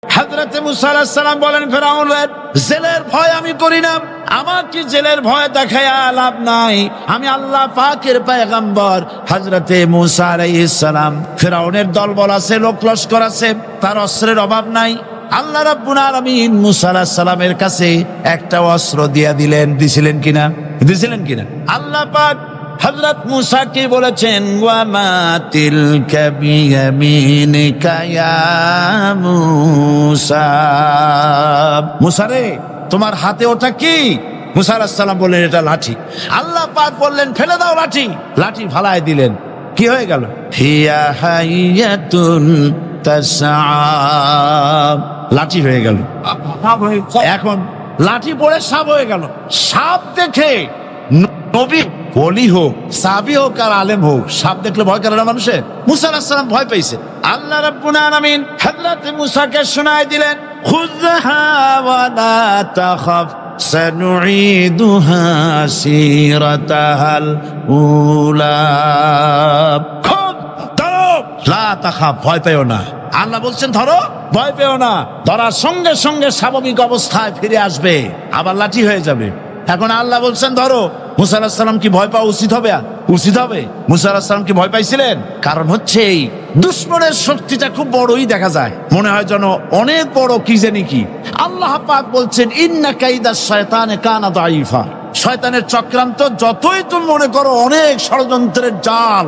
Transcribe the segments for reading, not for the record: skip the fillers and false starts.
হযরত মুসা আলাইহিস সালাম বলেন, ফেরাউনের জেলের ভয় আমি করি না, আমাকে জেলের ভয় দেখায়া লাভ নাই, আমি আল্লাহ পাকের পয়গম্বর হযরত মুসা আলাইহিস সালাম। ফেরাউনের দলবল আছে, লোক লস্কর আছে, তার অস্ত্রের অভাব নাই। আল্লাহ রাব্বুল আলামিন মুসা আলাইহিস সালামের কাছে একটা অস্ত্র দিয়া দিলেন। দিছিলেন কিনা আল্লাহ পাক হযরত মুসা কে বলেছেন, ওয়া মা তিলকা বিয়ামিনিকা ইয়া মুসা। মুসা রে, তোমার হাতে ওটা কি? মুসা আলাইহিস সালাম বললেন, এটা লাঠি। আল্লাহ পাক বললেন, ফেলে দাও লাঠি। লাঠি ফালায় দিলেন। কি হয়ে গেল? হিয়া হাইয়াতুন তাসআ। লাঠি হয়ে গেল। এখন লাঠি পড়ে সাপ হয়ে গেল। সাপ দেখে নবী, ওলি হোক, সাহাবী হোক আর আলেম হোক, সাপ দেখলে ভয় করে না মানুষের? মুসা আলাইহিস সালাম ভয় পেয়েছে। আল্লাহ রাব্বুল আলামিন হযরত মুসাকে শোনায় দিলেন, খুযহা ওয়া লা তাখাফ সানুঈদুহা সিরাতাহাল উলা। খুব ধরো, লা তাখাফ, ভয় পেও না। আল্লাহ বলছেন ধরো, ভয় পেও না। ধরার সঙ্গে সঙ্গে স্বাভাবিক অবস্থায় ফিরে আসবে, আবার লাঠি হয়ে যাবে। এখন আল্লাহ বলছেন ধরো। মুসা আলাইহিস সালাম কি ভয় পাওয়া উচিত হবে? মুসা আলাইহিস সালাম কি ভয় পাইছিলেন? কারণ হচ্ছে এই দুশমনের শক্তিটা খুব বড়ই দেখা যায়, মনে হয় যেন অনেক বড়, কি জানি কি। আল্লাহ পাক বলছেন, ইন্না কাইদাশ শয়তানে কানা দাঈফা। শয়তানের চক্রান্ত যতই তুমি মনে করো অনেক ষড়যন্ত্রের জাল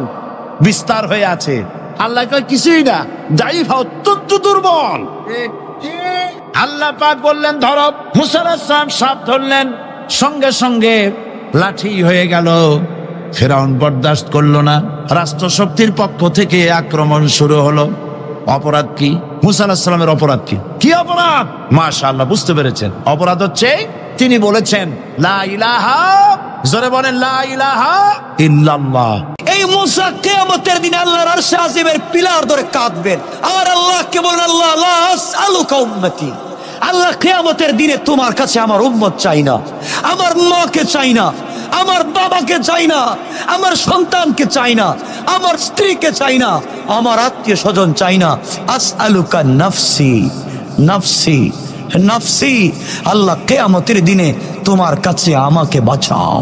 বিস্তার হয়ে আছে, আল্লাহ কয় কিছুই না, দাঈফা, অত্যন্ত দুর্বল। আল্লাহ পাক বললেন ধরো। মুসা আলাইহিস সালাম সাপ ধরলেন, সঙ্গে সঙ্গে লাঠি হয়ে গেল। ফেরাউন বরদাস্ত করলো না। রাষ্ট্রশক্তির পক্ষ থেকে আক্রমণ শুরু হলো। অপরাধ কি? মুসা আলাইহিস সালামের অপরাধ কি অপরাধ? মাশাআল্লাহ, বুঝতে পেরেছেন। অপরাধ হচ্ছে তিনি বলেছেন লা ইলাহা, জোরে বলেন লা ইলাহা ইল্লাল্লাহ। এই মুসা কিয়ামতের দিন আল্লাহর আরশে আজিমের পিলার ধরে কাঁদবেন আর আল্লাহকে বলেন, আল্লাহ লা আসআলুকা উম্মতি। আল্লাহ কিয়ামতের দিনে তোমার কাছে আমার উম্মত চাই না, আমার মাকে চাই না, আমার বাবাকে চাই না, আমার সন্তানকে চাই না, আমার স্ত্রীকে চাই না, আমার আত্মীয় স্বজন চাই না। আসআলুকা নাফসি নাফসি নাফসি। আল্লাহ কিয়ামতের দিনে তোমার কাছে আমাকে বাঁচাও,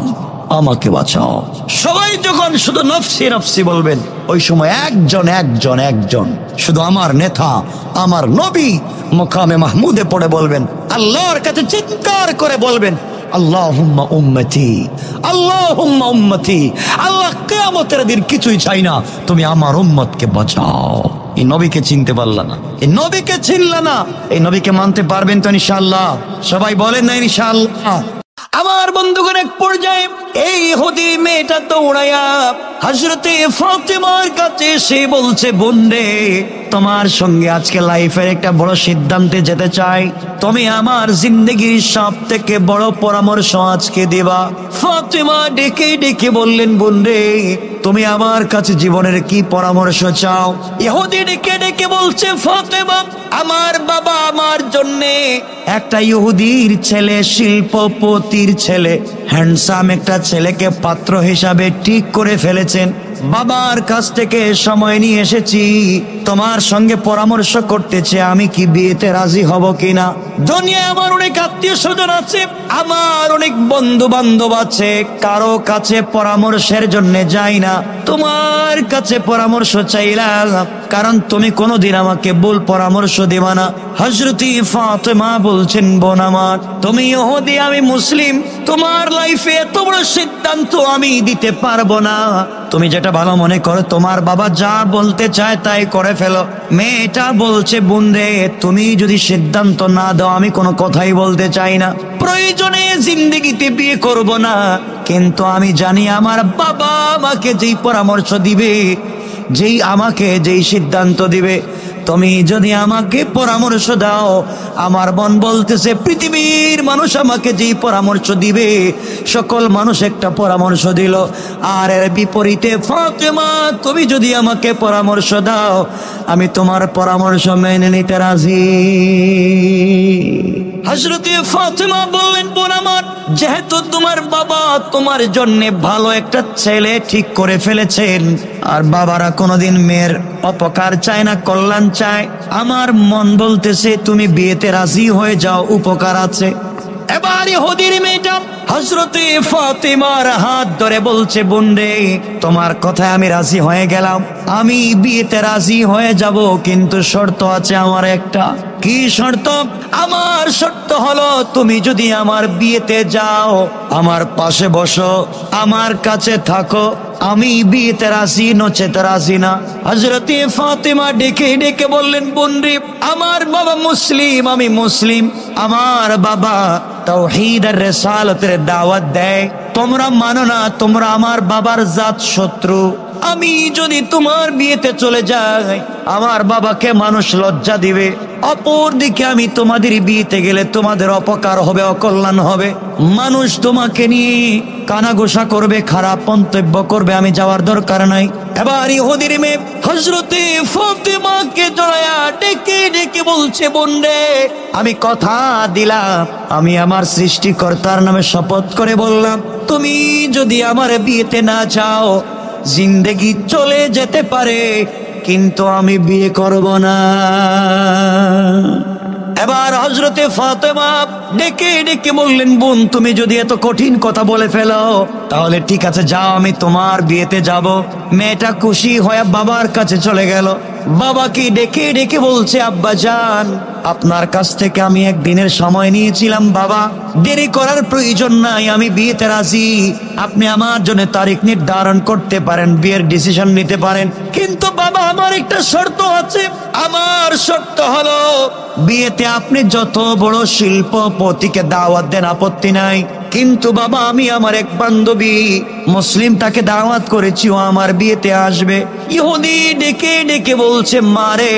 আমাকে বাঁচাও। সবাই যখন শুধু নফসি নফসি বলবেন, ওই সময় একজন শুধু আমার নেতা, আমার নবী মকামে মাহমুদে পড়ে বলবেন, আল্লাহর কাছে চিৎকার করে বলবেন, আল্লাহুম্মা উম্মতি, আল্লাহুম্মা উম্মতি। আল্লাহ কিয়ামতের দিন কিছুই চাই না, তুমি আমার উম্মতকে বাঁচাও। এই নবীকে চিনতে পারলা না, এই নবীকে চিনলা না, এই নবীকে মানতে পারবেন তো ইনশাআল্লাহ? সবাই বলেন না ইনশাআল্লাহ? আমার বন্ধুগণ, এক পর্যায়ে এই ইহুদি মেয়েটা দৌড়াইয়া হযরতে ফাতেমার কাছে এসে বলছে, বোন রে, তোমার সঙ্গে আজকে লাইফের একটা বড় সিদ্ধান্তে যেতে চাই, তুমি আমার জিন্দগির সব থেকে বড় পরামর্শ আজকে দিবা। ফাতেমা ডেকে ডেকে বললেন, বোন রে, তুমি আমার কাছে জীবনের কি পরামর্শ চাও? ইহুদি ডেকে ডেকে বলছে, ফাতেমা, আমার বাবা আমার জন্যে একটা ইহুদির ছেলে, শিল্পপতির ছেলে, হ্যান্ডসাম একটা ছেলেকে পাত্র হিসাবে ঠিক করে ফেলেছেন। বাবার কাছ থেকে সময় নিয়ে এসেছি, তোমার সঙ্গে পরামর্শ করতেছে আমি কি বিয়েতে রাজি হব কিনা। দুনিয়ায় আমার অনেক আত্মীয় স্বজন আছে, আমার অনেক বন্ধু বান্ধব আছে, কারো কাছে পরামর্শের জন্য যাই না, তোমার কাছে পরামর্শ চাইলাম, কারণ তুমি কোনোদিন আমাকে ভুল পরামর্শ দিবা না। হযরত ফাতেমা বলছেন, বোন আমার, তুমি ইহুদি, আমি মুসলিম, তোমার লাইফে এত বড় সিদ্ধান্ত আমি দিতে পারবো না, তুমি যেটা ভালো মনে করো, তোমার বাবা যা বলতে চায় তাই করে ফেলো। মেয়েটা বলছে, বোন রে, তুমি যদি সিদ্ধান্ত না দাও আমি কোনো কথাই বলতে চাই না, প্রয়োজনে জিন্দেগিতে বিয়ে করব না, কিন্তু আমি জানি আমার বাবা আমাকে যেই পরামর্শ দিবে, যেই সিদ্ধান্ত দিবে, তুমি যদি আমাকে পরামর্শ দাও, আমার মন বলতেছে পৃথিবীর মানুষ আমাকে যেই পরামর্শ দিবে, সকল মানুষ একটা পরামর্শ দিল, আর এর বিপরীতে ফাতেমা, তুমি যদি আমাকে পরামর্শ দাও, আমি তোমার পরামর্শ মেনে নিতে রাজি। হযরত ফাতেমা বললেন, বোন আমার, যেহেতু তোমার বাবা তোমার জন্য ভালো একটা ছেলে ঠিক করে ফেলেছেন, আর বাবারা কোনোদিন মেয়ের অপকার চায় না, কল্যাণ চায়, আমার মন বলতেছে তুমি বিয়েতে রাজি হয়ে যাও, উপকার আছে। এবার ইহুদির মেয়েটা হযরতে ফাতেমার হাত ধরে বলছে, বোন রে, তোমার কথায় আমি রাজি হয়ে গেলাম, আমি বিয়েতে রাজি হয়ে যাব, কিন্তু শর্ত আছে আমার একটা। কি শর্ত? আমার শর্ত হলো তুমি যদি আমার বিয়েতে যাও, আমার পাশে বসো, আমার কাছে থাকো, আমি বিয়েতে রাজি, নচেত রাজি না। হযরতে ফাতেমা ডেকে ডেকে বললেন, বোন রে, আমার বাবা মুসলিম, আমি মুসলিম, আমার বাবা তাওহীদ আর রিসালাতের দাওয়াত দেয়, তোমরা মানো না, তোমরা আমার বাবার জাত শত্রু। আমি যদি তোমার বিয়েতে চলে যাই, আমার বাবাকে মানুষ লজ্জা দিবে, অপর দিকে আমি তোমাদের বিয়েতে গেলে তোমাদের অপকার হবে, অকল্যাণ হবে, মানুষ তোমাকে নিয়ে কানাঘুষা করবে, খারাপ মন্তব্য করবে, আমি যাওয়ার দরকার নাই। এবার ইহুদির মেয়ে হযরতে ফাতেমাকে জড়ায়া ডেকে ডেকে বলছে, বোন রে, আমি কথা দিলাম, আমি আমার সৃষ্টিকর্তার নামে শপথ করে বললাম, তুমি যদি আমার বিয়েতে না যাও, জিন্দেগি চলে যেতে পারে, কিন্তু আমি বিয়ে করব না। এবার হযরতে ফাতেমা ডেকে ডেকে বললেন, বোন, তুমি যদি এত কঠিন কথা বলে ফেলো, তাহলে ঠিক আছে, যাও, আমি তোমার বিয়েতে যাব। মেয়েটা খুশি হয়ে বাবার কাছে চলে গেল। বাবাকে ডেকে ডেকে বলছে, আব্বা জান, আপনার কাছ থেকে আমি একদিনের সময় নিয়েছিলাম, বাবা দেরি করার প্রয়োজন নাই, আমি বিয়েতে রাজি, আপনি আমার জন্য তারিখ নির্ধারণ করতে পারেন, বিয়ের ডিসিশন নিতে পারেন, কিন্তু বাবা আমার একটা শর্ত আছে। আমার শর্ত হলো বিয়েতে আপনি যত বড় শিল্পপতিকে দাওয়াত দেন, আপত্তি নাই, কিন্তু বাবা আমি আমার এক বান্ধবী মুসলিম, তাকে দাওয়াত করেছি, ও আমার বিয়েতে আসবে। ইহুদি ডেকে ডেকে বলছে, মারে,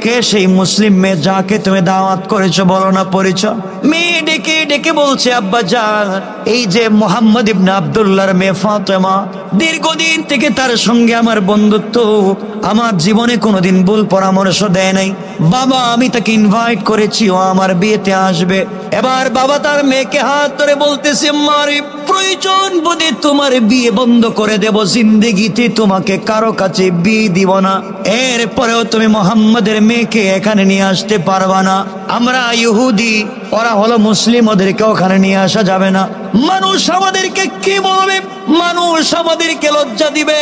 কে সেই মুসলিম মেয়ে যাকে তুমি দাওয়াত করেছো, বলো না পরিচয়। মেয়ে ডেকে ডেকে বলছে, আব্বা জান, এই যে মুহাম্মদ ইবনে আব্দুল্লাহর মেয়ে ফাতেমা, দীর্ঘদিন থেকে তার সঙ্গে আমার বন্ধুত্ব, আমার জীবনে কোনোদিন ভুল পরামর্শ দেয় নাই, বাবা আমি তাকে ইনভাইট করেছি, ও আমার বিয়েতে আসবে। এবার বাবা তার মেয়েকে হাত ধরে বলতেছে, মারে, প্রয়োজন বোধে তোমার বিয়ে বন্ধ করে দেব, জিন্দেগিতে তোমাকে কারো কাছে বিয়ে দিব না, এরপরেও তুমি মোহাম্মদের মেয়েকে এখানে নিয়ে আসতে পারবা না। আমরা ইহুদি, ওরা হলো মুসলিম, ওদেরকে ওখানে নিয়ে আসা যাবে না। মানুষ আমাদেরকে কি বলবে? মানুষ আমাদেরকে লজ্জা দিবে,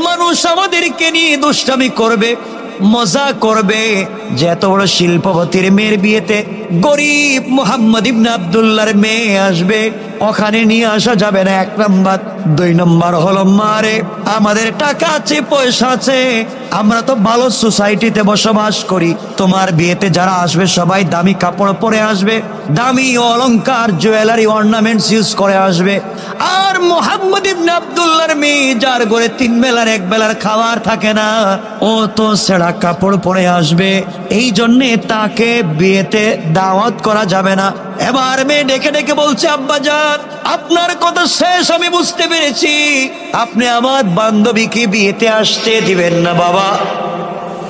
মানুষ আমাদেরকে নিয়ে দুষ্টামি করবে, মজা করবে, যে এত বড় শিল্পপতির মেয়ের বিয়েতে গরিব মুহাম্মদ ইবনে আব্দুল্লাহর মেয়ে আসবে, ওখানে নিয়ে আসা যাবে না, 1 নাম্বার। 2 নাম্বার হলো, মারে, আমাদের টাকা আছে, পয়সা আছে, আমরা তো ভালো সোসাইটিতে বসবাস করি, তোমার বিয়েতে যারা আসবে সবাই দামি কাপড় পরে আসবে, দামি অলংকার, জুয়েলারি, অর্নামেন্টস ইউজ করে আসবে, আর মুহাম্মদ ইবনে আব্দুল্লাহর মেয়ে, যার ঘরে 3 বেলার 1 বেলার খাবার থাকে না, ও তো ছেঁড়া কাপড় পরে আসবে, এই জন্যে তাকে বিয়েতে দাওয়াত করা যাবে না। এবার মেয়ে ডেকে ডেকে বলছে, আব্বা জান, আপনার কথা শেষ আমি বুঝতে পেরেছি, আপনি আমার বান্ধবীকে বিয়েতে আসতে দিবেন না বাবা।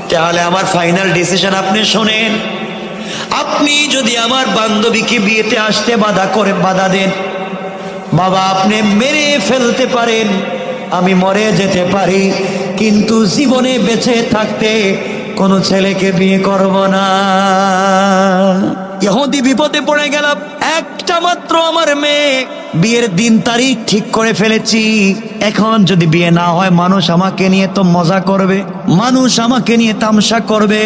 তাহলে আমার ফাইনাল ডিসিশন আপনি শোনেন, আপনি যদি আমার বান্ধবীকে বিয়েতে আসতে বাধা দেন, বাবা আপনি মেরে ফেলতে পারেন, আমি মরে যেতে পারি, কিন্তু জীবনে বেঁচে থাকতে কোনো ছেলেকে বিয়ে করব না। ইহুদি বিপদে পড়ে গেলাম, একটা মাত্র আমার মেয়ে, বিয়ের দিন তারিখ ঠিক করে ফেলেছি, এখন যদি বিয়ে না হয় মানুষ আমাকে নিয়ে তো মজা করবে, মানুষ আমাকে নিয়ে তামসা করবে,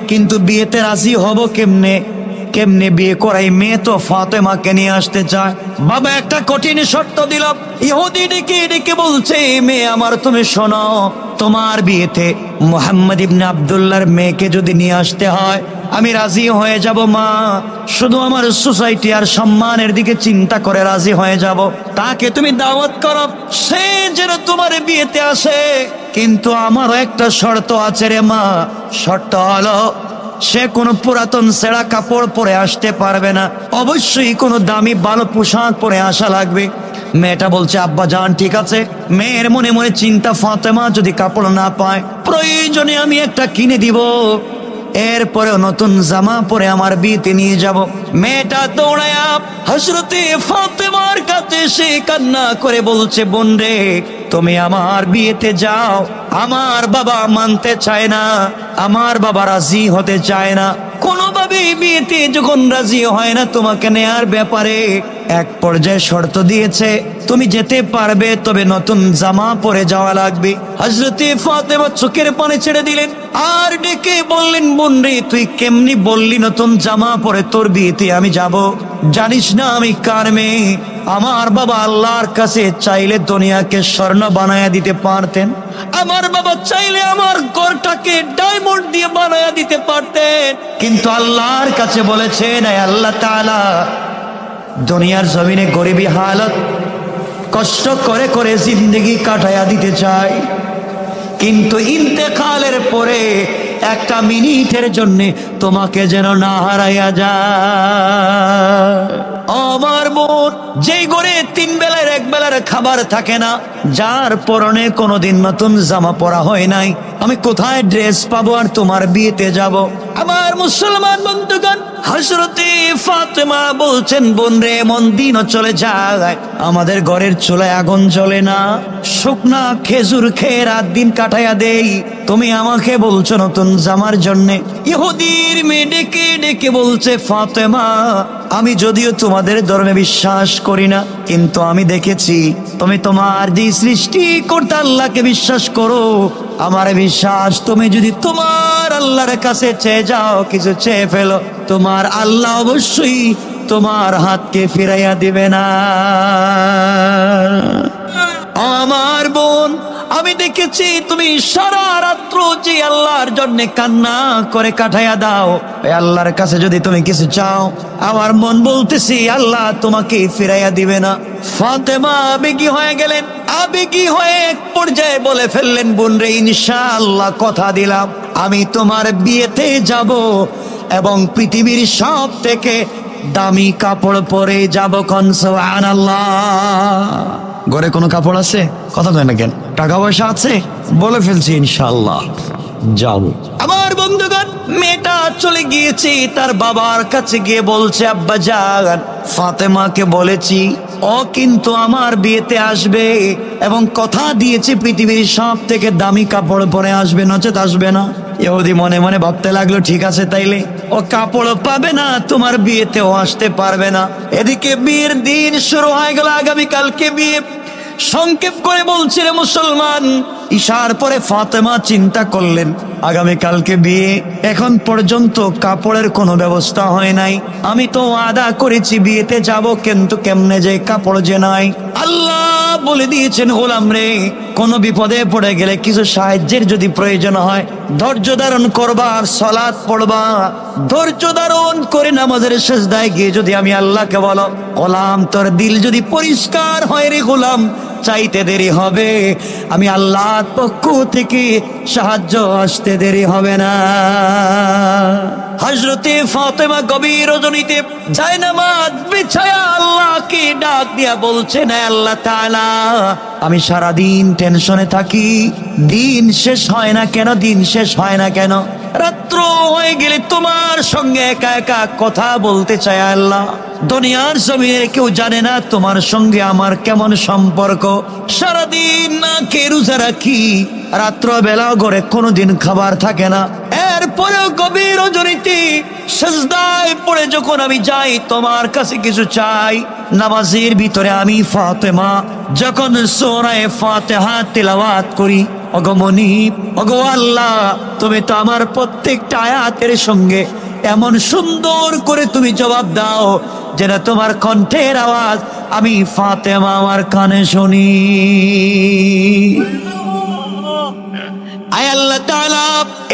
কিন্তু বিয়েতে রাজি হব কেমনে? কেমনে বিয়ে করাই? মেয়ে তো ফাতেমাকে নিয়ে আসতে চায়। বাবা একটা কঠিন শর্ত দিলাম। ইহুদি ডেকে ডেকে বলছে, মেয়ে আমার, তুমি শোনো, তোমার বিয়েতে মুহাম্মদ ইবনে আব্দুল্লাহর মেয়েকে যদি নিয়ে আসতে হয় আমি রাজি হয়ে যাব মা, শুধু আমার সোসাইটি আর সম্মানের দিকে চিন্তা করে রাজি হয়ে যাব, তাকে তুমি দাওয়াত করো, সে যেন তোমার বিয়েতে আসে, কিন্তু আমারও একটা শর্ত আছে রে মা, শর্ত হলো সে কোনো পুরাতন ছেঁড়া কাপড় পরে আসতে পারবে না, অবশ্যই কোনো দামি ভালো পোশাক পরে আসা লাগবে। মেয়েটা বলছে, আব্বা জান ঠিক আছে। মেয়ের মনে মনে চিন্তা, ফাতেমা যদি কাপড় না পায় প্রয়োজনে আমি একটা কিনে দিব, এরপরেও নতুন জামা পরে আমার বিয়েতে নিয়ে যাব। মেয়েটা দৌড়ায়া হযরতে ফাতেমার কাছে এসে কান্না করে বলছে, বোন রে, তুমি আমার বিয়েতে যাও। আমার বাবা মানতে চায় না, আমার বাবা রাজি হতে চায় না। কোনোভাবে বিয়েতে যখন রাজি হয় না তোমাকে নেয়ার ব্যাপারে, এক পর্যায়ে শর্ত দিয়েছে তুমি যেতে পারবে, তবে নতুন জামা পরে যাওয়া লাগবে। হযরতে ফাতেমা চোখের পানি ছেড়ে দিলেন আর ডেকে বললেন, বোন রে, তুই কেমনি বললি নতুন জামা পরে তোর বিয়েতে আমি যাব? জানিস না আমি কার মেয়ে? আমার বাবা আল্লাহর কাছে চাইলে দুনিয়াকে স্বর্ণ বানায়া দিতে পারতেন। আমার বাবা চাইলে আমার ঘরটাকে ডায়মন্ড দিয়ে বানায়া দিতে পারতেন, কিন্তু আল্লাহর কাছে বলেছেন, আল্লাহ তাআলা দুনিয়ার জমিনে গরিবী হালত কষ্ট করে করে জিন্দেগি কাটায়া দিতে চাই, কিন্তু ইন্তেকালের পরে একটা মিনিটের জন্য তোমাকে যেন না হারাইয়া যায়। আমার বোন, যেই ঘরে 3 বেলার 1 বেলার খাবার থাকে না, যার পরনে কোনোদিন নতুন জামা পরা হয় নাই, আমি কোথায় ড্রেস পাবো আর তোমার বিয়েতে যাব? আমার মুসলমান বন্ধুগণ, হযরতে ফাতেমা বলছেন, বোন রে, এমন দিনও চলে যায় আমাদের ঘরের চুলায় আগুন জ্বলে না, শুকনা খেজুর খেয়ে রাত দিন কাটাইয়া দেই, তুমি আমাকে বলছো নতুন জামার জন্যে? ইহুদির মেয়ে ডেকে ডেকে বলছে, ফাতেমা, আমি যদিও তোমাদের ধর্মে বিশ্বাস করি না, কিন্তু আমি দেখেছি তুমি তোমার যে সৃষ্টিকর্তা আল্লাহকে বিশ্বাস করো। আমার বিশ্বাস, তুমি যদি তোমার আল্লাহর কাছে চেয়ে যাও, কিছু চেয়ে ফেলো, তোমার আল্লাহ অবশ্যই তোমার হাতকে ফিরাইয়া দিবে না। আমার বোন, আমি দেখেছি তুমি সারা রাত্র যে আল্লাহর জন্য কান্না করে কাটাইয়া দাও, এই আল্লাহর কাছে যদি তুমি কিছু চাও, আমার মন বলতেছি আল্লাহ তোমাকে ফিরাইয়া দিবে না। ফাতেমা আবেগী হয়ে গেলেন, আবেগী হয়ে এক পর্যায়ে বলে ফেললেন, বোন রে, ইনশাআল্লাহ কথা দিলাম আমি তোমার বিয়েতে যাব এবং পৃথিবীর সব থেকে দামি কাপড় পরে যাব। কোন সুবহানাল্লাহ। ঘরে কোনো কাপড় আছে? কথা কয় না কেন? টাকা পয়সা আছে? বলে ফেলছি ইনশাআল্লাহ যাবো। আমার বন্ধুগণ, মেয়েটা চলে গিয়েছে, তার বাবার কাছে গিয়ে বলছে, আব্বা জান, ফাতেমাকে বলেছি ও কিন্তু আমার বিয়েতে আসবে এবং কথা দিয়েছে পৃথিবীর সব থেকে দামি কাপড় পরে আসবে, নচেত আসবে না। ইহুদি মনে মনে ভাবতে লাগলো, ঠিক আছে, তাইলে ও কাপড় পাবে না, তোমার বিয়েতেও আসতে পারবে না। এদিকে বিয়ের দিন শুরু হয়ে গেল, আগামীকালকে বিয়ে। সংক্ষেপ করে বলছি রে মুসলমান, ঈশার পরে ফাতেমা চিন্তা করলেন আগামীকালকে বিয়ে, এখন পর্যন্ত কাপড়ের কোনো ব্যবস্থা হয় নাই, আমি তো ওয়াদা করেছি বিয়েতে যাব, কিন্তু কেমনে যে কাপড় যে নাই। আল্লাহ বলে দিয়েছেন, গোলাম রে, কোনো বিপদে পড়ে গেলে কিছু সাহায্যের যদি প্রয়োজন হয়, ধৈর্য ধারণ করবা আর সালাত পড়বা। ধৈর্য ধারণ করে নামাজের সিজদায় গিয়ে যদি আমি আল্লাহকে বলো, গোলাম তোর দিল যদি পরিষ্কার হয় রে গোলাম, চাইতে দেরি হবে, আমি আল্লাহর পক্ষ থেকে সাহায্য আসতে দেরি হবে না। হযরতে ফাতেমা গভীর রজনীতে জায়নামাজ বিছায়া আল্লাহকে ডাক দিয়া বলছেন, আল্লাহ তাআলা, আমি সারাদিন টেনশনে থাকি, দিন শেষ হয় না কেন, দিন শেষ হয় না কেন, রাত্র হয়ে গেলে তোমার সঙ্গে একা একা কথা বলতে চাই আল্লাহ। দুনিয়ার জমিনে কেউ জানে না তোমার সঙ্গে আমার কেমন সম্পর্ক। সারাদিন না কে রোজা রাখি, রাত্র বেলা ঘরে কোনোদিন খাবার থাকে না, এরপরেও গভীর রজনীতে সিজদায় পড়ে যখন আমি যাই তোমার কাছে কিছু চাই, নামাজের ভিতরে আমি ফাতেমা যখন সূরা ফাতিহা তেলাওয়াত করি, ওগো মুনিব, ওগো আল্লাহ, তুমি তো আমার প্রত্যেকটা আয়াতের সঙ্গে এমন সুন্দর করে তুমি জবাব দাও যেন তোমার কণ্ঠের আওয়াজ আমি ফাতেমা আমার কানে শুনি। আয় আল্লাহ তাআলা,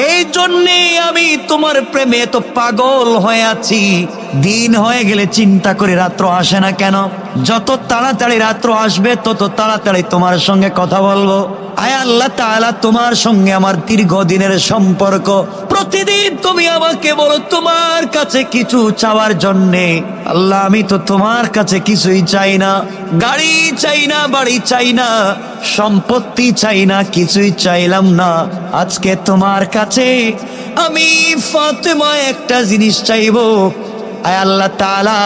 এই জন্যে আমি তোমার প্রেমে তো পাগল হয়ে আছি। দিন হয়ে গেলে চিন্তা করে রাত্র আসে না কেন, যত তাড়াতাড়ি রাত্র আসবে তত তাড়াতাড়ি তোমার সঙ্গে কথা বলবো। আয় আল্লাহ তাআলা, তোমার সঙ্গে আমার দীর্ঘদিনের সম্পর্ক প্রতিদিন তুমি আমাকে বলো তোমার কাছে কিছু চাওয়ার জন্যে। আল্লাহ আমি তো তোমার কাছে কিছুই চাই না, গাড়ি চাই না, বাড়ি চাই না, সম্পত্তি চাই না, কিছুই চাইলাম না। আজকে তোমার কাছে আমি ফাতেমা একটা জিনিস চাইবো। আয় আল্লাহ তাআলা,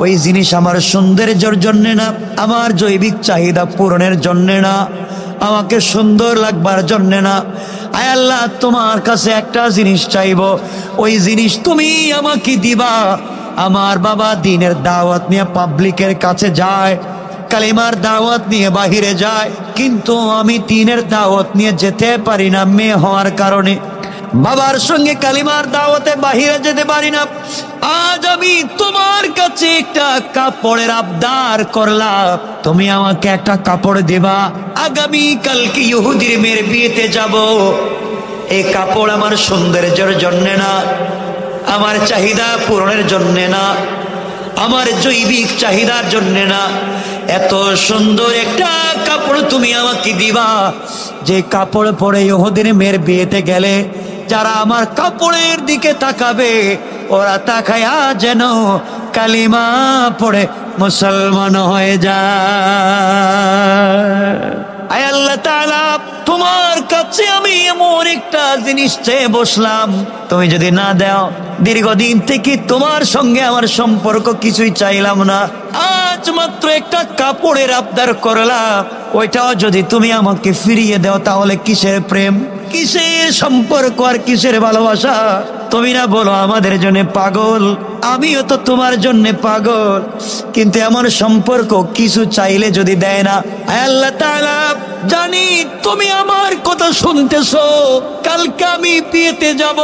ওই জিনিস আমার সৌন্দর্যের জন্যে না, আমার জৈবিক চাহিদা পূরণের জন্যে না, আমাকে সুন্দর লাগবার জন্যে না। আয় আল্লাহ, তোমার কাছে একটা জিনিস চাইবো, ওই জিনিস তুমি আমাকে দিবা। আমার বাবা দ্বীনের দাওয়াত নিয়ে পাবলিকের কাছে যায়, কালিমার দাওয়াত নিয়ে বাহিরে যায়, কিন্তু আমি দ্বীনের দাওয়াত নিয়ে যেতে পারি না মেয়ে হওয়ার কারণে। বাবার সঙ্গে কালিমার দাওয়াতে বাহিরে যেতে পারি না। আজ আমি তোমার কাছে একটা কাপড়ের আবদার করলাম, তুমি আমাকে একটা কাপড় দেবা। আগামী কালকে ইহুদির মেয়ের বিয়েতে যাব। এই কাপড় আমার সৌন্দর্যের জন্যে না, আমার চাহিদা পূরণের জন্যে না, আমার জৈবিক চাহিদার জন্যে না। এত সুন্দর একটা কাপড় তুমি আমাকে দিবা, যে কাপড় পরে ইহুদির মেয়ের বিয়েতে গেলে যারা আমার কাপড়ের দিকে তাকাবে, ওরা তাকায়া যেন কালিমা পড়ে মুসলমান হয়ে যায়। আয় আল্লাহ তাআলা, তোমার কাছে আমি এমন একটা জিনিস চেয়ে বসলাম, তুমি যদি না দাও, দীর্ঘদিন থেকে তোমার সঙ্গে আমার সম্পর্ক কিছুই চাইলাম না, আজ মাত্র একটা কাপড়ের আবদার করলাম, ওইটাও যদি তুমি আমাকে ফিরিয়ে দাও, তাহলে কিসের প্রেম, কিসের সম্পর্ক আর কিসের ভালোবাসা? তুমি না বলো আমাদের জন্য পাগল, আমিও তো তোমার জন্য পাগল, কিন্তু এমন সম্পর্ক কিছু চাইলে যদি দেয় না। আল্লাহ তাআলা, জানি তুমি আমার কথা শুনতেছো, কালকে আমি বিয়েতে যাব,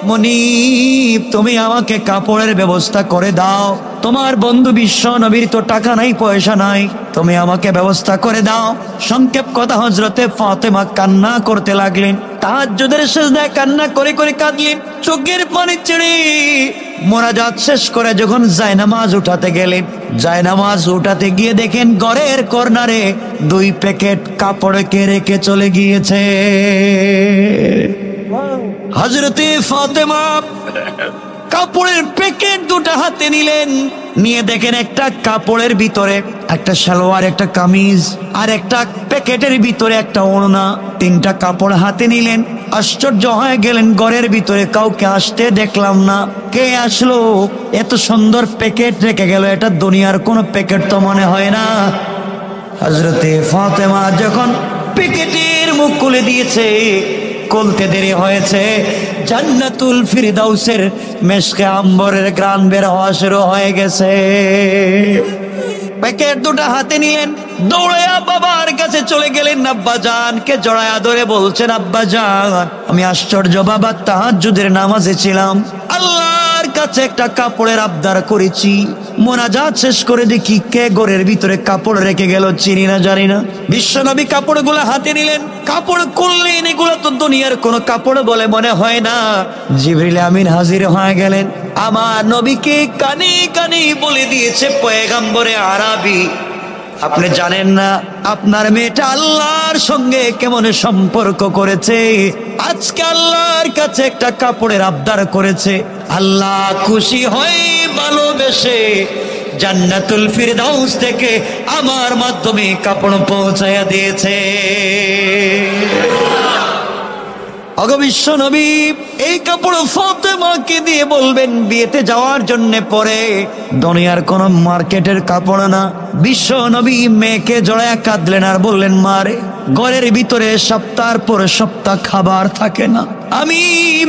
মনিব তুমি আমাকে কাপড়ের ব্যবস্থা করে দাও। তোমার বন্ধু বিশ্ব নবীর তো টাকা নাই, পয়সা নাই, তুমি আমাকে ব্যবস্থা করে দাও। সংক্ষেপ কথা, হযরতে ফাতেমা কান্না করতে লাগলেন, তাহাজ্জুদের সিজদায় কান্না করে করে কাঁদলেন, চোখের পানি ছেড়ে মোনাজাত শেষ করে যখন জায়নামাজ উঠাতে গেলেন, জায়নামাজ উঠাতে গিয়ে দেখেন ঘরের কর্নারে 2 প্যাকেট কাপড়কে রেখে চলে গিয়েছে। হযরতে ফাতেমা কাপড়ের প্যাকেট 2টা হাতে নিলেন, নিয়ে দেখেন একটা কাপড়ের ভিতরে একটা সালোয়ার, একটা কামিজ, আর একটা প্যাকেটের ভিতরে একটা ওড়না। 3টা কাপড় হাতে নিলেন, আশ্চর্য হয়ে গেলেন, ঘরের ভিতরে কাউকে আসতে দেখলাম না। কে আসলো? এত সুন্দর প্যাকেট রেখে গেল, এটা দুনিয়ার কোনো প্যাকেট তো মনে হয় না। হযরতে ফাতেমা যখন প্যাকেটের মুখ খুলে দিয়েছে, খুলতে দেরি হয়েছে, জান্নাতুল ফিরদাউসের মেশকে আম্বরের ঘ্রাণ বের হওয়া শুরু হয়ে গেছে। প্যাকেট 2টা হাতে নিলেন, দৌড়ায়া বাবার কাছে চলে গেলেন, আব্বাজানকে জড়ায়া ধরে বলছেন, আব্বাজান আমি আশ্চর্য বাবা, তাহাজ্জুদের নামাজে ছিলাম, আল্লাহর কাছে একটা কাপড়ের আবদার করেছি, মোনাজাত শেষ করে দেখি কে ঘরের ভিতরে কাপড় রেখে গেল, চিনি না জানি না। বিশ্বনবী কাপড়গুলো হাতে নিলেন, কাপড় খুললেন, এগুলো তো দুনিয়ার কোনো কাপড় বলে মনে হয় না। জিবরিল আমিন হাজির হয়ে গেলেন, আমার নবীকে কানে কানে বলে দিয়েছে, পয়গম্বরে আরবি আপনি জানেন না আপনার মেয়েটা আল্লাহর সঙ্গে কেমন সম্পর্ক করেছে, আজকে আল্লাহর কাছে একটা কাপড়ের আবদার করেছে, আল্লাহ খুশি হয়ে ভালোবেসে জান্নাতুল ফিরদাউস থেকে আমার মাধ্যমে কাপড় পৌঁছায়া দিয়েছে। অগবিশ্ব নবী এই কাপড় ফাতেমাকে দিয়ে বলবেন বিয়েতে যাওয়ার জন্য, পরে দুনিয়ার কোন মার্কেটের কাপড় না। বিশ্ব নবী মেয়েকে জড়ায়া কাঁদলেন আর বললেন, মারে ঘরের ভিতরে সপ্তাহ পর সপ্তাহ খাবার থাকে না, আমি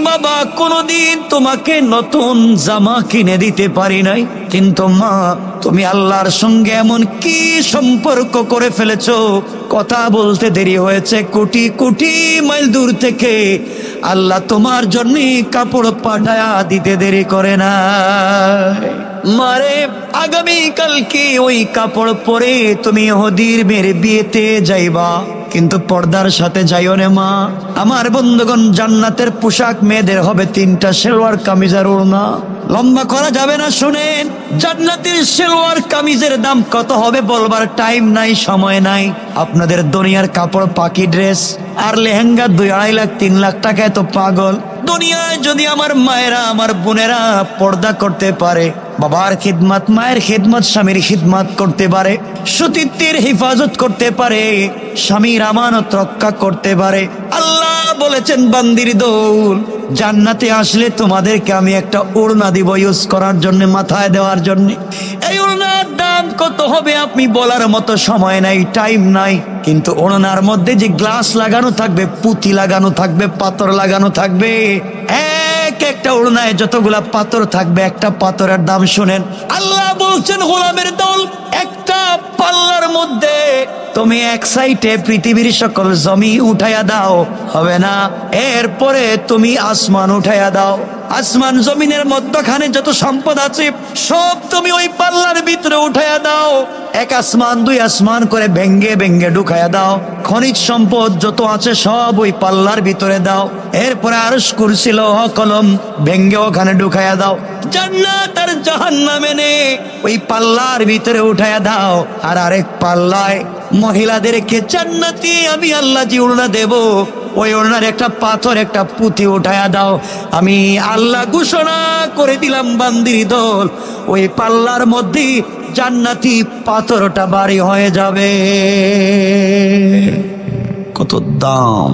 বাবা কোনদিন তোমাকে নতুন জামা কিনে দিতে পারি নাই, কিন্তু মা তুমি আল্লাহর সঙ্গে এমন কি সম্পর্ক করে ফেলেছো, কথা বলতে দেরি হয়েছে, কোটি কোটি মাইল দূর থেকে আল্লাহ তোমার জন্য কাপড় পাঠায়া দিতে দেরি করে না। মারে আগামী কালকে ওই কাপড় পরে তুমি ইহুদির মেয়ের বিয়েতে যাইবা, কিন্তু পর্দার সাথে যাইও না মা। আমার বন্ধুগণ, জান্নাতের পোশাক মেয়েদের হবে 3টা সালোয়ার কামিজ আর ওড়না। লম্বা করা যাবে না, শুনেন, জান্নাতের সালোয়ার কামিজের দাম কত হবে বলবার টাইম নাই, সময় নাই। আপনাদের দুনিয়ার কাপড়, পাকি ড্রেস আর লেহেঙ্গা 2-2.5 লাখ 3 লাখ টাকায় তো পাগল। দুনিয়ায় যদি আমার মায়েরা আমার বোনেরা পর্দা করতে পারে, বাবার খিদমত মায়ের খিদমত স্বামীর খিদমত করতে পারে, সতীত্বের হেফাজত করতে পারে, স্বামীর আমানত রক্ষা করতে পারে, আল্লাহ বলেছেন বান্দির দৌল জান্নাতে আসলে তোমাদেরকে আমি একটা ওড়না দিব ইউজ করার জন্য, মাথায় দেওয়ার জন্য। এই ওড়নার দাম কত হবে আপনি বলার মতো সময় নাই, টাইম নাই, কিন্তু ওড়নার মধ্যে যে গ্লাস লাগানো থাকবে, পুঁতি লাগানো থাকবে, পাথর লাগানো থাকবে, এক একটা ওড়নায় যতগুলা পাথর থাকবে, একটা পাথরের দাম শুনেন। আল্লাহ বলছেন গোলামের দল, একটা পাল্লার মধ্যে তুমি এক সাইডে পৃথিবীর সকল জমি উঠাইয়া দাও, হবে না। এরপরে তুমি আসমান উঠাইয়া দাও, আসমান জমিনের মধ্যখানে যত সম্পদ আছে সব তুমি ওই পাল্লার ভিতরে উঠাইয়া দাও। এক আসমান দুই আসমান করে ভেঙ্গে ভেঙ্গে ঢুকাইয়া দাও, খনিজ সম্পদ যত আছে সব ওই পাল্লার ভিতরে দাও। এরপরে আরশ কুরসি লৌহ কলম ভেঙ্গে ওখানে ঢুকাইয়া দাও। জান্নাত আর জাহান্নাম এনে ওই পাল্লার ভিতরে উঠাইয়া দাও। আর আরেক পাল্লায় মহিলাদেরকে জান্নাতি আমি আল্লাহ যে ওড়না দেব, ওই ওড়নার একটা পাথর একটা পুঁতি উঠাইয়া দাও। আমি আল্লাহ ঘোষণা করে দিলাম বান্দির দল, ওই পাল্লার মধ্যে জান্নাতি পাথরটা বাড়ি হয়ে যাবে। কত দাম!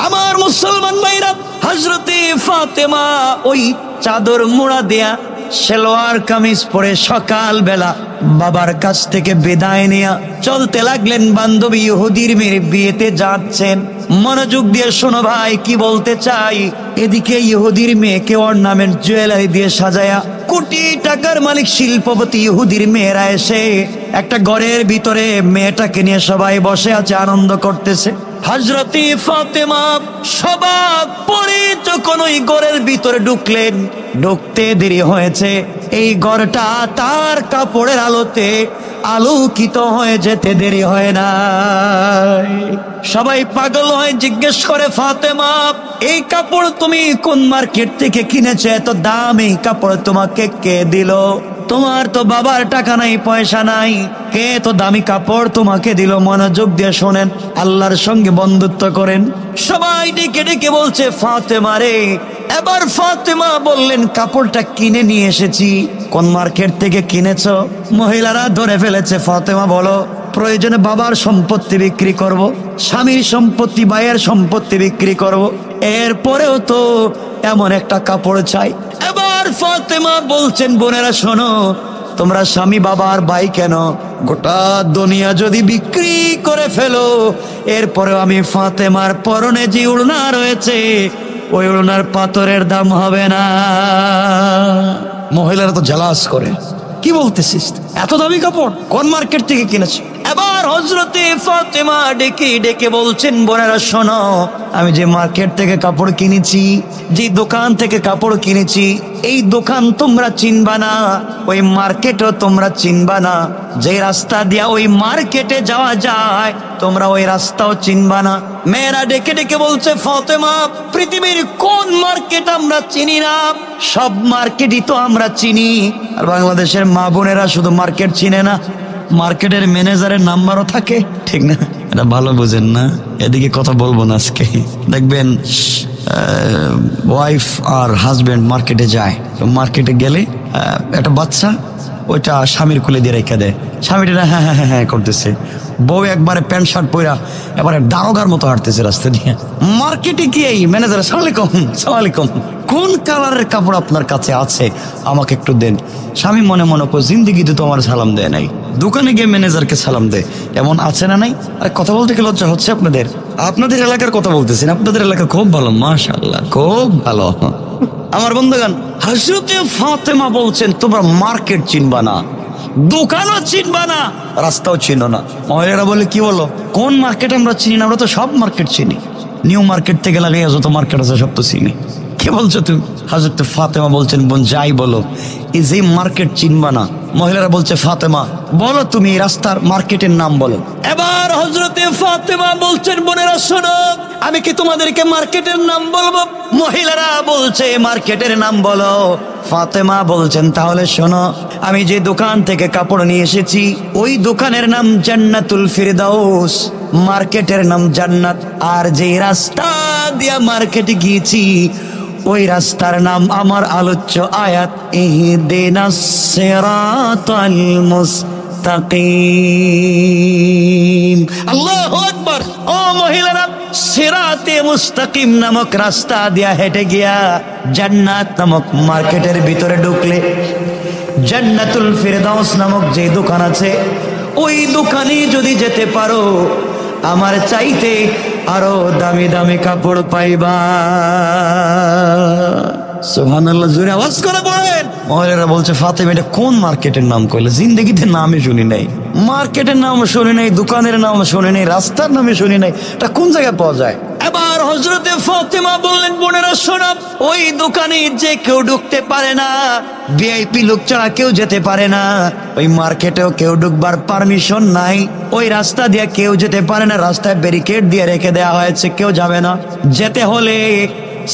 আমার মুসলমান ভাইরা, হযরতে ফাতেমা ওই চাদর মোড়া দেয়া সেলোয়ার কামিজ পরে সকাল বেলা বাবার কাছ থেকে বিদায় নেয়া চলতে লাগলেন। বান্ধবী ইহুদির মেয়ের বিয়েতে যাচ্ছেন। মনোযোগ দিয়ে শোনো ভাই, কি বলতে চাই। এদিকে ইহুদির মেয়েকে অর্নামেন্ট জুয়েলারি দিয়ে সাজায়া কোটি টাকার মালিক শিল্পপতি ইহুদির মেয়েরা এসে একটা ঘরের ভিতরে মেয়েটাকে নিয়ে সবাই বসে আছে, আনন্দ করতেছে। হযরতে ফাতেমা সবাক পরে যখন ওই ঘরের ভিতরে ঢুকলেন, ঢুকতে দেরি হয়েছে। এই ঘরটা তার কাপড়ের আলোতে আলোকিত হয়ে যেতে দেরি হয় না। সবাই পাগল হয়ে জিজ্ঞেস করে, ফাতেমা এই কাপড় তুমি কোন মার্কেট থেকে কিনেছো? এত দাম এই কাপড় তোমাকে কে দিল? তোমার তো বাবার টাকা নাই, পয়সা নাই, কে তো দামি কাপড় তোমাকে দিল? মনোযোগ দিয়ে শোনেন, আল্লাহর সঙ্গে বন্ধুত্ব করেন। সবাই ডেকে ডেকে বলছে, ফাতেমা রে। এবার ফাতেমা বললেন, কাপড়টা কিনে নিয়ে এসেছি। কোন মার্কেট থেকে কিনেছো? মহিলারা ধরে ফেলেছে। ফাতেমা বলো, প্রয়োজনে বাবার সম্পত্তি বিক্রি করব, স্বামীর সম্পত্তি, ভাইয়ের সম্পত্তি বিক্রি করব, এরপরেও তো এমন একটা কাপড় চাই। এবার ফাতেমা বলছেন, বোনেরা শোনো, তোমরা স্বামী বাবার ভাই কেন, গোটা দুনিয়া যদি বিক্রি করে ফেলো, এরপরেও আমি ফাতেমার পরনে যে ওড়না রয়েছে ওই ওড়নার পাথরের দাম হবে না। মহিলারা তো জালাস করে, কি বলতেছিস, এত দামি কাপড় কোন মার্কেট থেকে কিনেছি? এবার হযরতে ফাতেমা ডেকে ডেকে বলছেন, বোনেরা শোনো, আমি যে মার্কেট থেকে কাপড় কিনেছি, যে দোকান থেকে কাপড় কিনেছি, এই দোকান তোমরা চিনবা না, ওই মার্কেটও তোমরা চিনবা না। যে রাস্তা দিয়া ওই মার্কেটে যাওয়া যায় তোমরা ওই রাস্তাও চিনবা না। মেয়েরা ডেকে ডেকে বলছে, ফাতেমা পৃথিবীর কোন মার্কেট আমরা চিনি না? সব মার্কেটই তো আমরা চিনি। আর বাংলাদেশের মা বোনেরা শুধু মার্কেট চিনে না, মার্কেটের ম্যানেজারের নাম্বারও থাকে, ঠিক না? এটা ভালো বুঝেন না, এদিকে কথা বলবো না আজকে। দেখবেন ওয়াইফ আর হাজবেন্ড মার্কেটে যায়, মার্কেটে গেলে একটা বাচ্চা ওইটা স্বামীর কোলে দিয়ে রেখে দেয়, স্বামীটা হ্যাঁ হ্যাঁ হ্যাঁ করতেছে, বউ একবারে প্যান্ট শার্ট পরা এবারে দারোগার মতো হাঁটতেছে রাস্তা দিয়ে। মার্কেটে গিয়ে এই ম্যানেজার, সালাম আলাইকুম, কোন কালারের কাপড় আপনার কাছে আছে আমাকে একটু দেন। স্বামী মনে মনে করে, জিন্দিগিতে তো আমার সালাম দেয় নাই, দোকানে গিয়ে ম্যানেজারকে সালাম দেয়, এমন আছে না নাই? আরে কথা বলতে কি লজ্জা হচ্ছে আপনাদের? আপনাদের এলাকার কথা বলতেছেন, আপনাদের এলাকা খুব ভালো, মাশাআল্লাহ খুব ভালো। আমার বন্ধুগণ, হযরতে ফাতেমা বলছেন, তোমরা মার্কেট চিনবা না, দোকানও চিনবা না, রাস্তাও চিনো না। মহিলারা বলে, কি বলো, কোন মার্কেট আমরা চিনি না? আমরা তো সব মার্কেট চিনি, নিউ মার্কেট থেকে লাগিয়ে যত মার্কেট আছে সব তো চিনি। কি বলছো তুমি? হযরতে ফাতেমা বলছেন, বোন যাই বলো, এই যে মার্কেট চিনবা না। মহিলারা বলছে, ফাতেমা বলো তুমি এই রাস্তার মার্কেটের নাম বলো। এবার হযরতে ফাতেমা বলছেন, বোনেরা শোনো, আমি কি তোমাদেরকে মার্কেটের নাম বলবো? মহিলারা বলছে, মার্কেটের নাম বলো। ফাতেমা বলছেন, তাহলে শোনো, আমি যে দোকান থেকে কাপড় নিয়ে এসেছি ওই দোকানের নাম জান্নাতুল ফিরদাউস, মার্কেটের নাম জান্নাত। আর যে রাস্তা দিয়া মার্কেটে গিয়েছি, ওই রাস্তার নাম আমার আলোচ্য আয়াত, ইহদিনাস সিরাতাল মুস্তাকিম। আল্লাহু আকবার। ও মহিলারা, সিরাতে মুস্তাকিম নামক রাস্তা দিয়া হেঁটে গিয়া জান্নাত নামক মার্কেটের ভিতরে ঢুকলে জান্নাতুল ফিরদাউস নামক যে দোকান আছে, ওই দোকানে যদি যেতে পারো, আমার চাইতে আরো দামি দামি কাপড় পাইবা। সুবহানাল্লাহ, জোরে আওয়াজ করে বলেন। মহিলারা বলছে, ফাতেমা এটা কোন মার্কেটের নাম কইলে? জিন্দেগিতে নামই শুনি নাই, মার্কেটের নাম শুনি নাই, দোকানের নাম শুনি নাই, রাস্তার নামে শুনি নাই, এটা কোন জায়গায় পাওয়া যায়? এবার হযরতে ফাতেমা বললেন, বোনেরা শোনো, ওই দোকানে যে কেউ ঢুকতে পারে না, ভিআইপি লোক ছাড়া কেউ যেতে পারে না, ওই মার্কেটেও কেউ ঢুকবার পারমিশন নাই, ওই রাস্তা দিয়ে কেউ যেতে পারে না, রাস্তায় ব্যারিকেড দিয়ে রেখে দেওয়া হয়েছে, কেউ যাবে না। যেতে হলে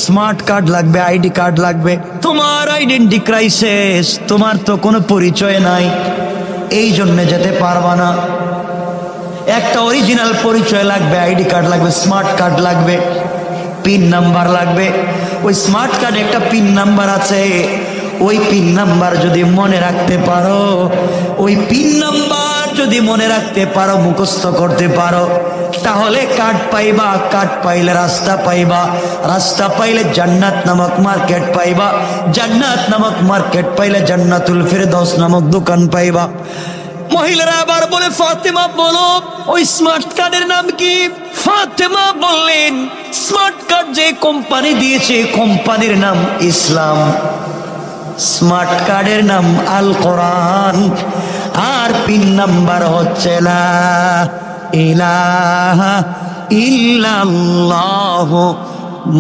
স্মার্ট কার্ড লাগবে, আইডি কার্ড লাগবে। তোমার আইডেন্টি ক্রাইসিস, তোমার তো কোনো পরিচয় নাই, এই জন্য যেতে পারবা না। একটা অরিজিনাল পরিচয় লাগবে, আইডি কার্ড লাগবে, স্মার্ট কার্ড লাগবে, পিন নাম্বার লাগবে। ওই স্মার্ট কার্ডে একটা পিন নাম্বার আছে, ওই পিন নাম্বার যদি মনে রাখতে পারো, ওই পিন নাম্বার যদি মনে রাখতে পারো, মুখস্থ করতে পারো, তাহলে কার্ড পাইবা। কার্ড পাইলে রাস্তা পাইবা, রাস্তা পাইলে জান্নাত নামক মার্কেট পাইবা, জান্নাত নামক মার্কেট পাইলে জান্নাতুল ফিরদাউস নামক দোকান পাইবা। মহিলারা আবার বলে, ফাতেমা বলো ওই স্মার্ট কার্ডের নাম কি? ফাতেমা বললেন, স্মার্ট কার্ড যে কোম্পানি দিয়েছে, কোম্পানির নাম ইসলাম, স্মার্ট কার্ডের নাম আল কোরআন, আর পিন নাম্বার হচ্ছে লা ইলাহা ইল্লাল্লাহ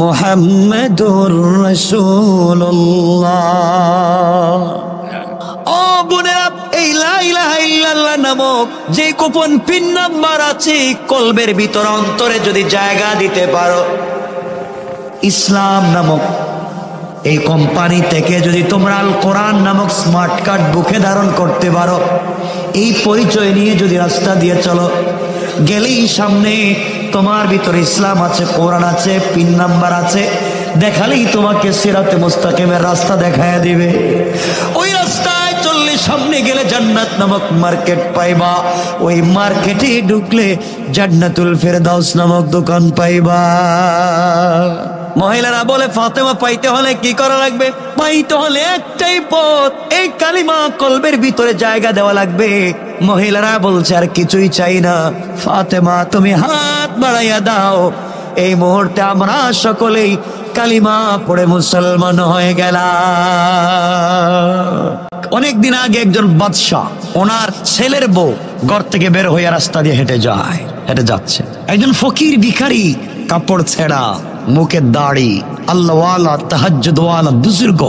মুহাম্মাদুর রাসূলুল্লাহ। ও বোনেরা, এই লা ইলাহা ইল্লাল্লাহ নামক যে গোপন পিন নাম্বার আছে, কলবের ভিতর অন্তরে যদি জায়গা দিতে পারো, ইসলাম নামক এই কোম্পানি থেকে যদি তোমরা আল কোরআন নামক স্মার্ট কার্ড বুকে ধারণ করতে পারো, এই পরিচয় নিয়ে যদি রাস্তা দিয়ে চলো, গেলেই সামনে তোমার ভিতরে ইসলাম আছে, কোরআন আছে, পিন নাম্বার আছে, দেখালেই তোমাকে সিরাতে মুস্তাকিমের রাস্তা দেখায় দিবে। ওই রাস্তায় চললে, সামনে গেলে জান্নাত নামক মার্কেট পাইবা, ওই মার্কেটে ঢুকলে জান্নাতুল ফিরদাউস নামক দোকান পাইবা। মহিলারা বলে, ফাতেমা পাইতে হলে কি করা লাগবে? পাইতে হলে একটাই পথ, এই কালিমা কলবের ভিতরে জায়গা দেওয়া লাগবে। মহিলারা বলছে, আর কিছুই চাই না। ফাতেমা তুমি হাত বাড়াইয়া দাও, এই মুহূর্তে আমরা সকলেই কালিমা পড়ে মুসলমান হয়ে গেলাম। অনেকদিন আগে একজন বাদশাহ, ওনার ছেলের বউ ঘর থেকে বের হয়ে রাস্তা দিয়ে হেঁটে যাচ্ছে। একজন ফকির ভিখারি, কাপড় ছেঁড়া, মুখে দাড়ি, আল্লাহওয়ালা, তাহাজ্জুদওয়ালা বুজুর্গ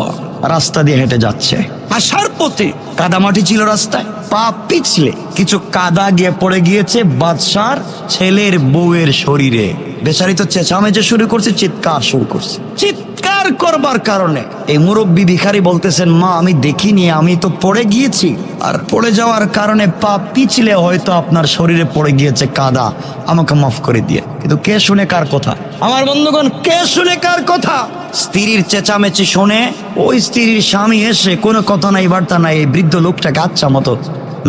রাস্তা দিয়ে হেঁটে যাচ্ছে। আসার পথে কাদামাটি ছিল রাস্তায়, পা পিছলে কিছু কাদা গিয়ে পড়ে গিয়েছে বাদশার ছেলের বউয়ের শরীরে। বেচারি তো চেঁচামেচি শুরু করছে, চিৎকার শুরু করছে। চিৎকার করবার কারণে এই মুরব্বী ভিখারি বলতেছেন, মা আমি দেখিনি, আমি তো পড়ে গিয়েছি, আর পড়ে যাওয়ার কারণে পা পিছলে হয়তো আপনার শরীরে পড়ে গিয়েছে কাদা, আমাকে মাফ করে দিয়ে। কিন্তু কে শুনে কার কথা? আমার বন্ধুগণ, কে শুনে কার কথা? স্ত্রীর চেঁচামেচি শুনে ওই স্ত্রীর স্বামী এসে কোনো কথা নাই, বার্তা নাই, এই বৃদ্ধ লোকটাকে আচ্ছা মতো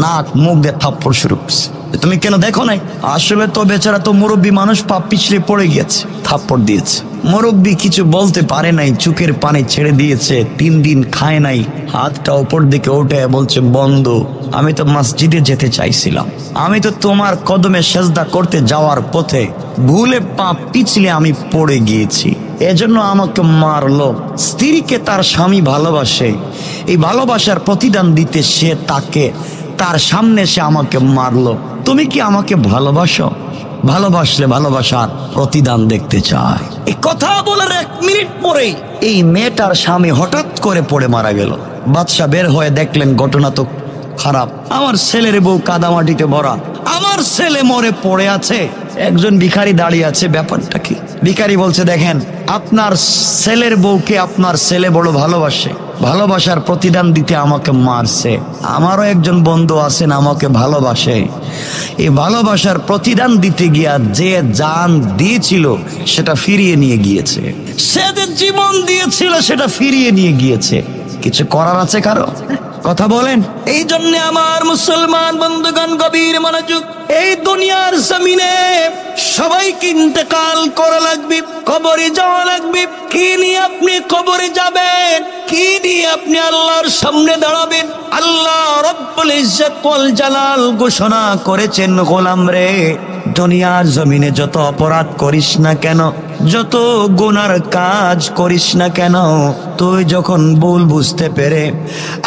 নাক মুখ দিয়ে থাপ্পড় শুরু করছে। তুমি কেন দেখো নাই? আসলে তো বেচারা তো মুরব্বী মানুষ, পা পিছলে পড়ে গিয়েছে, থাপ্পড় দিয়েছে। মুরব্বী কিছু বলতে পারে নাই, চোখের পানি ছেড়ে দিয়েছে, 3 দিন খায় নাই, হাতটা উপর দিকে উঠে বলছে, বন্ধু আমি তো মসজিদে যেতে চাইছিলাম, আমি তো তোমার কদমে সেজদা করতে যাওয়ার পথে ভুলে পা পিছলে আমি পড়ে গিয়েছি, এজন্য আমাকে মারলো। স্ত্রীকে তার স্বামী ভালোবাসে, এই ভালোবাসার প্রতিদান দিতে সে তাকে তার সামনে সে আমাকে মারলো। তুমি কি আমাকে ভালোবাসো? ভালোবাসলে ভালোবাসার প্রতিদান দেখতে চায়। এই কথা বলার 1 মিনিট পরেই এই মেয়েটার স্বামী হঠাৎ করে পড়ে মারা গেল। বাদশা বের হয়ে দেখলেন ঘটনা তো খারাপ, আমার ছেলের বউ কাদামাটিতে ভরা, আমার ছেলে মরে পড়ে আছে, একজন ভিখারি দাঁড়িয়ে আছে, ব্যাপারটা কি? ভিখারি বলছে, দেখেন আপনার ছেলের বউকে আপনার ছেলে বড় ভালোবাসে, ভালোবাসার প্রতিদান দিতে আমাকে মারছে। আমারও একজন বন্ধু আছেন আমাকে ভালোবাসে, এই ভালোবাসার প্রতিদান দিতে গিয়া যে জান দিয়েছিল সেটা ফিরিয়ে নিয়ে গিয়েছে, সে যে জীবন দিয়েছিল সেটা ফিরিয়ে নিয়ে গিয়েছে। কিছু করার আছে কারো? কথা বলেন। এই জন্য আমার মুসলমান বন্ধুগণ গভীর মনোযোগ, এই দুনিয়ার জমিনে সবাইকে ইন্তেকাল করা লাগবে, কবরে যাওয়া লাগবে। কি নিয়ে আপনি কবরে যাবেন? কি নিয়ে আপনি আল্লাহর সামনে দাঁড়াবেন? আল্লাহ রব্বুল ইজ্জত ওয়াল জালাল ঘোষণা করেছেন, গোলাম রে, দুনিয়ার জমিনে যত অপরাধ করিস না কেন, যত গুনার কাজ করিস না কেন, তুই যখন ভুল বুঝতে পেরে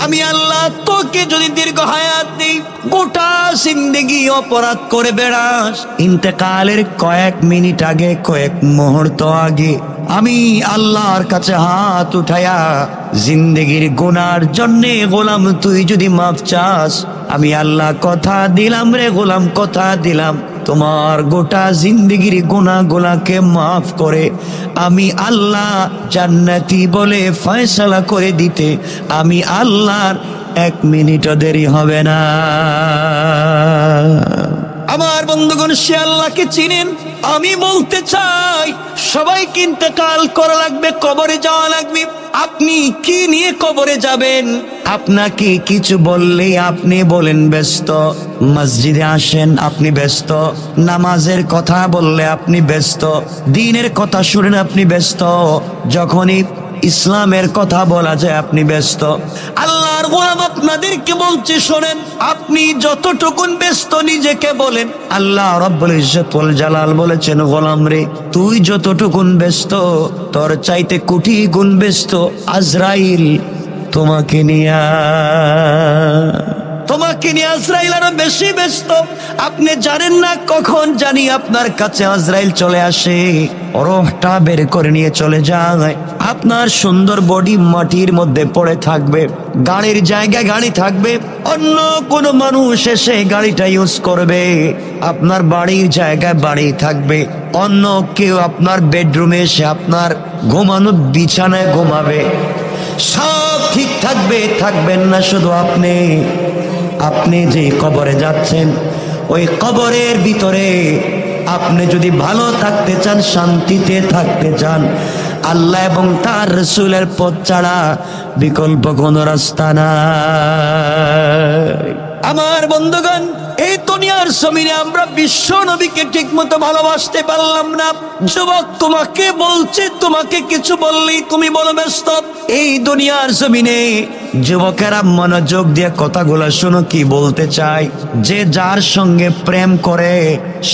আমি আল্লাহ তোকে যদি দীর্ঘ হায়াত দিই, গোটা জিন্দেগি অপরাধ করে বেড়াস, ইন্তেকালের কয়েক মিনিট আগে, কয়েক মুহূর্ত আগে আমি আল্লাহর কাছে হাত উঠায়া জিন্দেগির গুনার জন্যে গোলাম তুই যদি মাফ চাস, আমি আল্লাহ কথা দিলাম রে গোলাম, কথা দিলাম, তোমার গোটা জিন্দেগির গুনাহগুলোকে মাফ করে আমি আল্লাহ জান্নাতি বলে ফয়সালা করে দিতে আমি আল্লাহর এক মিনিটও দেরি হবে না। আমার বন্ধুগণ, সে আল্লাহকে চিনেন? আমি বলতে চাই সবাইকে ইন্তেকাল করা লাগবে, কবরে যাওয়া লাগবে। আপনি কি নিয়ে কবরে যাবেন? আপনাকে কিছু বললেই আপনি বলেন ব্যস্ত, মসজিদে আসেন আপনি ব্যস্ত, নামাজের কথা বললে আপনি ব্যস্ত, দ্বীনের কথা শুনেন আপনি ব্যস্ত, যখনই ইসলামের কথা বলা যায় আপনি ব্যস্ত। আল্লাহর গোলাম আপনাদেরকে বলছে শোনেন, আপনি যতটুকুন ব্যস্ত নিজেকে বলেন, আল্লাহ রব্বুল ইজ্জত ওয়াল জালাল বলেছেন, গোলাম রে, তুই যতটুকুন ব্যস্ত তোর চাইতে কোটি গুণ ব্যস্ত আজরাইল তোমাকে নিয়ে আজরাইল আরো বেশি ব্যস্ত। আপনি জানেন না কখন জানি আপনার কাছে আজরাইল চলে আসে, রোহটা বের করে নিয়ে চলে যায়। আপনার সুন্দর বডি মাটির মধ্যে পড়ে থাকবে, গাড়ির জায়গায় গাড়ি থাকবে, অন্য কোনো মানুষ এসে গাড়িটা ইউজ করবে, আপনার বাড়ির জায়গায় বাড়ি থাকবে, অন্য কেউ আপনার বেডরুমে এসে আপনার ঘুমানোর বিছানায় ঘুমাবে, সব ঠিক থাকবে, থাকবেন না শুধু আপনি। আপনি যে কবরে যাচ্ছেন, ওই কবরের ভিতরে আপনি যদি ভালো থাকতে চান, শান্তিতে থাকতে চান, আল্লাহ এবং তার রাসূলের পথ ছাড়া বিকল্প কোন রাস্তা নাই। আমার বন্ধুগণ, এই দুনিয়ার জমিনে আমরা বিশ্ব নবীকে ঠিক মতো ভালোবাসতে পারলাম না। যুবক, তোমাকে বলছে, তোমাকে কিছু বললেই তুমি বলো ব্যস্ত। এই দুনিয়ার জমিনে যুবকেরা মনোযোগ দিয়ে কথাগুলো শোনো, কি বলতে চাই। যে যার সঙ্গে প্রেম করে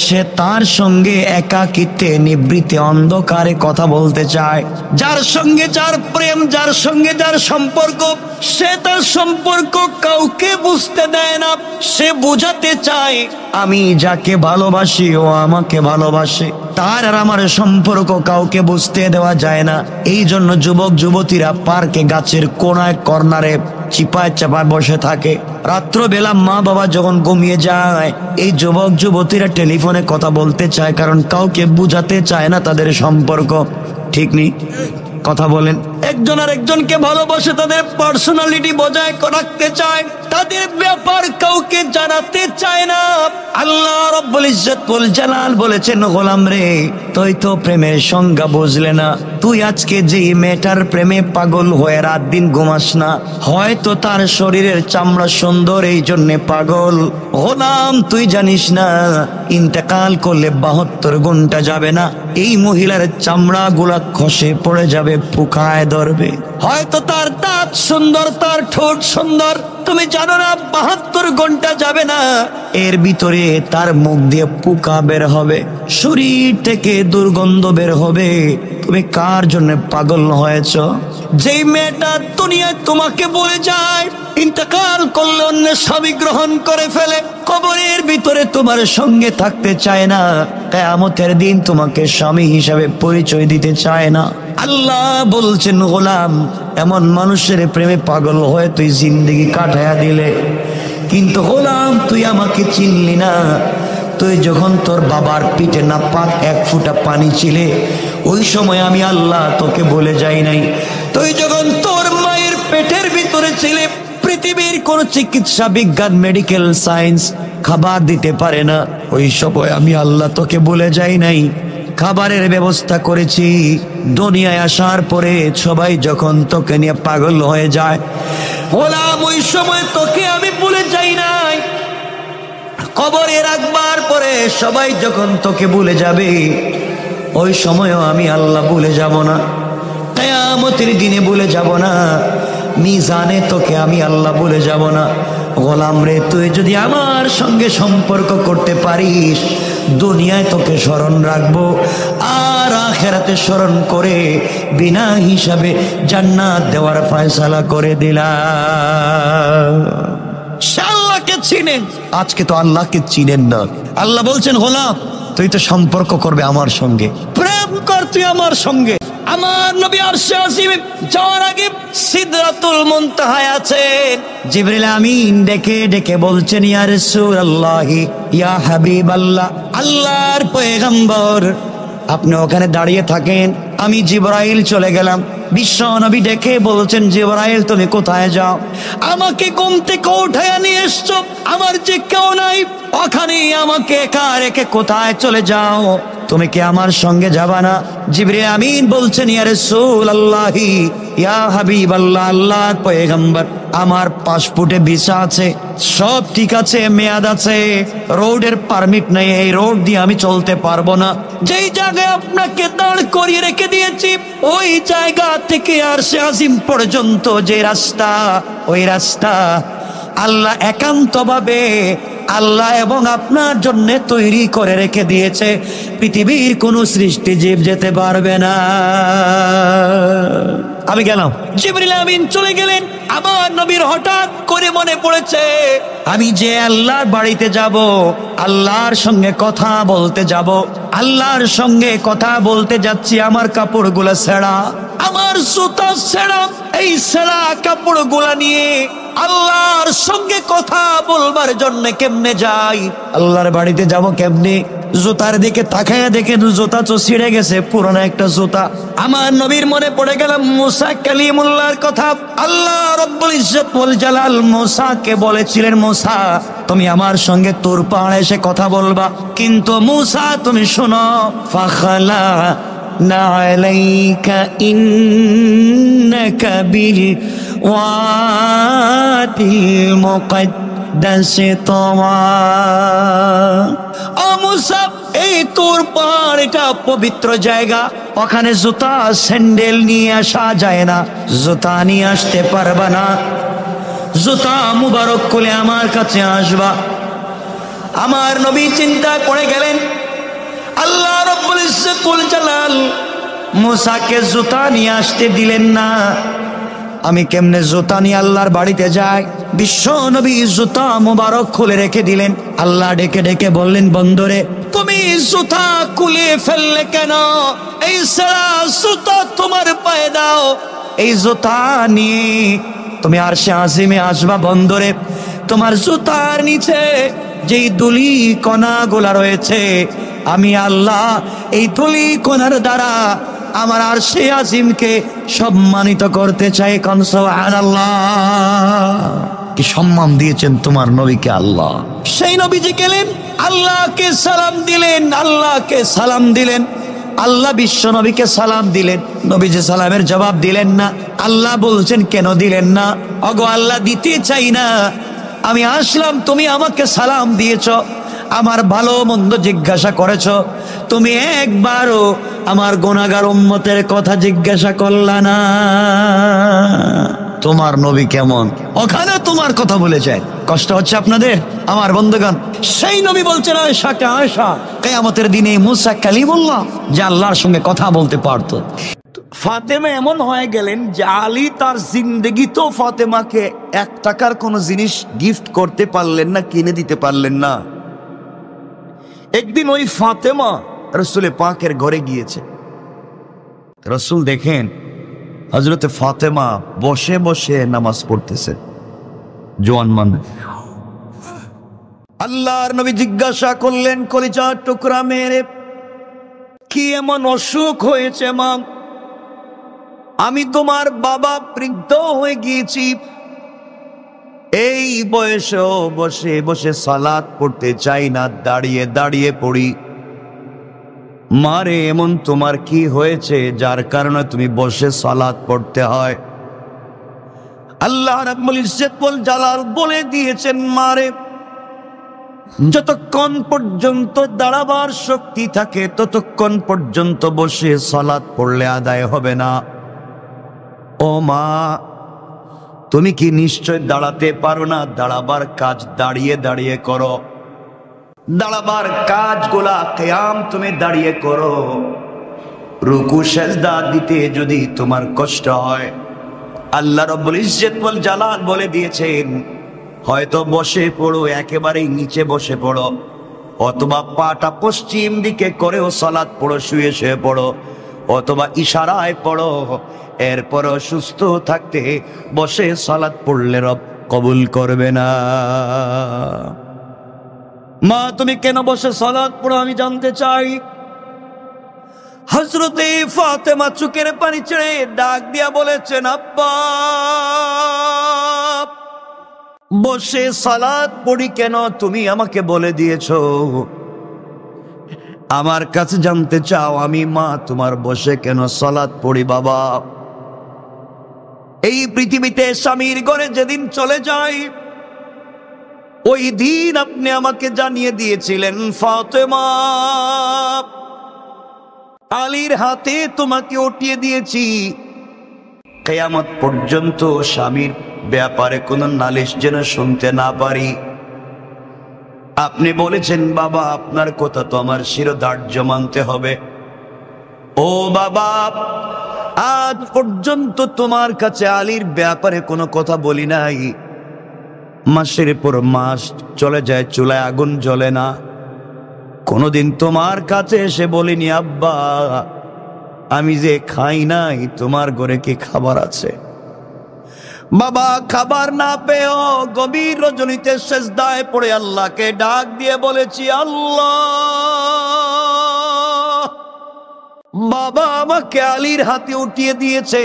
সে তার সঙ্গে একাকিত্বে নিবৃত্তে অন্ধকারে কথা বলতে চায়। যার সঙ্গে যার প্রেম, যার সঙ্গে যার সম্পর্ক, সে তার সম্পর্ক কাউকে বুঝতে দেয় না। সে বুঝাতে চায় আমি যাকে ভালোবাসি ও আমাকে ভালোবাসে, তার আর আমার সম্পর্ক কাউকে বুঝতে দেওয়া যায় না। এই জন্য যুবক যুবতীরা পার্কে গাছের কোনায় কর্নারে চিপায় চাপায় বসে থাকে। রাত্রবেলা মা বাবা যখন ঘুমিয়ে যায়, এই যুবক যুবতীরা টেলিফোনে কথা বলতে চায়, কারণ কাউকে বুঝাতে চায় না তাদের সম্পর্ক। ঠিক নেই? কথা বলেন। একজন আর একজনকে ভালোবাসে, তাদের পার্সোনালিটি বজায় রাখতে চায়, তাদের ব্যাপার কাউকে জানাতে চায় না। আল্লাহ রব্বুল ইজ্জত ওয়াল জালাল বলেছেন, গোলাম রে, তুই তো প্রেমের সংজ্ঞা বুঝলে না। তুই আজকে যে মেয়েটার প্রেমে পাগল হয়ে রাত দিন ঘুমাস না, হয়তো তার শরীরের চামড়া সুন্দর এই জন্যে পাগল। গোলাম, তুই জানিস না ইন্তেকাল করলে 72 ঘন্টা যাবে না, এই মহিলার চামড়া গুলা খসে পড়ে যাবে, পোকায় ধরবে। হয়তো তার দাঁত সুন্দর, তার ঠোঁট সুন্দর, তুমি জানো না 72 ঘন্টা যাবে না, এর ভিতরে তার মুখ দিয়ে পোকা বের হবে, শরীর থেকে দুর্গন্ধ বের হবে। তুমি কার জন্য পাগল হয়েছ? যেই মেয়েটা দুনিয়ায় তোমাকে বলে যায় ইন্তেকাল করলে অন্য স্বামী গ্রহণ করে ফেলে, কবরের ভিতরে তোমার সঙ্গে থাকতে চায় না, কিয়ামতের দিন তোমাকে স্বামী হিসাবে পরিচয় দিতে চায় না। আল্লাহ বলছেন, গোলাম, এমন মানুষের প্রেমে পাগল হয়ে তুই জিন্দেগি কাটায়া দিলে, কিন্তু গোলাম তুই আমাকে চিনলি না, তুই যখন তোর বাবার পিঠে নাপাক 1 ফোঁটা পানি ছিলে, ওই সময় আমি আল্লাহ তোকে বলে যাই নাই। তুই যখন তোর মায়ের পেটের ভিতরে ছিলে, পৃথিবীর কোন চিকিৎসা বিজ্ঞান মেডিকেল সায়েন্স খাবার দিতে পারে না, ওই সময় আমি আল্লাহ তোকে বলে যাই নাই। খাবারের ব্যবস্থা করেছি। দুনিয়ায় আসার পরে সবাই যখন তোকে নিয়ে পাগল হয়ে যায়, গোলাম ওই সময় তোকে আমি বলে যাই নাই। কবরে রাখবার পরে সবাই যখন তোকে ভুলে যাবে, ওই সময়ও আমি আল্লাহ ভুলে যাব না। কিয়ামতের দিনে ভুলে যাব না। মিজানে তোকে আমি আল্লাহ ভুলে যাব না। গোলাম রে, তুই যদি আমার সঙ্গে সম্পর্ক করতে পারিস, দুনিয়ায় তোকে স্মরণ রাখবো, আর আখিরাতে স্মরণ করে বিনা হিসাবে জান্নাত দেওয়ার ফয়সালা করে দিলাম। আল্লাহকে চিনেন, আজকে তো আল্লাহকে চিনেন না। আল্লাহ বলছেন, গোলাম তুই তো সম্পর্ক করবে আমার সঙ্গে, প্রেম কর তুই আমার সঙ্গে। আমার নবী আরশে আজিমে যাওয়ার আগে সিদরাতুল মুনতাহায় আছেন। জিবরিল আমিন ডেকে ডেকে বলছেন, ইয়া রাসূলুল্লাহ, ইয়া হাবিবাল্লাহ, আল্লাহর পয়গম্বর, আপনি ওখানে দাঁড়িয়ে থাকেন, আমি জিবরাইল চলে গেলাম। বিশ্ব নবী ডেকে বলছেন, জিবরাইল তুমি কোথায় যাও? আমাকে ঘুম থেকে উঠায় নিয়ে এসছো, আমার যে কেউ নাই, ওখানে আমাকে একা রেখে কোথায় চলে যাও? তুমি কি আমার সঙ্গে যাবা না? জিবরিল আমিন বলছেন, ইয়া রাসূলুল্লাহ, ইয়া হাবিবাল্লাহ, আল্লাহর পয়গম্বর, আমার পাসপোর্টে ভিসা আছে, সব ঠিক আছে, মেয়াদ আছে, রোডের পারমিট নেই, এই রোড দিয়ে আমি চলতে পারবো না। যেই জায়গায় আপনাকে দাঁড় করিয়ে রেখে দিয়েছি, ওই জায়গা থেকে আরশে আজিম পর্যন্ত যে রাস্তা, ওই রাস্তা আল্লাহ একান্তভাবে আল্লাহ এবং আপনার জন্য তৈরি করে রেখে দিয়েছে। পৃথিবীর কোন সৃষ্টি জীব যেতে পারবে না। আমি গেলাম, জিবরিল আমিন চলে গেলেন। আমার নবীর হঠাৎ করে মনে পড়েছে, আমি যে আল্লাহর বাড়িতে যাব, আল্লাহর সঙ্গে কথা বলতে যাব, আল্লাহর সঙ্গে কথা বলতে যাচ্ছি, আমার কাপড়গুলা ছেঁড়া, আমার জুতা ছেঁড়া, এই ছেঁড়া কাপড়গুলা নিয়ে আল্লাহর সঙ্গে কথা বলবার জন্য কেমনে যাই? আল্লাহর বাড়িতে যাব কেমনে? জুতার দিকে তাকায় দেখেন জুতা তো ছিঁড়ে গেছে, পুরনো একটা জুতা। আমার নবীর মনে পড়ে গেল মুসা কালিমুল্লাহর কথা। আল্লাহ রব্বুল ইজ্জত ওয়াল জালাল মুসাকে বলেছিলেন, মুসা তুমি আমার সঙ্গে তুর পাহাড়ে এসে কথা বলবা, কিন্তু মুসা তুমি শোনো, ফাখালা না আলাইকা ইন্নাকা বিল ওয়াদিল মুকদ্দাসে তোমা। ও মুসা, এই তুর পাহাড় এটা পবিত্র জায়গা, ওখানে জুতা স্যান্ডেল নিয়ে আসা যায় না, জুতা নিয়ে আসতে পারবা না, জুতা মুবারক খুলে আমার কাছে আসবা। আমার নবী চিন্তা করে গেলেন, আল্লাহ রব্বুল ইজ্জত ওয়াল জালাল মুসাকে জুতা নিয়ে আসতে দিলেন না। আমি কেমনে জুতা নিয়ে আল্লাহর বাড়িতে যাই? বিশ্ব নবী জুতা মুবারক খুলে রেখে দিলেন। আল্লাহ ডেকে ডেকে বললেন, বন্ধুরে তুমি জুতা খুলে ফেললে কেন? এই সারা জুতা তোমার পায়ে দাও, এই জুতা নিয়ে তুমি আরশে আজিমে আসবা। বন্ধুরে তোমার জুতার নিচে যেই দুলি কণাগুলা রয়েছে, আমি আল্লাহ এই দুলি কণার দ্বারা আমার আরশে আজিমকে সম্মানিত করতে চাই। কোন সুবহানাল্লাহ! কি সম্মান দিয়েছেন তোমার নবীকে আল্লাহ। সেই নবীজি গেলেন, আল্লাহকে সালাম দিলেন, আল্লাহকে সালাম দিলেন। আল্লাহ বিশ্ব নবীকে সালাম দিলেন, নবীজি সালামের জবাব দিলেন না। আল্লাহ বলছেন, কেন দিলেন না? ওগো আল্লাহ, দিতে চাই না। আমি আসলাম, তুমি আমাকে সালাম দিয়েছ, আমার ভালো মন্দ জিজ্ঞাসা করেছ, তুমি একবারও আমার গুনাহগার উম্মতের কথা জিজ্ঞাসা করলা না। তোমার নবী কেমন, ওখানে তোমার কথা বলে যায়। কষ্ট হচ্ছে আপনাদের আমার বন্ধুগণ? সেই নবী বলছেন, আয়েশাকে, আয়েশা কিয়ামতের দিনে মুসা কালিমুল্লাহ যে আল্লাহর সঙ্গে কথা বলতে পারত। ফাতেমা এমন হয়ে গেলেন যে আলী তার জিন্দেগিতেও ফাতেমাকে 1 টাকার কোনো জিনিস গিফট করতে পারলেন না, কিনে দিতে পারলেন না। একদিন ওই ফাতেমা রসুলে পাকের ঘরে গিয়েছে। রসুল দেখেন হযরতে ফাতেমা বসে বসে নামাজ পড়তেছে, জোয়ান মানুষ। আল্লাহর নবী জিজ্ঞাসা করলেন, কলিজার টুকরা মেরে, কি এমন অসুখ হয়েছে মা? আমি তোমার বাবা বৃদ্ধ হয়ে গিয়েছি, এই বয়সেও বসে বসে সালাত পড়তে চাই না, দাঁড়িয়ে দাঁড়িয়ে পড়ি। মারে, এমন তোমার কি হয়েছে যার কারণে তুমি বসে সালাত পড়তে হয়? আল্লাহ রাব্বুল ইজ্জত ওয়াল জালাল বলে দিয়েছেন, মারে, যতক্ষণ পর্যন্ত দাঁড়াবার শক্তি থাকে ততক্ষণ পর্যন্ত বসে সালাত পড়লে আদায় হবে না। ও মা, তুমি কি নিশ্চয় দাঁড়াতে পারো না? দাঁড়াবার কাজ দাঁড়িয়ে দাঁড়িয়ে করো, দাঁড়াবার কাজগুলা কিয়াম তুমি দাঁড়িয়ে করো। রুকু সেজদা দিতে যদি তোমার কষ্ট হয়, আল্লাহ রাব্বুল ইজ্জত ওয়াল জালাল বলে দিয়েছেন, হয়তো বসে পড়ো, একেবারেই নিচে বসে পড়ো, অথবা পাটা পশ্চিম দিকে করেও সালাত পড়ো, শুয়ে শুয়ে পড়ো, অথবা ইশারায় পড়ো। এরপরও সুস্থ থাকতে বসে সালাত পড়লে রব কবুল করবে না। মা, তুমি কেন বসে সালাত পড়ো আমি জানতে চাই। হযরতে ফাতেমা চোখের পানি ছেড়ে ডাক দিয়া বলেছেন, আব্বা, বসে সালাত পড়ি কেন তুমি আমাকে বলে দিয়েছো। আমার কাছে জানতে চাও আমি মা তোমার বসে কেন সালাত পড়ি? বাবা, এই পৃথিবীতে স্বামীর ঘরে যেদিন চলে যাই, ওই দিন আপনি আমাকে জানিয়ে দিয়েছিলেন, ফাতেমা, আলীর হাতে তোমাকে উঠিয়ে দিয়েছি, কিয়ামত পর্যন্ত স্বামীর ব্যাপারে কোনো নালিশ যেন শুনতে না পারি। আপনি বলেছেন, বাবা, আপনার কথা তো আমার শিরোধার্য মানতে হবে। ও বাবা, আজ পর্যন্ত তোমার কাছে আলীর ব্যাপারে কোনো কথা বলি নাই। মাসের পর মাস চলে যায়, চুলায় আগুন জ্বলে না, কোনোদিন তোমার কাছে এসে বলিনি, আব্বা, আমি যে খাই নাই, তোমার ঘরে কি খাবার আছে? বাবা, খাবার না পেয়েও গভীর রজনীতে সেজদায় পড়ে আল্লাহকে ডাক দিয়ে বলেছি, আল্লাহ, বাবা আমাকে আলীর হাতে উঠিয়ে দিয়েছে,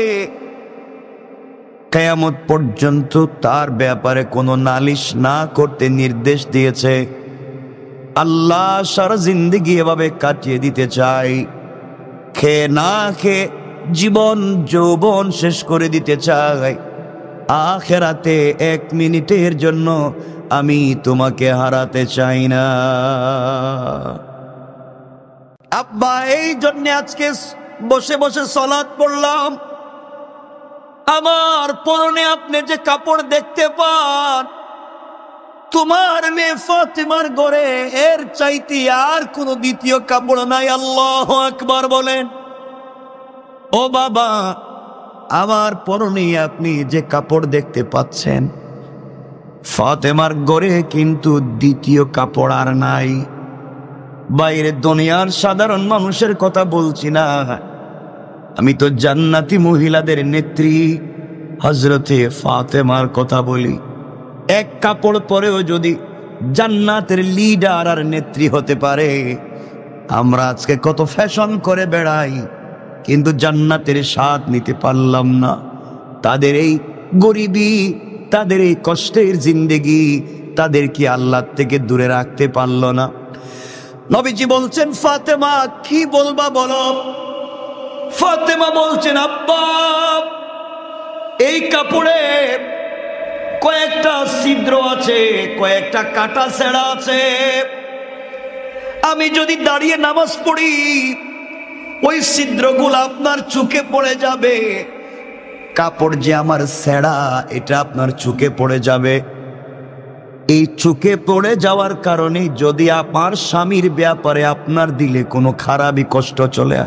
কিয়ামত পর্যন্ত তার ব্যাপারে কোনো নালিশ না করতে নির্দেশ দিয়েছে। আল্লাহ, সারা জিন্দেগি এভাবে কাটিয়ে দিতে চাই, খেয়ে না খেয়ে জীবন যৌবন শেষ করে দিতে চাই। আখিরাতে এক মিনিটের জন্য আমি তোমাকে হারাতে চাই না। আব্বা, এই জন্য আজকে বসে বসে সালাত পড়লাম। আমার পরনে আপনি যে কাপড় দেখতে পান, তোমার মেয়ে ফাতেমার ঘরে এর চাইতে আর কোনো দ্বিতীয় কাপড় নাই। আল্লাহু আকবার বলেন। ও বাবা, আমার পরনে আপনি যে কাপড় দেখতে পাচ্ছেন, ফাতেমার ঘরে কিন্তু দ্বিতীয় কাপড় আর নাই। বাইরে দুনিয়ার সাধারণ মানুষের কথা বলছি না, আমি তো জান্নাতি মহিলাদের নেত্রী হযরতে ফাতেমার কথা বলি। এক কাপড় পরেও যদি জান্নাতের লিডার আর নেত্রী হতে পারে, আমরা আজকে কত ফ্যাশন করে বেড়াই, কিন্তু জান্নাতের স্বাদ নিতে পারলাম না। তাদের এই গরিবি, তাদের এই কষ্টের জিন্দেগি, তাদের কি আল্লাহ থেকে দূরে রাখতে পারল না? নবীজি বলছেন, ফাতেমা কি বলবা বলো? ফাতেমা বলছেন, আব্বা, এই কাপড়ে কয়েকটা ছিদ্র আছে, কয়েকটা কাটা ছেঁড়া আছে। আমি যদি দাঁড়িয়ে নামাজ পড়ি, ওই ছিদ্রগুলো আপনার চোখে পড়ে যাবে। কাপড় যে আমার ছেঁড়া, এটা আপনার চোখে পড়ে যাবে। এই চোখে পড়ে যাওয়ার কারণে যদি আমার স্বামীর ব্যাপারে আপনার দিলে কোনো খারাপই কষ্ট চলে,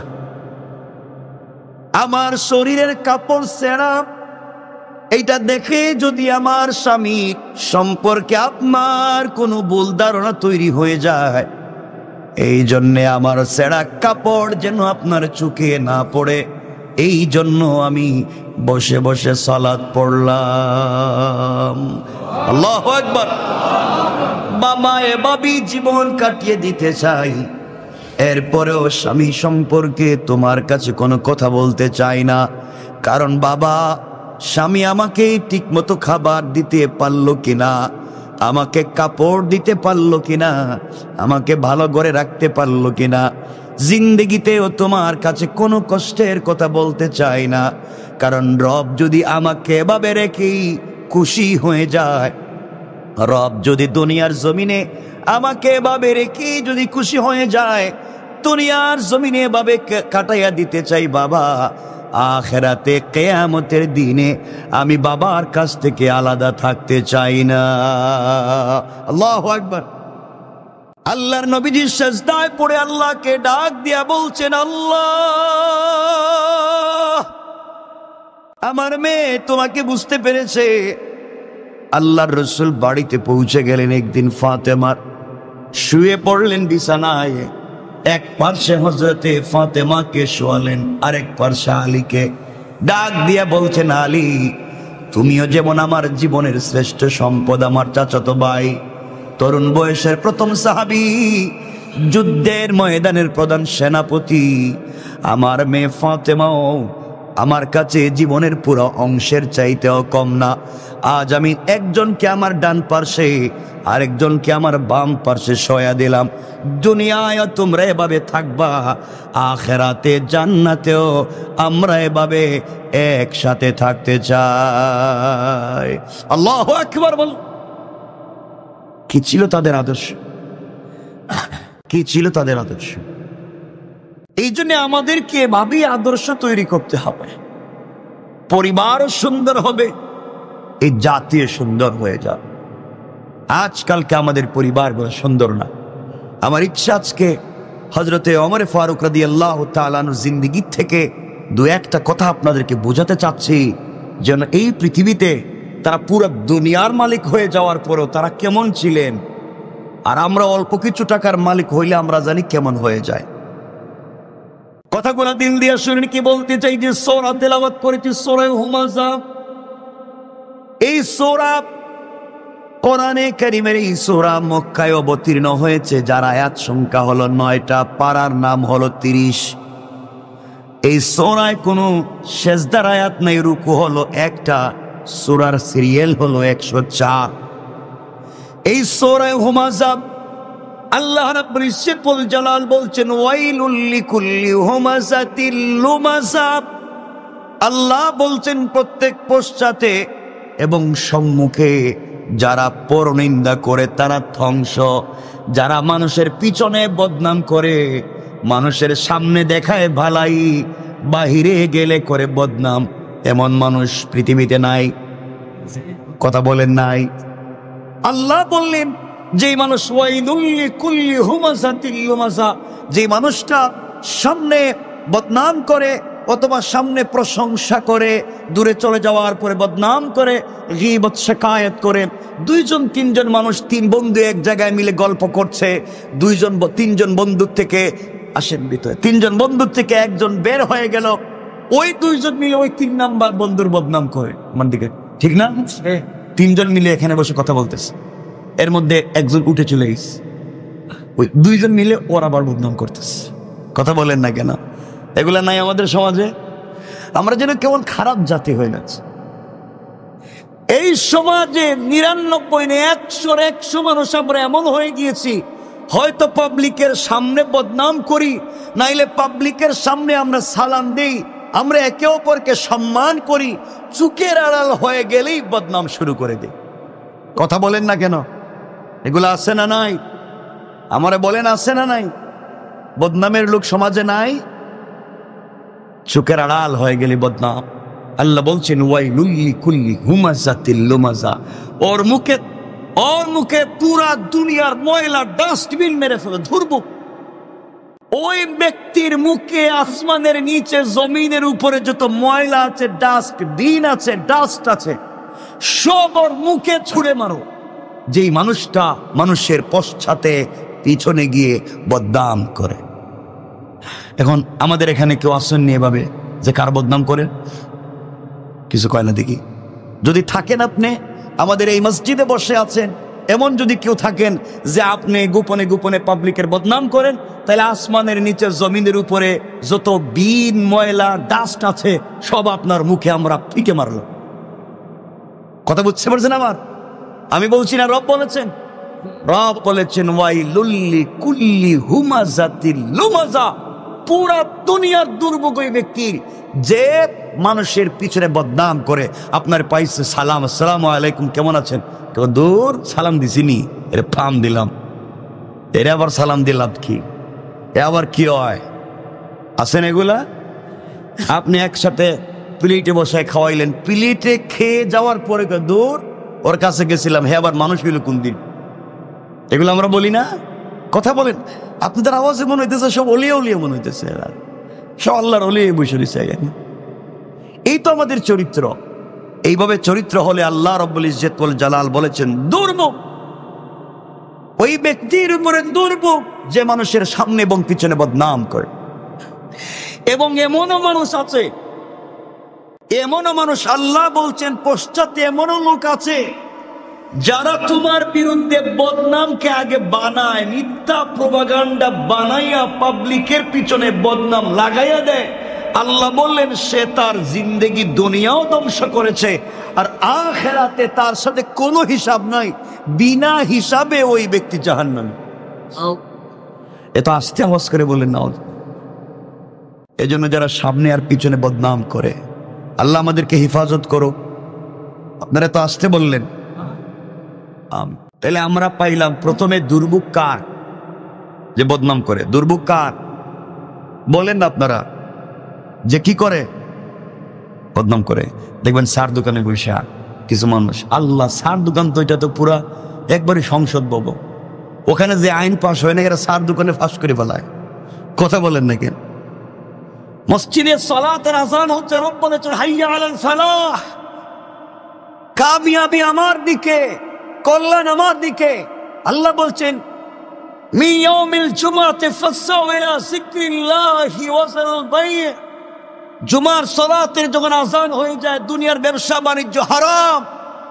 আমার শরীরের কাপড় ছেঁড়া, এইটা দেখে যদি আমার স্বামী সম্পর্কে আপনার কোনো ভুল ধারণা তৈরি হয়ে যায়, এই জন্যে আমার ছেঁড়া কাপড় যেন আপনার চোখে না পড়ে, এই জন্য আমি বসে বসে সালাত পড়লাম। আল্লাহু আকবার। বাবা এভাবেই জীবন কাটিয়ে দিতে চাই, এরপরেও স্বামী সম্পর্কে তোমার কাছে কোনো কথা বলতে চাই না। কারণ বাবা, স্বামী আমাকে ঠিকমতো খাবার দিতে পারলো কিনা, আমাকে কাপড় দিতে পারলো কিনা, আমাকে ভালো করে রাখতে পারলো কিনা, জিন্দেগিতেও তোমার কাছে কোনো কষ্টের কথা বলতে চাই না। কারণ রব যদি আমাকে এভাবে রেখেই খুশি হয়ে যায়, রব যদি দুনিয়ার জমিনে আমাকে এভাবে রেখে যদি খুশি হয়ে যায়, দুনিয়ার জমিনে এভাবে কাটাইয়া দিতে চাই বাবা, আখিরাতে কিয়ামতের দিনে আমি বাবার কাছ থেকে আলাদা থাকতে চাই না। আল্লাহু আকবার। আল্লাহর নবীজি সিজদায় পড়ে আল্লাহকে ডাক দিয়া বলছেন, আল্লাহ, আমার মেয়ে তোমাকে বুঝতে পেরেছে। আল্লাহর রাসূল বাড়িতে পৌঁছে গেলেন। একদিন ফাতেমার শুয়ে পড়লেন বিছানায়, এক পার্শ্বে হযরতে ফাতেমাকে শোয়ালেন, আরেক পার্শ্বে আলীকে। ডাক দিয়া বলছেন, আলী, তুমিও যেমন আমার জীবনের শ্রেষ্ঠ সম্পদ, আমার চাচাতো ভাই, তরুণ বয়সের প্রথম সাহাবী, যুদ্ধের ময়দানের প্রধান সেনাপতি, আমার মেয়ে ফাতেমাও আমার কাছে জীবনের পুরো অংশের চাইতেও কম না। আজ আমি একজনকে আমার ডান পার্শ্বে, আরেকজনকে আমার বাম পার্শ্বে শোয়া দিলাম। দুনিয়ায় তোমরা এভাবে থাকবা, আখিরাতে জান্নাতেও আমরা এভাবে একসাথে থাকতে চাই। আল্লাহু আকবার বল। কি ছিল তাদের আদর্শ, কি ছিল তাদের আদর্শ? এই জন্য আমাদেরকে এভাবেই আদর্শ তৈরি করতে হবে। পরিবারও সুন্দর হবে, এই জাতীয় সুন্দর হয়ে যাবে। আজকালকে আমাদের পরিবারগুলো সুন্দর না। আমার ইচ্ছা আজকে হযরতে ওমর ফারুক রাদিয়াল্লাহু তাআলা আনহু জিন্দেগি থেকে দু একটা কথা আপনাদেরকে বোঝাতে চাচ্ছি, যেন এই পৃথিবীতে তারা পুরো দুনিয়ার মালিক হয়ে যাওয়ার পরেও তারা কেমন ছিলেন, আর আমরা অল্প কিছু টাকার মালিক হইলে আমরা জানি কেমন হয়ে যায়। কথাগুলো দিল দিয়ে শুনেন। কি বলতে চাই যে সূরা তেলাওয়াত করেছি, সূরা হুমাযা। এই সূরা কোরআনে কারীমের, এই সূরা মক্কায় অবতীর্ণ হয়েছে, যার আয়াত সংখ্যা হলো 9টা, পারার নাম হলো 30। এই সূরায় কোনো সেজদার আয়াত নাই, রুকু হলো একটা, সূরার সিরিয়াল হলো 104। এই সূরা হুমাযা আল্লাহ রাব্বুল ইজ্জতুল জালাল বলছেন, ওয়াইলুল লিকুল্লি হুমাযাতিল লুমাযা। আল্লাহ বলছেন, প্রত্যেক পশ্চাতে এবং সম্মুখে যারা পরনিন্দা করে তারা ধ্বংস। যারা মানুষের পিছনে বদনাম করে, মানুষের সামনে দেখায় ভালাই, বাহিরে গেলে করে বদনাম, এমন মানুষ পৃথিবীতে নাই। কথা বলেন নাই? আল্লাহ বললেন, যে মানুষ ওয়াইলুল লিকুল্লি হুমাযাতিল লুমাযা, যে মানুষটা সামনে বদনাম করে অথবা সামনে প্রশংসা করে, দূরে চলে যাওয়ার পরে বদনাম করে, গীবত শিকায়াত করে, দুইজন তিনজন মানুষ, তিন বন্ধু এক জায়গায় মিলে গল্প করছে, তিনজন বন্ধুর থেকে আসেন ভিতরে, তিনজন বন্ধুর থেকে একজন বের হয়ে গেল, ওই দুইজন মিলে ওই 3 নাম্বার বন্ধুর বদনাম করে আমার দিকে, ঠিক না? তিনজন মিলে এখানে বসে কথা বলতেছে, এর মধ্যে একজন উঠে চলে গেছে, ওই দুইজন মিলে ওর আবার বদনাম করতেছে। কথা বলেন না কেন? এগুলা নাই আমাদের সমাজে? আমরা যেন কেমন খারাপ জাতি হয়ে গেছে। এই সমাজে 99 না 100 মানুষ আমরা এমন হয়ে গিয়েছি, হয়তো পাবলিকের সামনে বদনাম করি, নাইলে পাবলিকের সামনে আমরা সালাম দেই, আমরা একে অপরকে সম্মান করি, চুকের আড়াল হয়ে গেলেই বদনাম শুরু করে দিই। কথা বলেন না কেন? এগুলো আছে না নাই? আমারে বলেন, আছে না নাই? বদনামের লোক সমাজে নাই? চুকের আড়াল হয়ে গেলে বদনাম। আল্লাহ বলছেন, ওয়াইলুল লিকুল্লি হুমাযাতিল লুমাযা, ওর মুখে পুরা দুনিয়ার ময়লা ডাস্টবিন মেরে ফেলে ধরবো। ওই ব্যক্তির মুখে আসমানের নিচে জমিনের উপরে যত ময়লা আছে, ডাস্টবিন আছে, ডাস্ট আছে, সব ওর মুখে ছুঁড়ে মারো। যেই মানুষটা মানুষের পশ্চাতে পিছনে গিয়ে বদনাম করে। এখন আমাদের এখানে কেউ আসেননি এভাবে যে কার বদনাম করে? কিছু কয় না দেখি। যদি থাকেন, আপনি আমাদের এই মসজিদে বসে আছেন, এমন যদি কেউ থাকেন যে আপনি গোপনে গোপনে পাবলিকের বদনাম করেন, তাহলে আসমানের নিচে জমিনের উপরে যত বিন ময়লা ডাস্ট আছে সব আপনার মুখে আমরা ফিকে মারলাম। কথা বুঝতে পারছেন আমার? আমি বলছি না, রব বলেছেন। রব বলেছেন ওয়াইলুল্লি কুল্লি হুমাজাতিল লুমাজা, পুরা দুনিয়ার দুর্ভোগ ওই ব্যক্তির যে মানুষের পিছনে বদনাম করে। আপনার পাইছে সালাম, আসসালামু আলাইকুম, কেমন আছেন? দূর, সালাম দিছিনি, এর ফাম দিলাম, এর আবার সালাম দিলাম কি, এ আবার কি হয়? আছেন এগুলা? আপনি একসাথে প্লেটে বসায় খাওয়াইলেন, প্লেটে খেয়ে যাওয়ার পরে দূর, ওর কাছে গেছিলাম, হে আবার মানুষ হইল কোন দিন? এগুলো আমরা বলি না? কথা বলেন, আপনাদের আওয়াজে মনে হইতেছে সব অলিয়া উলিয়া মনে হইতেছে, সব আল্লাহর অলিয়া বসে রয়েছে। এই তো আমাদের চরিত্র। এইভাবে চরিত্র হলে আল্লাহ রব্বুল ইজ্জত ওয়াল জালাল বলেছেন দুর্ভোগ ওই ব্যক্তির উপরে, দুর্ভোগ যে মানুষের সামনে এবং পিছনে বদনাম করে। এবং এমনও মানুষ আছে, এমনও মানুষ, আল্লাহ বলছেন পশ্চাতে এমনও লোক আছে যারা তোমার বিরুদ্ধে বদনামকে আগে বানায়, মিথ্যা প্রোপাগান্ডা বানাইয়া পাবলিকের পিছনে বদনাম লাগাইয়া দেয়। আল্লাহ বললেন সে তার জিন্দেগি দুনিয়াও ধ্বংস করেছে, আর আখিরাতে তার সাথে কোনো হিসাব নাই, বিনা হিসাবে ওই ব্যক্তি জাহান্নামী। এত আস্তে আওয়াজ করে বললেন না। এজন্য যারা সামনে আর পিছনে বদনাম করে, আল্লাহ আমাদেরকে হেফাজত করো। আপনারা তো আসতে বললেন। তাহলে আমরা পাইলাম প্রথমে দুর্ভোগ কার? যে বদনাম করে। দুর্ভোগ কার বলেন না আপনারা? যে কি করে? বদনাম করে। দেখবেন সার দোকানে বসে কিছু মানুষ, আল্লাহ, সার দোকান তো এটা তো পুরা একবারে সংসদ ভবন, ওখানে যে আইন পাশ হয় না এরা সার দোকানে ফাঁস করে ফেলায়। কথা বলেন না কেন? মসজিদে সালাতের আযান হচ্ছে, রব বলেছেন হাইয়া আলাল ফালাহ, কামিয়াবি আমার দিকে, কল্যাণ আমার দিকে। আল্লাহ বলছেন মি ইয়াউমিল জুমআতি ফাসসাউ ইলা যিকরিল্লাহি ওয়া যারুল বাই'। জুমার সালাতের যখন আযান হয়ে যায়, দুনিয়ার ব্যবসা বাণিজ্য হারাম,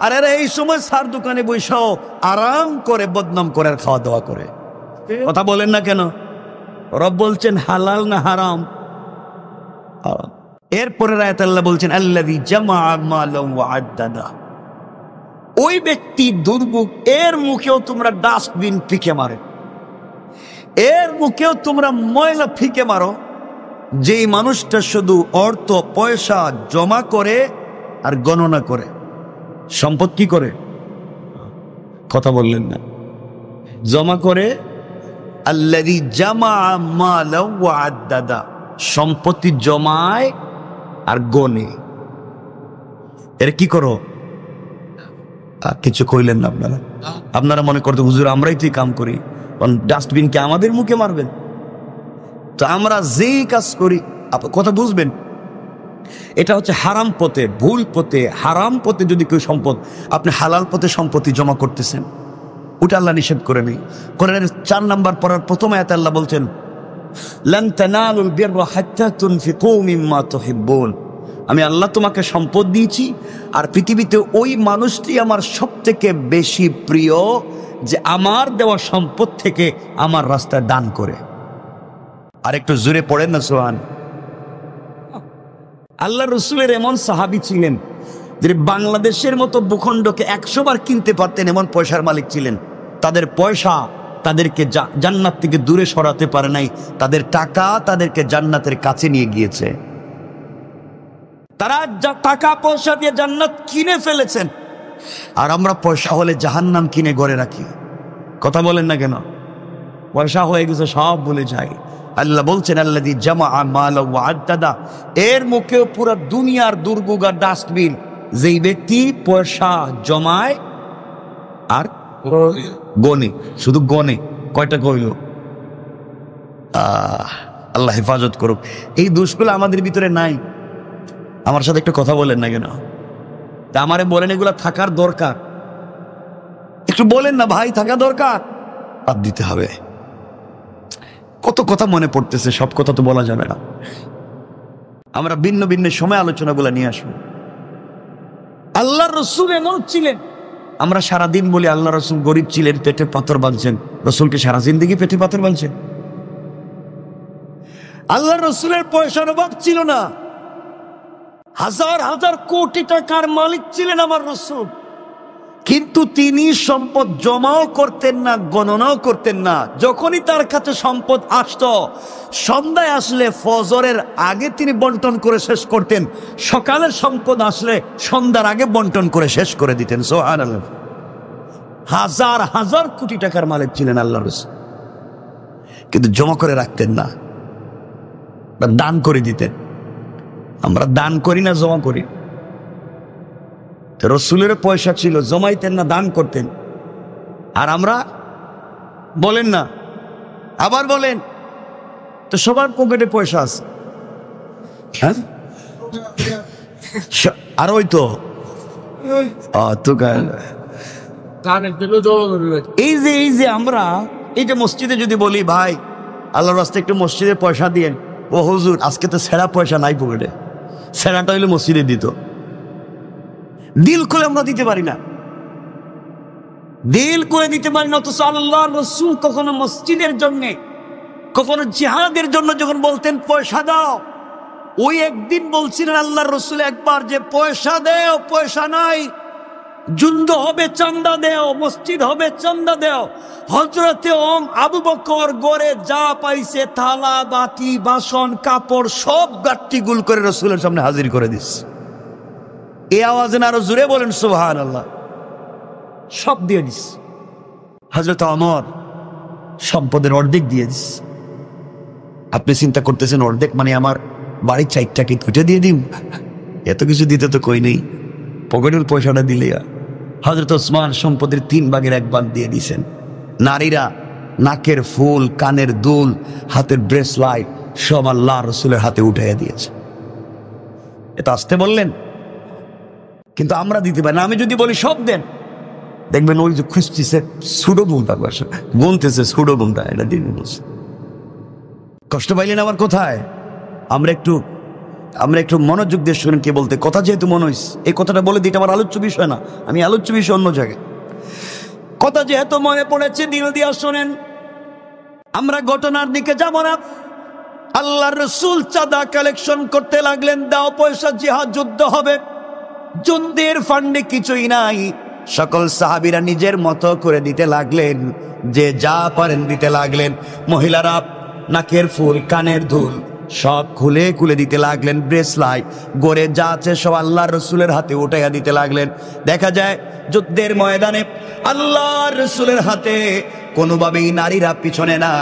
আর এরা এই সময় সার দোকানে বসেও আরাম করে বদনাম করে আর খাওয়া দাওয়া করে। কথা বলেন না কেন? রব বলছেন হালাল না হারাম? এরপরে আয়াত আল্লাহ বলছেন আল্লাযী জামাআ মালান ওয়া আদ্দাদা। ওই ব্যক্তি দুর্ভোগ, এর মুখেও তোমরা ডাস্টবিন ফিকে মারো, এর মুখেও তোমরা ময়লা ফিকে মারো, যেই মানুষটা শুধু অর্থ পয়সা জমা করে আর গণনা করে। সম্পদ কি করে? কথা বললেন না? জমা করে। আল্লাযী জামাআ মালান ওয়া আদ্দাদা, সম্পত্তি জমায় আর গনে। এর কি করো? কিছু কইলেন না আপনারা? আপনারা মনে করতে হুজুর আমরাই তুই কাম করি, ডাস্টবিনকে আমাদের মুখে মারবেন? তো আমরা যেই কাজ করি, কথা বুঝবেন, এটা হচ্ছে হারাম পথে, ভুল পথে। হারাম পথে যদি কেউ সম্পদ, আপনি হালাল পথে সম্পত্তি জমা করতেছেন, ওটা আল্লাহ নিষেধ করে নেই। কোরআনের 4 নাম্বার পড়ার প্রথম আয়াতে আল্লাহ বলছেন লান তানালুল বিররা হাত্তা তুনফিকু মিম্মা তুহিব্বুন। আমি আল্লাহ তোমাকে সম্পদ দিয়েছি, আর পৃথিবীতে ওই মানুষটি আমার সবথেকে বেশি প্রিয় যে আমার দেওয়া সম্পদ থেকে আমার রাস্তায় দান করে। আর একটু জোরে পড়েন না সুবহান। আল্লাহ রসুলের এমন সাহাবী ছিলেন যে বাংলাদেশের মতো ভূখণ্ডকে 100 বার কিনতে পারতেন, এমন পয়সার মালিক ছিলেন। তাদের পয়সা তাদেরকে জান্নাত থেকে দূরে সরাতে পারে নাই, তাদের টাকা তাদেরকে জান্নাতের কাছে নিয়ে গিয়েছে। তারা টাকা পয়সা দিয়ে জান্নাত কিনে ফেলেছেন, আর আমরা পয়সা হলে জাহান্নাম কিনে ঘরে রাখি। কথা বলেন না কেন? পয়সা হয়ে গেছে সব বলে যাই। আল্লাহ বলছেন আল্লাযী জামাআ মালান ওয়া আদ্দাদা, এর মুখেও পুরো দুনিয়ার দুর্ভোগ আর ডাস্টবিন। যেই ব্যক্তি পয়সা জমায় আর গনে, শুধু গনে, কয়টা কইল? আল্লাহ হেফাজত করুক। এই দোষগুলো আমাদের ভিতরে নাই। আমার সাথে একটু কথা বলেন না কেন? তা আমারে বলেন এগুলা থাকার দরকার, একটু বলেন না ভাই, থাকা দরকার। বাদ দিতে হবে। কত কথা মনে পড়তেছে, সব কথা তো বলা যাবে না। আমরা ভিন্ন ভিন্ন সময় আলোচনাগুলো নিয়ে আসবো। আল্লাহর রাসূল এমন ছিলেন আমরা সারাদিন বলি আল্লাহ রসুল গরিব ছিলেন, পেটে পাথর বাঁধছেন। রসুলকে সারা জিন্দগি পেটে পাথর বাঁধছেন? আল্লাহ রসুলের পয়সার অভাব ছিল না, হাজার হাজার কোটি টাকার মালিক ছিলেন আমার রসুল, কিন্তু তিনি সম্পদ জমাও করতেন না, গণনাও করতেন না। যখনই তার কাছে সম্পদ আসতো, সন্ধ্যায় আসলে ফজরের আগে তিনি বন্টন করে শেষ করতেন, সকালের সম্পদ আসলে সন্ধ্যার আগে বন্টন করে শেষ করে দিতেন। সুবহানাল্লাহ। হাজার হাজার কোটি টাকার মালিক ছিলেন আল্লাহ রাসূল, কিন্তু জমা করে রাখতেন না, দান করে দিতেন। আমরা দান করি না, জমা করি। রসুলের পয়সা ছিল, জমাইতেন না, দান করতেন। আর আমরা বলেন না, আবার বলেন তো সবার পকেটে পয়সা আছে, হ্যাঁ? আর ওই তো এই যে আমরা এই যে মসজিদে যদি বলি ভাই আল্লাহর রাস্তায় একটু মসজিদে পয়সা দিয়েন, ও হুজুর আজকে তো ছেঁড়া পয়সা নাই পকেটে, ছেঁড়াটা হইলে মসজিদে দিত। দিল করে আমরা দিতে পারি না, দিল করে দিতে পারি না। অথচ আল্লাহর রাসূল কখনো মসজিদের জন্য, কখনো জিহাদের জন্য যখন বলতেন পয়সা দাও, ওই একদিন বলছিলেন আল্লাহর রাসূল একবার যে পয়সা দেও, পয়সা নাই, যুদ্ধ হবে চান্দা দেও, মসজিদ হবে চান্দা দেও। হযরতে আবু বকর গড়ে যা পাইছে, থালা বাটি বাসন কাপড় সব গাট্টি গুল করে রাসূলের সামনে হাজির করে দিস। এই আওয়াজে আরো জোরে বলেন সুবহানাল্লাহ। সব দিয়ে দিস। হযরত ওমর সম্পদের অর্ধেক দিয়ে দিস। আপনি চিন্তা করতেছেন অর্ধেক মানে আমার বাড়ির 4টা কি দুটো দিয়ে দিন? এত কিছু দিতে তো কই নেই, পকেটের পয়সাটা দিলে। হযরত ওসমান সম্পদের 3 ভাগের 1 ভাগ দিয়ে দিয়েছেন। নারীরা নাকের ফুল, কানের দুল, হাতের ব্রেসলাইট সব আল্লাহ রসুলের হাতে উঠাইয়া দিয়েছে। এটা আসতে বললেন, কিন্তু আমরা দিতে পারি না। আমি যদি বলি সব দেন, দেখবেন ওই যে খুঁজতেছে সুডো গুমটা, গুনতেছে সুডো গুমটা, এটা দিন বলছে। কষ্ট পাইলেন আমার কোথায়? আমরা একটু মনোযোগ দিয়ে শুনেন কে বলতে। কথা যেহেতু মনে হইস, এই কথাটা বলে দিতে আমার আলোচ্য বিষয় না, আমি আলোচ্য বিষয় অন্য জায়গায়। কথা যেহেতু মনে পড়েছে, দিল দিয়া শোনেন। আমরা ঘটনার দিকে যাব না। আল্লাহর রাসূল চাঁদা কালেকশন করতে লাগলেন, দাও পয়সা, জিহাদ যুদ্ধ হবে। যুদ্ধের ফান্ডে কিছুই নাই, সকল সাহাবীরা নিজের মতো করে দিতে লাগলেন, যে যা পারেন দিতে লাগলেন। মহিলারা নাকের ফুল, কানের দুল সব খুলে খুলে দিতে লাগলেন। ব্রেসলাইট গড়ে যা আছে সব আল্লাহর রাসূলের হাতে উঠাইয়া দিতে লাগলেন। দেখা যায় যুদ্ধের ময়দানে আল্লাহর রাসূলের হাতে কোনোভাবেই নারীরা পিছনে না,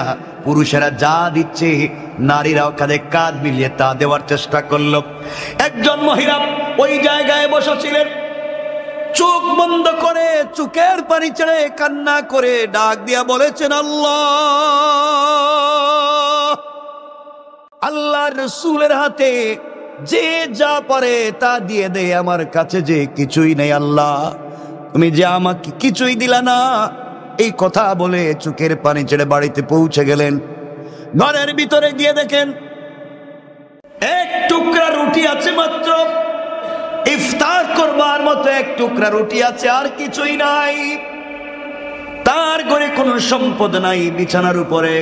পুরুষেরা যা দিচ্ছে নারীরাও কাঁধে কাঁধ মিলিয়ে তা দেওয়ার চেষ্টা করলো। একজন মহিলা ওই জায়গায় বসেছিলেন, চোখ বন্ধ করে চোখের পানি ছেড়ে কান্না করে ডাক দিয়া বলেছেন, আল্লাহর রাসূলের হাতে যে যা পারে তা দিয়ে দে, আমার কাছে যে কিছুই নেই, আল্লাহ তুমি যে আমাকে কিছুই দিলা না। এই কথা বলে চোখের পানি ছেড়ে বাড়িতে পৌঁছে গেলেন। ঘরের ভিতরে গিয়ে দেখেন 1 টুকরা রুটি আছে মাত্র, ইফতার করবার মতো 1 টুকরা রুটি আছে, আর কিছুই নাই। তার ঘরে কোনো সম্পদ নাই। বিছানার উপরে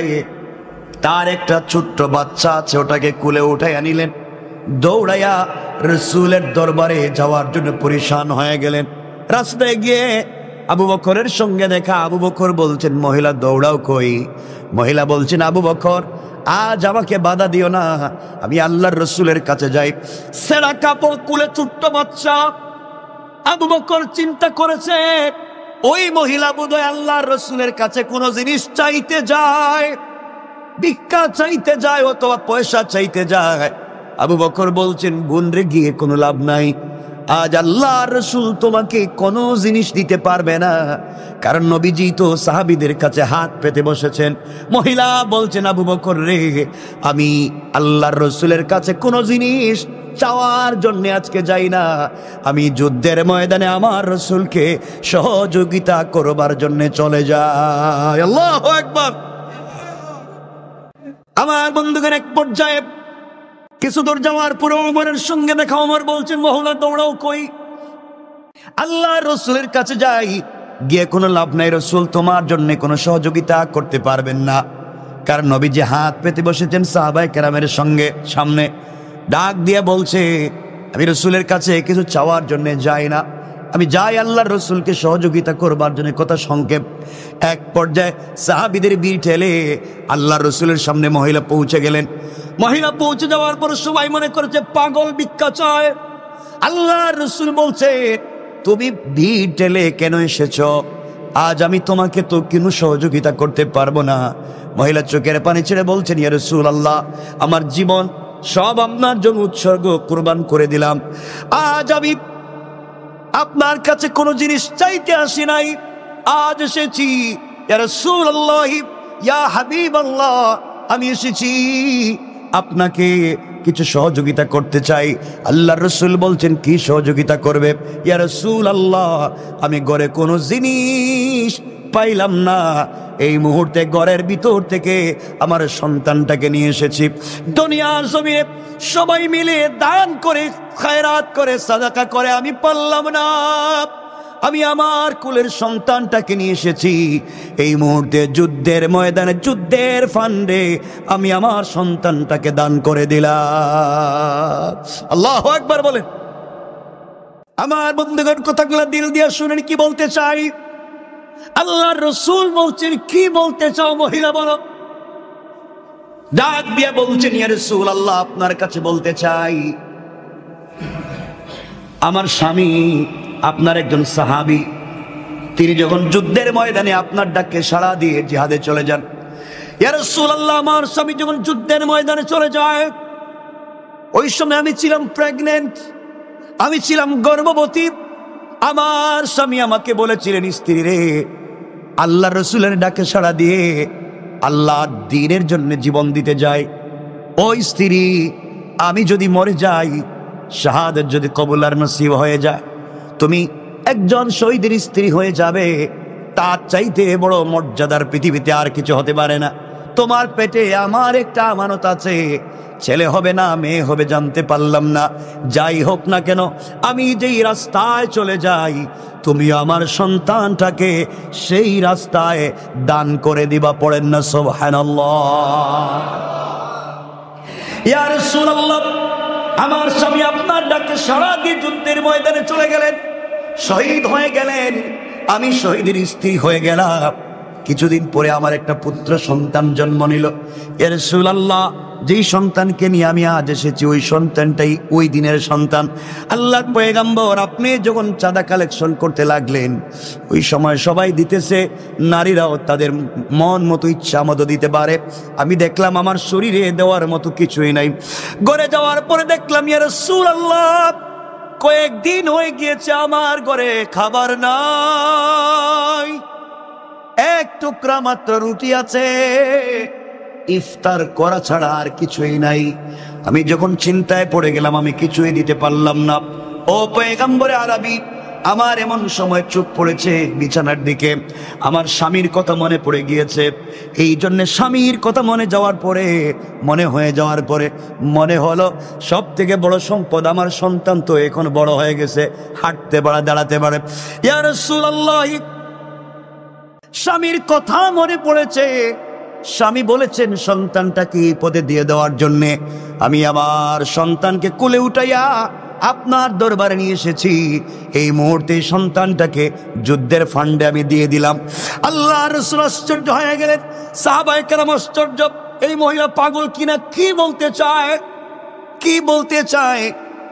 তার একটা ছোট্ট বাচ্চা আছে, ওটাকে কুলে উঠাইয়া নিলেন। দৌড়াইয়া রাসূলের দরবারে যাওয়ার জন্য পরিশান হয়ে গেলেন। রাস্তায় গিয়ে আবু বকরের সঙ্গে দেখা। আবু বকর বলছেন, মহিলা দৌড়াও কই? মহিলা বলছেন, আবু বকর আজ আমাকে বাধা দিও না, আমি আল্লাহর রাসূলের কাছে যাই। ছেঁড়া কাপড়, কুলে ছোট্ট বাচ্চা। আবু বকর চিন্তা করেছে ওই মহিলা বোধহয় আল্লাহর রাসূলের কাছে কোনো জিনিস চাইতে যায়, ভিক্ষা চাইতে যায় অথবা পয়সা চাইতে যায়। আবু বকর বলছেন, বোন রে, গিয়ে কোনো লাভ নাই। আজ আল্লাহর রাসূল তোমাকে কোনো জিনিস দিতে পারবে না, কারণ নবীজি তো সাহাবীদের কাছে হাত পেতে বসেছেন। মহিলা বলছেন, আবু বকর রে, আমি আল্লাহর রাসূলের কাছে কোনো জিনিস চাওয়ার জন্য আজকে যাই না, আমি যুদ্ধের ময়দানে আমার রাসূলকে সহযোগিতা করবার জন্য চলে যাই। আল্লাহু আকবার। আমার বন্ধুগণ, এক পর্যায়ে কিছু দূর যাওয়ার পরে ওমরের সঙ্গে দেখা। ওমর বলছেন, মহিলা দৌড়াও কই? আল্লাহ রসুলের কাছে যাই, গিয়ে কোনো লাভ নাই, রসুল তোমার জন্য কোনো সহযোগিতা করতে পারবেন না। কারণ নবীজি হাত পেতে বসেছেন সাহাবায়ে কেরামের সঙ্গে সামনে, ডাক দিয়ে বলছে আমি রসুলের কাছে কিছু চাওয়ার জন্য যাই না, আমি যাই আল্লাহর রসুলকে সহযোগিতা করবার জন্য। কথা সংক্ষেপ, এক পর্যায়ে সাহাবীদের ভিড় ঠেলে আল্লাহর রসুলের সামনে মহিলা পৌঁছে গেলেন। মহিলা পৌঁছে যাওয়ার পর সবাই মনে করেছে পাগল ভিক্ষা চায়। আল্লাহর রসুল বলছে তুমি ভিড় ঠেলে কেন এসেছো? আজ আমি তোমাকে তো কোনো সহযোগিতা করতে পারবো না। মহিলা চোখের পানি ছেড়ে বলছেন ইয়া রাসূলুল্লাহ, আমার জীবন সব আপনার জন্য উৎসর্গ কুরবান করে দিলাম। আজ আমি আপনার কাছে কোনো জিনিস চাইতে আসি নাই, আজ এসেছি ইয়া রাসূলুল্লাহ, ইয়া হাবিবাল্লাহ, আমি এসেছি আপনাকে কিছু সহযোগিতা করতে চাই। আল্লাহর রসুল বলছেন কি সহযোগিতা করবে? ইয়া রাসূলুল্লাহ, আমি ঘরে কোনো জিনিস পাইলাম না, এই মুহূর্তে ঘরের ভিতর থেকে আমার সন্তানটাকে নিয়ে এসেছি। দুনিয়ার জমিনে সবাই মিলে দান করে, খায়রাত করে, সাদাকা করে আমি পারলাম না, আমি আমার কুলের সন্তানটাকে নিয়ে এসেছি। এই মুহূর্তে যুদ্ধের ময়দানে, যুদ্ধের ফান্ডে আমি আমার সন্তানটাকে দান করে দিলাম। আল্লাহু আকবার বলেন। আমার বন্ধুগণ, কথাগুলো দিল দিয়ে শুনেন কি বলতে চাই। আল্লাহর রাসূল বলছেন কি বলতে চাও মহিলা বলো? ডাক দিয়ে বলছেন ইয়া রাসূলুল্লাহ, আপনার কাছে বলতে চাই আমার স্বামী আপনার একজন সাহাবী, তিনি যখন যুদ্ধের ময়দানে আপনার ডাকে সাড়া দিয়ে জিহাদে চলে যান। ইয়া রাসূলুল্লাহ, আমার স্বামী যখন যুদ্ধের ময়দানে চলে যায়, ওই সময় আমি ছিলাম প্রেগনেন্ট, আমি ছিলাম গর্ভবতী। আমার স্বামী আমাকে বলেছিলেন, স্ত্রী রে, আল্লাহর রাসূলের ডাকে সাড়া দিয়ে আল্লাহর দ্বীনের জন্য জীবন দিতে যায়। ওই স্ত্রী, আমি যদি মরে যাই, শাহাদাত যদি কবুল আর নসিব হয়ে যায়, তুমি একজন শহীদের স্ত্রী হয়ে যাবে, তার চাইতে বড় মর্যাদার পৃথিবীতে আর কিছু হতে পারে না। তোমার পেটে আমার একটা আমানত আছে, ছেলে হবে না মেয়ে হবে জানতে পারলাম না। যাই হোক না কেন, আমি যেই রাস্তায় চলে যাই, তুমি আমার সন্তানটাকে সেই রাস্তায় দান করে দিবা। পড়েন না সুবহানাল্লাহ। ইয়া রাসূলুল্লাহ, আমার স্বামী আপনার ডাকে সাড়া দিয়ে যুদ্ধের ময়দানে চলে গেলেন, শহীদ হয়ে গেলেন, আমি শহীদের স্ত্রী হয়ে গেলাম। কিছুদিন পরে আমার একটা পুত্র সন্তান জন্ম নিল। ইয়া রাসূলুল্লাহ, যেই সন্তানকে নিয়ে আমি আজ এসেছি, ওই সন্তানটাই ওই দিনের সন্তান। আল্লাহর পয়গম্বর, আপনি যখন চাঁদা কালেকশন করতে লাগলেন, ওই সময় সবাই দিতেছে, নারীরাও তাদের মন মতো ইচ্ছা মতো দিতে পারে। আমি দেখলাম আমার শরীরে দেওয়ার মতো কিছুই নাই। ঘরে যাওয়ার পরে দেখলাম ইয়া রাসূলুল্লাহ, কয়েকদিন হয়ে গিয়েছে আমার ঘরে খাবার নাই, এক টুকরা মাত্র রুটি আছে, ইফতার করা ছাড়া আর কিছুই নাই। আমি যখন চিন্তায় পড়ে গেলাম, আমি কিছুই দিতে পারলাম না। ও পয়গম্বরে আরবি, আমার এমন সময় চোখ পড়েছে বিছানার দিকে, আমার স্বামীর কথা মনে পড়ে গিয়েছে। এই জন্য স্বামীর কথা মনে যাওয়ার পরে মনে হলো সব থেকে বড় সম্পদ আমার সন্তান, তো এখন বড় হয়ে গেছে, হাঁটতে পারে, দাঁড়াতে পারে। ইয়া রাসূলুল্লাহ, স্বামীর কথা মনে পড়েছে। স্বামী বলেছেন সন্তানটাকে এই পদে দিয়ে দেওয়ার জন্যে। আমি আমার সন্তানকে কোলে উঠাইয়া আপনার দরবারে নিয়ে এসেছি। এই মুহূর্তে সন্তানটাকে যুদ্ধের ফান্ডে আমি দিয়ে দিলাম। আল্লাহর রাসূল আশ্চর্য হয়ে গেলেন, সাহাবায়ে কেরাম আশ্চর্য, এই মহিলা পাগল কিনা, কি বলতে চায়?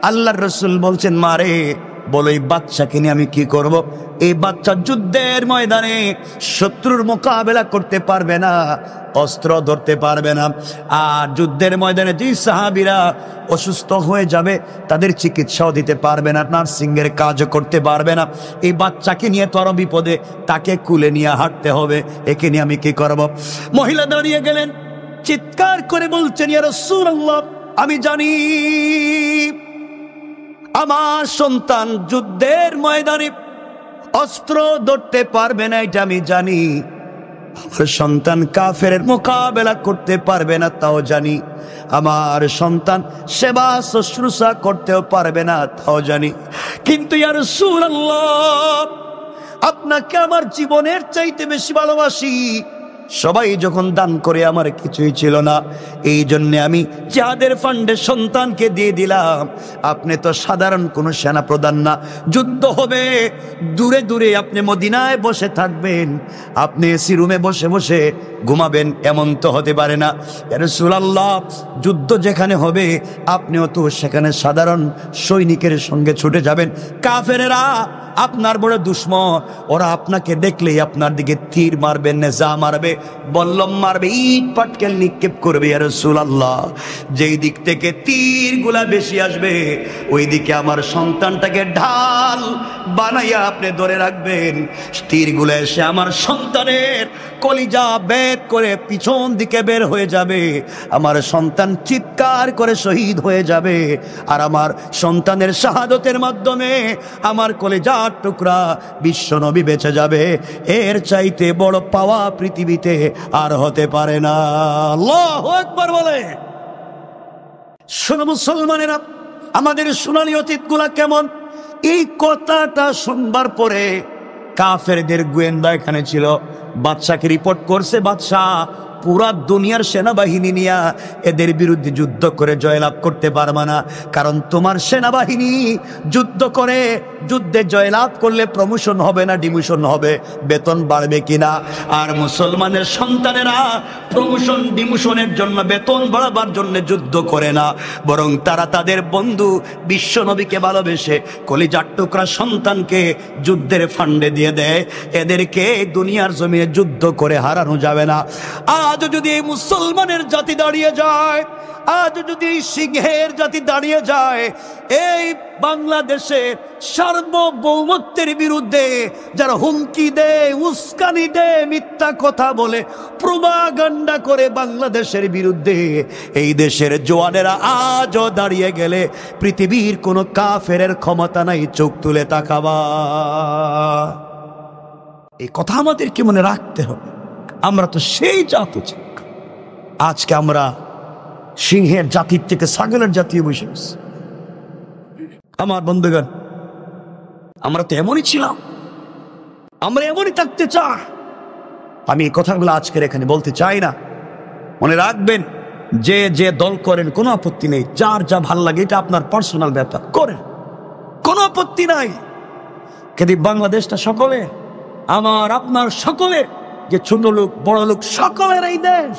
আল্লাহর রাসূল বলছেন, মারে বলো এই বাচ্চাকে নিয়ে আমি কি করব? এই বাচ্চা যুদ্ধের ময়দানে শত্রুর মোকাবেলা করতে পারবে না, অস্ত্র ধরতে পারবে না। আর যুদ্ধের ময়দানে যে সাহাবীরা অসুস্থ হয়ে যাবে, তাদের চিকিৎসাও দিতে পারবে না, নার্সিং এর কাজও করতে পারবে না। এই বাচ্চাকে নিয়ে তো আরো বিপদে, তাকে কুলে নিয়ে হাঁটতে হবে, একে নিয়ে আমি কি করব? মহিলা দাঁড়িয়ে গেলেন, চিৎকার করে বলছেন, ইয়া রাসূলুল্লাহ, আমি জানি আমার সন্তান যুদ্ধের ময়দানে অস্ত্র ধরতে পারবে না, এটা আমি জানি। আমার সন্তান কাফেরের মোকাবেলা করতে পারবে না তাও জানি, আমার সন্তান সেবা শুশ্রূষা করতেও পারবে না তাও জানি, কিন্তু ইয়া রাসূলুল্লাহ আপনাকে আমার জীবনের চাইতে বেশি ভালোবাসি। সবাই যখন দান করে আমার কিছুই ছিল না, এই জন্য আমি যাদের ফান্ডে সন্তানকে দিয়ে দিলাম। আপনি তো সাধারণ কোনো সেনা প্রধান না, যুদ্ধ হবে দূরে দূরে, আপনি মদিনায় বসে থাকবেন, আপনি এসি রুমে বসে বসে ঘুমাবেন, এমন তো হতে পারে না। ইয়া রাসূলুল্লাহ যুদ্ধ যেখানে হবে আপনিও তো সেখানে সাধারণ সৈনিকের সঙ্গে ছুটে যাবেন। কাফেরেরা আপনার বড় দুশ্মন, ওরা আপনাকে দেখলেই আপনার দিকে তীর মারবে, নেজা মারবে, বল্লম মারবে, ইট পাটকেল নিক্ষেপ করবে। ইয়া রাসূলুল্লাহ যেই দিক থেকে তীরগুলা বেশি আসবে ওই দিকে আমার সন্তানটাকে ঢাল বানাইয়া আপনি ধরে রাখবেন। তীরগুলো এসে আমার সন্তানের কলিজা বেদ করে পিছন দিকে বের হয়ে যাবে, আমার সন্তান চিৎকার করে শহীদ হয়ে যাবে, আর আমার সন্তানের শাহাদতের মাধ্যমে আমার কলিজার টুকরা বিশ্বনবী বেঁচে যাবে। এর চাইতে বড় পাওয়া পৃথিবীতে আর হতে পারে না। আল্লাহু আকবার বলে। শোনো মুসলমানেরা, আমাদের সোনালী অতীতগুলা কেমন। এই কথাটা শুনবার পরে কাফেরদের গোয়েন্দা এখানে ছিল, বাদশাকে রিপোর্ট করছে, বাদশাহ পুরা দুনিয়ার সেনাবাহিনী নিয়ে এদের বিরুদ্ধে যুদ্ধ করে জয়লাভ করতে পারবে না, কারণ তোমার সেনাবাহিনী যুদ্ধ করে যুদ্ধে জয়লাভ করলে প্রমোশন হবে না ডিমোশন হবে, বেতন বাড়বে কিনা। আর মুসলমানের সন্তানেরা প্রমোশন ডিমোশনের জন্য, বেতন বাড়াবার জন্য যুদ্ধ করে না, বরং তারা তাদের বন্ধু বিশ্বনবীকে ভালোবেসে কলিজার টুকরা সন্তানকে যুদ্ধের ফান্ডে দিয়ে দেয়। এদেরকে দুনিয়ার জমিনে যুদ্ধ করে হারানো যাবে না। আজ যদি এই মুসলমানের জাতি দাঁড়িয়ে যায়, আজ যদি এই সিংহের জাতি দাঁড়িয়ে যায়, এই বাংলাদেশের সার্বভৌমত্বের বিরুদ্ধে যারা হুমকি দেয়, উস্কানি দেয়, মিথ্যা কথা বলে, প্রোপাগান্ডা করে বাংলাদেশের বিরুদ্ধে, এই দেশের জওয়ানেরা আজও দাঁড়িয়ে গেলে পৃথিবীর কোনো কাফেরের ক্ষমতা নাই চোখ তুলে তাকাবা। এই কথা আমাদেরকে মনে রাখতে হবে। আমরা তো সেই জাতি, আজকে আমরা সিংহের জাতির থেকে ছাগলের জাতীয় বসে গেছি। আমার বন্ধুগণ, আমরা তো এমনই ছিলাম, আমরা এমনই থাকতে চাই। আমি এই কথাগুলো আজকের এখানে বলতে চাই না। মনে রাখবেন, যে যে দল করেন কোনো আপত্তি নেই, যার যা ভাল লাগে এটা আপনার পার্সোনাল ব্যাপার, করেন, কোনো আপত্তি নাই। কিন্তু বাংলাদেশটা সকলে, আমার আপনার সকলে, যে ছোট লোক বড় লোক সকলের এই দেশ,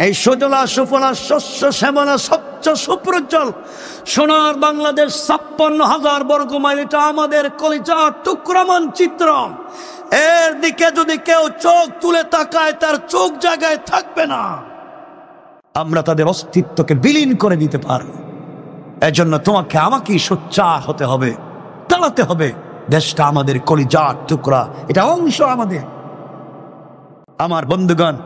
এই সজলা সুফলা শস্য শ্যামলা স্বচ্ছ সুপ্রজ্জ্বল সোনার বাংলাদেশ ৫৬,০০০ বর্গ মাইল, এটা আমাদের কলিজার টুকরা মানচিত্র। এর দিকে যদি কেউ চোখ তুলে তাকায় তার চোখ জায়গায় থাকবে না। আমরা তাদের অস্তিত্বকে বিলীন করে দিতে পারি। এজন্য তোমাকে আমাকেই সোচ্চার হতে হবে, দাঁড়াতে হবে। দেশটা আমাদের কলিজার টুকরা, এটা অংশ আমাদের। আমার বন্ধুগণ,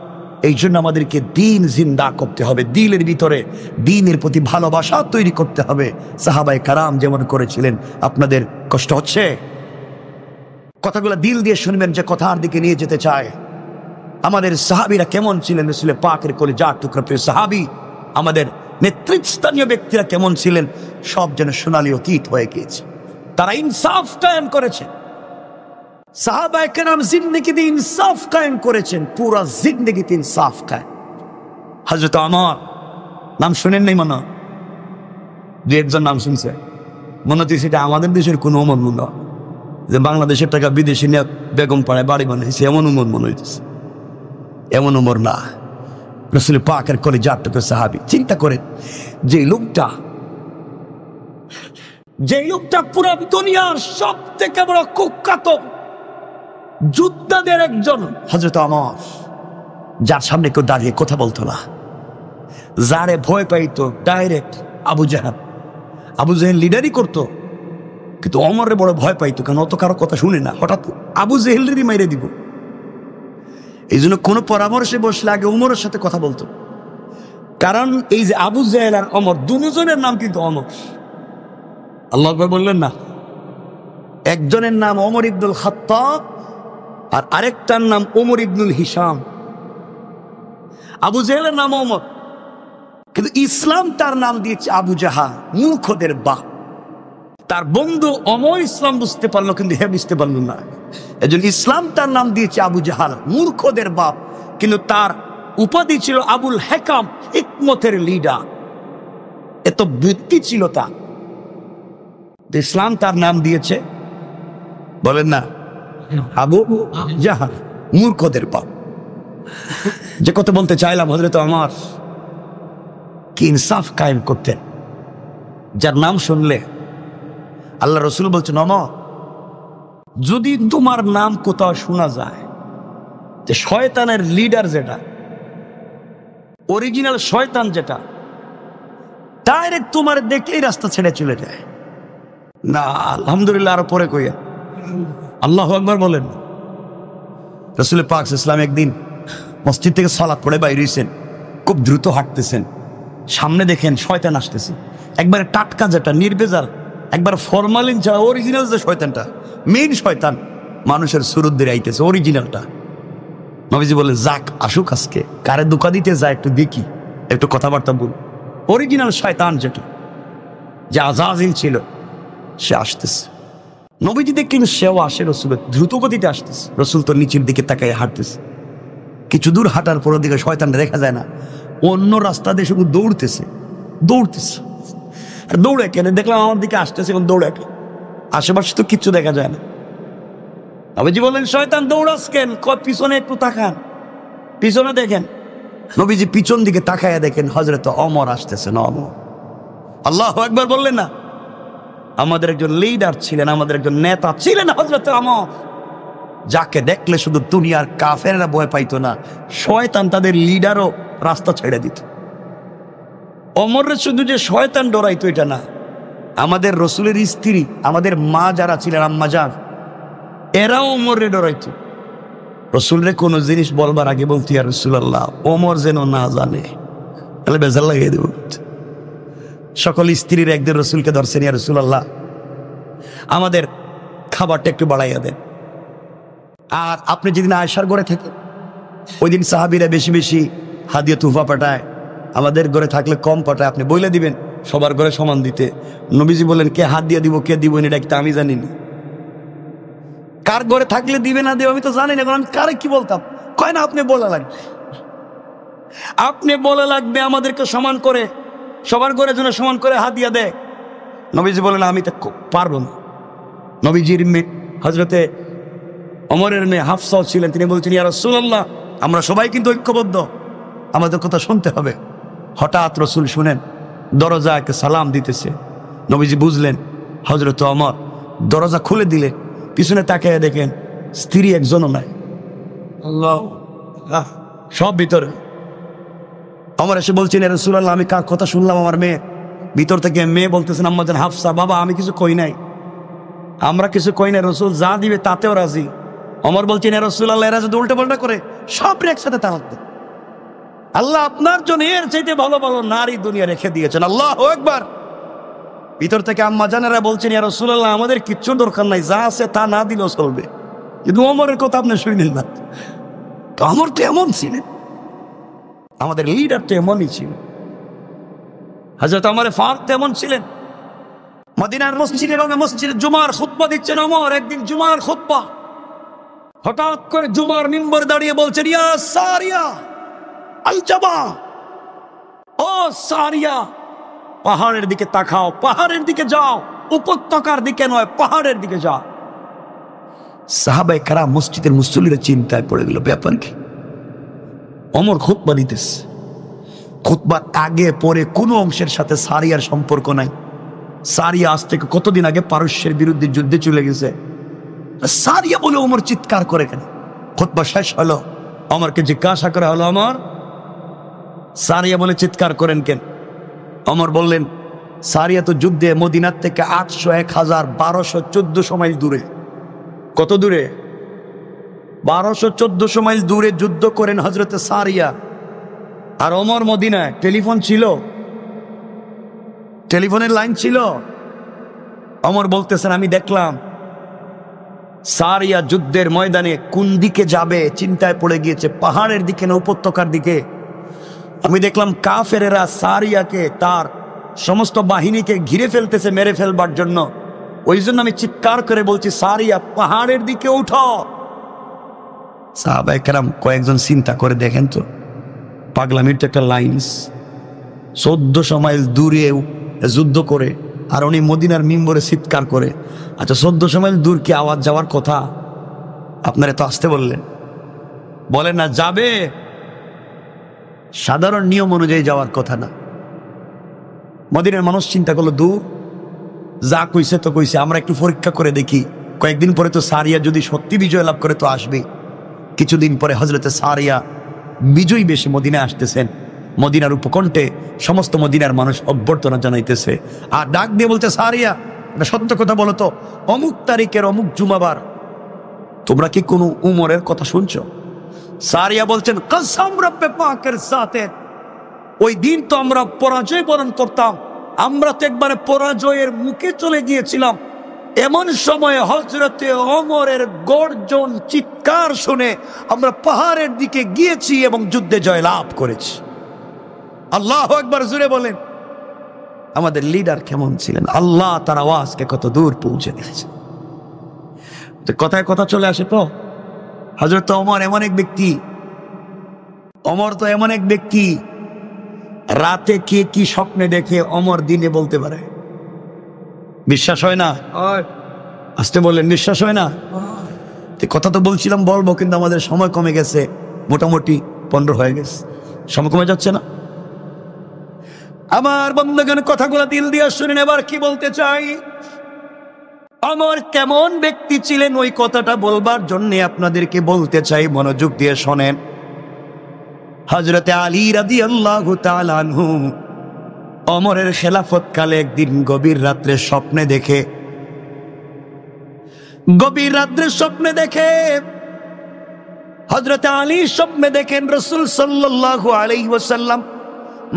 এই জন্য আমাদেরকে দিন জিন্দা করতে হবে, দিলের ভিতরে দিনের প্রতি ভালোবাসা তৈরি করতে হবে। সাহাবায়ে কারাম যেমন করেছিলেন। আপনাদের কষ্ট হচ্ছে? কথাগুলো দিল দিয়ে শুনবেন, যে কথার দিকে নিয়ে যেতে চায়। আমাদের সাহাবীরা কেমন ছিলেন, রাসূল পাকের কলিজার টুকরা প্রিয় সাহাবী, আমাদের নেতৃস্থানীয় ব্যক্তিরা কেমন ছিলেন, সব যেন সোনালী অতীত হয়ে গিয়েছে। তারা ইনসাফ কায়েম করেছে। সাহাবায়ে কেরাম জিন্দেগিতে ইনসাফ কায়েম করেছেন, পুরা জিন্দেগিতে ইনসাফ কায়েম। হযরত ওমর, নাম শুনেন নাই মনে? দু একজন নাম শুনছে মনে হচ্ছে সেটা আমাদের দেশের কোন ওমর মনে, যে বাংলাদেশের টাকা বিদেশে নিয়ে বেগম পাড়ায় বাড়ি বানাইছে, এমন ওমর মনে হইতেছে। এমন ওমর না, রাসূল পাকের কলিজার টুকরা সাহাবী। চিন্তা করেন, যে লোকটা পুরা দুনিয়ার সব থেকে বড় কুখ্যাত যোদ্ধাদের একজন হযরত ওমর, যার সামনে কেউ দাঁড়িয়ে কথা বলতো না, যারে ভয় পাইতো ডাইরেক্ট আবু জেহেল লিডারই করতো, কিন্তু ওমরের বড় ভয় পাইতো, কারণ অত কারো কথা শুনে না, হঠাৎ আবু জেহেলেরই মাইরে দিব। এই জন্য কোনো পরামর্শে বসলে আগে ওমরের সাথে কথা বলতো, কারণ এই যে আবু জেহেল আর ওমর দুজনের নাম কিন্তু ওমর। আল্লাহ বললেন না, একজনের নাম ওমর ইবনুল খাত্তাব, আর আরেকটার নাম ওমর ইবনুল হিশাম। আবু জেহেলের নাম ওমর, কিন্তু ইসলাম তার নাম দিয়েছে আবু জাহাল, মূর্খদের বাপ। তার বন্ধু অমর ইসলাম বুঝতে পারলো, কিন্তু হে বুঝতে পারলো না। এজন্য ইসলাম তার নাম দিয়েছে আবু জাহাল, মূর্খদের বাপ। কিন্তু তার উপাধি ছিল আবুল হেকাম, হিকমতের লিডার। এত বুদ্ধি ছিল তার। ইসলাম তার নাম দিয়েছে, বলেন না, আবু জাহাল, মূর্খদের বাপ। যে কথা বলতে চাইলাম, হযরত ওমর কি ইনসাফ কায়েম করতেন, যার নাম শুনলে আল্লাহ রসুল বলছেন, ওমর যদি তোমার নাম কোথাও শোনা যায়, যে শয়তানের লিডার, যেটা অরিজিনাল শয়তান, যেটা ডাইরেক্ট তোমার দেখলেই রাস্তা ছেড়ে চলে যায় না, আলহামদুলিল্লাহ আরো পরে কইয়া আল্লাহু আকবার বলেন। রাসূল পাক ইসলাম একদিন মসজিদ থেকে সালাত পড়ে বাইরে হইছেন, খুব দ্রুত হাঁটতেছেন, সামনে দেখেন শয়তান আসতেছে, একবারে টাটকা, যেটা নির্ভেজাল, একবার ফরমালিন ছাড়া অরিজিনাল যে শয়তানটা, মেইন শয়তান, মানুষের সুরত দিয়ে আইতেছে, অরিজিনালটা। নবীজি বলে, যাক আসুক, আজকে কারে ধোঁকা দিতে যায় একটু দেখি, একটু কথাবার্তা বল। অরিজিনাল শয়তান যেটা, যে আজাজিল ছিল, সে আসতেছে। নবীজি দেখলেন সেও আসে, রসুলের দ্রুত গতিতে আসতেছে। রসুল তো নিচের দিকে তাকায় হাঁটতেছে। কিছু দূর হাঁটার পরের দিকে শয়তানটা দেখা যায় না, অন্য রাস্তা দিয়ে শুধু দৌড়তেছে, দৌড়তেছে। আর দৌড়ে কেন দেখলাম আমার দিকে আসতেছে, এবং দৌড়ে কেন, আশেপাশে তো কিচ্ছু দেখা যায় না। নবীজি বললেন, শয়তান দৌড়াস কেন? পিছনে একটু তাকান, পিছনে দেখেন। নবীজি পিছন দিকে তাকায়া দেখেন হযরত ওমর আসতেছেন। ওমর, আল্লাহু আকবার বললেন না? আমাদের একজন লিডার ছিলেন, আমাদের একজন নেতা ছিলেন হযরত ওমর, যাকে দেখলে শুধু দুনিয়ার কাফেররা ভয় পাইতো না, শয়তান তাদের লিডারও রাস্তা ছেড়ে দিত। ওমরের শুধু যে শয়তান ডরাইতো এটা না, আমাদের রসুলের স্ত্রী, আমাদের মা যারা ছিলেন, আম্মা জান, এরাও ওমরে ডরাইতো। রসুলরে কোনো জিনিস বলবার আগে বলতো, ইয়া রাসূলুল্লাহ, ওমর যেন না জানে, তাহলে বেজার লাগিয়ে দেব। সকল স্ত্রীর একদিন রসুলকে ধরছেন, ইয়া রাসূলুল্লাহ, আমাদের খাবারটা একটু বাড়াইয়া দেন। আর আপনি যেদিন আয়েশার ঘরে থাকেন, ওই দিন সাহাবীরা বেশি বেশি হাদিয়া তুফা পাঠায়, আমাদের ঘরে থাকলে কম পাঠায়, আপনি বলে দিবেন সবার ঘরে সমান দিতে। নবীজি বলেন, কে হাত দিয়ে দিব, কে দিব এটা কিন্তু আমি জানি না। কার ঘরে থাকলে দিবে না দেবে আমি তো জানি না, কারণ কারে কি বলতাম, কয় না আপনি বলা লাগবে, আপনি বলা লাগবে আমাদেরকে সমান করে, সবার ঘরে যেন সমান করে হাদিয়া দেয়। নবীজি বলেন, আমি তো পারবো না। নবীজির মেয়ে হযরতে ওমরের মেয়ে হাফসাও ছিলেন, তিনি বলছেন, ইয়া রাসূলুল্লাহ, আমরা সবাই কিন্তু ঐক্যবদ্ধ, আমাদের কথা শুনতে হবে। হঠাৎ রসুল শুনেন দরজাকে সালাম দিতেছে। নবীজি বুঝলেন হযরত ওমর, দরজা খুলে দিলেন, পিছনে তাকিয়ে দেখেন স্ত্রী একজনও নাই, সব ভিতরে। ওমর এসে বলছেন, ইয়া রাসূলুল্লাহ, আমি কার কথা শুনলাম? আমার মেয়ে। ভিতর থেকে মেয়ে বলতেছেন, আম্মা জান হাফসা, বাবা আমি কিছু কই নাই, আমরা কিছু কই নাই, রসুল যা দিবে তাতেও রাজি। ওমর বলছেন, ইয়া রাসূলুল্লাহ, এরা যদি উল্টা পাল্টা করে সব একসাথে তালাক দেন। আল্লাহ আপনার জন্য এর চাইতে ভালো ভালো নারী দুনিয়া রেখে দিয়েছেন, আল্লাহু আকবার। ভিতর থেকে আম্মা জানেরা বলছেন, ইয়া রাসূলুল্লাহ, আমাদের কিচ্ছু দরকার নাই, যা আছে তা না দিলেও চলবে। কিন্তু ওমরের কথা আপনি শুনলেন না। তো ওমর তো এমন ছিলেন, আমাদের লিডার তো এমনই ছিল। হযরত ওমর ফারুক তেমন ছিলেন। মদিনার মসজিদে জুমার খুতবা দিচ্ছেন ওমর। একদিন জুমার খুতবা, হঠাৎ করে জুমার মিম্বরে দাঁড়িয়ে বলছেন, ইয়া সারিয়া আল জাবা, ও সারিয়া, পাহাড়ের দিকে তাকাও, পাহাড়ের দিকে যাও, উপত্যকার দিকে নয়, পাহাড়ের দিকে যাও। সাহাবায়ে কেরাম মসজিদের মুসল্লিরা চিন্তায় পড়ে গেল, ব্যাপার কি? ওমর খুতবা দিতেছে, খুতবার আগে পরে কোনো অংশের সাথে সারিয়ার সম্পর্ক নাই। সারিয়া আজ থেকে কতদিন আগে পারস্যের বিরুদ্ধে যুদ্ধে চলে গেছে। সারিয়া বলে ওমর চিৎকার করে কেন? খুতবা শেষ হলো, ওমরকে জিজ্ঞাসা করা হলো, ওমর, সারিয়া বলে চিৎকার করেন কেন? ওমর বললেন, সারিয়া তো যুদ্ধে মদিনার থেকে 800, 1000, 1200, 1400 মাইল দূরে। কত দূরে? 1200, 1400 মাইল দূরে যুদ্ধ করেন হযরতে সারিয়া। আর ওমর মদিনায়। টেলিফোন ছিল, টেলিফোনের লাইন ছিল। ওমর বলতেছেন, আমি দেখলাম সারিয়া যুদ্ধের ময়দানে কোন দিকে যাবে চিন্তায় পড়ে গিয়েছে, পাহাড়ের দিকে না উপত্যকার দিকে। আমি দেখলাম কাফেরেরা সারিয়াকে তার সমস্ত বাহিনীকে ঘিরে ফেলতেছে মেরে ফেলবার জন্য। ওই জন্য আমি চিৎকার করে বলছি, সারিয়া পাহাড়ের দিকে উঠো। সাহাবায়ে কেরাম কয়েকজন চিন্তা করে দেখেন তো, পাগলামির তো একটা লাইন, 1400 মাইল দূরে যুদ্ধ করে আর উনি মদিনার মিম্বরে চিৎকার করে। আচ্ছা 1400 মাইল দূর কি আওয়াজ যাওয়ার কথা? আপনারা তো আসতে বললেন, বলেন না যাবে, সাধারণ নিয়ম অনুযায়ী যাওয়ার কথা না। মদিনার মানুষ চিন্তা করলো দূর, যা কইছে তো কইছে, আমরা একটু পরীক্ষা করে দেখি, কয়েকদিন পরে তো সারিয়া যদি সত্যি বিজয় লাভ করে তো আসবে। কিছুদিন পরে হযরতে সারিয়া বিজয়ী বেশে মদিনায় আসতেছেন। মদিনার উপকণ্ঠে সমস্ত মদিনার মানুষ অভ্যর্থনা জানাইতেছে আর ডাক দিয়ে বলতে, সারিয়া এটা সত্য কথা বলো তো, অমুক তারিখের অমুক জুমাবার তোমরা কি কোনো উমরের কথা শুনছো? সারিয়া বলছেন, কসম রব্বে পাকের সাথে, ওই দিন তো আমরা পরাজয় বরণ করতাম, আমরা তো একবারে পরাজয়ের মুখে চলে গিয়েছিলাম। এমন সময় হযরতে ওমরের গর্জন চিৎকার শুনে আমরা পাহাড়ের দিকে গিয়েছি এবং যুদ্ধে জয় লাভ করেছি। আল্লাহু আকবার জুড়ে বলেন। আমাদের লিডার কেমন ছিলেন, আল্লাহ তার আওয়াজকে কত দূর পৌঁছে দিয়েছে। কথায় কথা চলে আসে তো, হযরত ওমর এমন এক ব্যক্তি, ওমর তো এমন এক ব্যক্তি, রাতে কে কি স্বপ্নে দেখে ওমর দিনে বলতে পারে। বিশ্বাস হয় না? আসতে বললেন, বিশ্বাস হয় না? কথা তো বলছিলাম বলবো, কিন্তু আমাদের সময় কমে গেছে, মোটামুটি 15 হয়ে গেছে, সময় কমে যাচ্ছে না? আমার বন্ধুগণ কথাগুলো দিল দিয়ে শুনেন। এবার কি বলতে চাই, ওমর কেমন ব্যক্তি ছিলেন ওই কথাটা বলবার জন্য আপনাদেরকে বলতে চাই, মনোযোগ দিয়ে শোনেন। হযরতে আলী রাদিয়াল্লাহু তাআলা আনহু ওমরের খেলাফত কালে একদিন গভীর রাত্রে স্বপ্নে দেখে, হযরতে আলী স্বপ্নে দেখেন রাসূল সাল্লাল্লাহু আলাইহি ওয়াসাল্লাম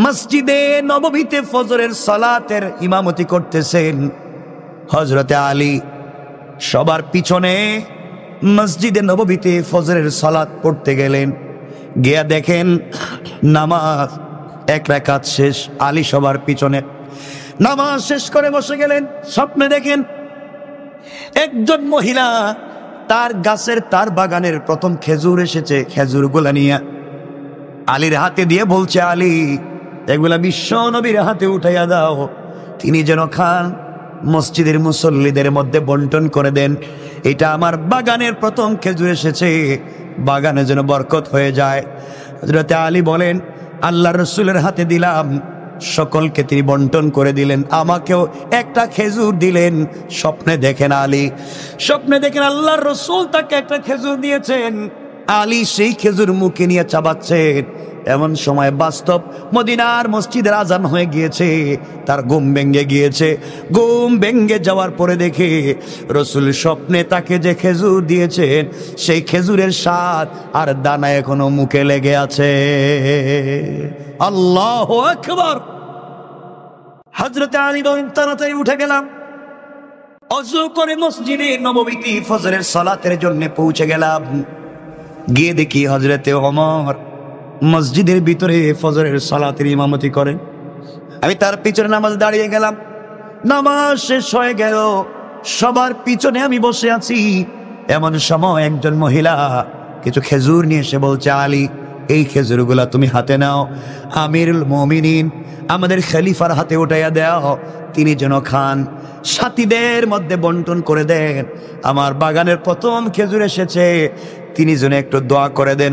মসজিদে নববীতে ফজরের সালাতের ইমামতি করতেছেন। হযরতে আলী সবার পিছনে মসজিদে নববীতে ফজরের সালাত পড়তে গেলেন, গিয়া দেখেন নামাজ এক রাকাত শেষ, আলী সবার পিছনে নামাজ শেষ করে বসে গেলেন। স্বপ্নে দেখেন একজন মহিলা তার গাছের তার বাগানের প্রথম খেজুর এসেছে, খেজুরগুলা নিয়ে আলীর হাতে দিয়ে বলছে, আলী এগুলা বিশ্ব নবীর হাতে উঠাইয়া দাও, তিনি যেন খান, মসজিদের মুসল্লিদের মধ্যে বন্টন করে দেন। এটা আমার বাগানের প্রথম খেজুর এসেছে, বাগানে যেন বরকত হয়ে যায়। হযরতে আলী বলেন, আল্লাহর রাসূলের হাতে দিলাম, সকলকে তিনি বন্টন করে দিলেন, আমাকেও একটা খেজুর দিলেন। স্বপ্নে দেখেন আলী, স্বপ্নে দেখেন আল্লাহর রাসূল তাকে একটা খেজুর দিয়েছেন, আলী সেই খেজুর মুখে নিয়ে চাবাচ্ছেন। এমন সময় বাস্তব মদিনার মসজিদের আজান হয়ে গিয়েছে, তার ঘুম ভেঙে গিয়েছে। ঘুম ভেঙে যাওয়ার পরে দেখে রাসূল স্বপ্নে তাকে যে খেজুর দিয়েছেন সেই খেজুরের স্বাদ আর দানা এখনো মুখে লেগে আছে। আল্লাহু আকবার। হযরতে আলী বলেন, তাড়াতাড়ি উঠে গেলাম, ওযু করে মসজিদে নববীতে ফজরের সালাতের জন্য পৌঁছে গেলাম। গিয়ে দেখি হযরতে ওমর মসজিদের ভিতরে ফজরের সালাতের ইমামতি করেন। আমি তার পিছনে নামাজ দাঁড়িয়ে গেলাম, নামাজ শেষ হয়ে গেল, সবার পিছনে আমি বসে আছি। এমন সময় একজন মহিলা কিছু খেজুর নিয়ে এসে বলছে, আলী এই খেজুরগুলা তুমি হাতে নাও, আমিরুল মুমিনিন আমাদের খলিফার হাতে উঠাইয়া দাও, তিনি যেন খান, সাথীদের মধ্যে বন্টন করে দেন। আমার বাগানের প্রথম খেজুর এসেছে, তিনি যেন একটু দোয়া করে দেন।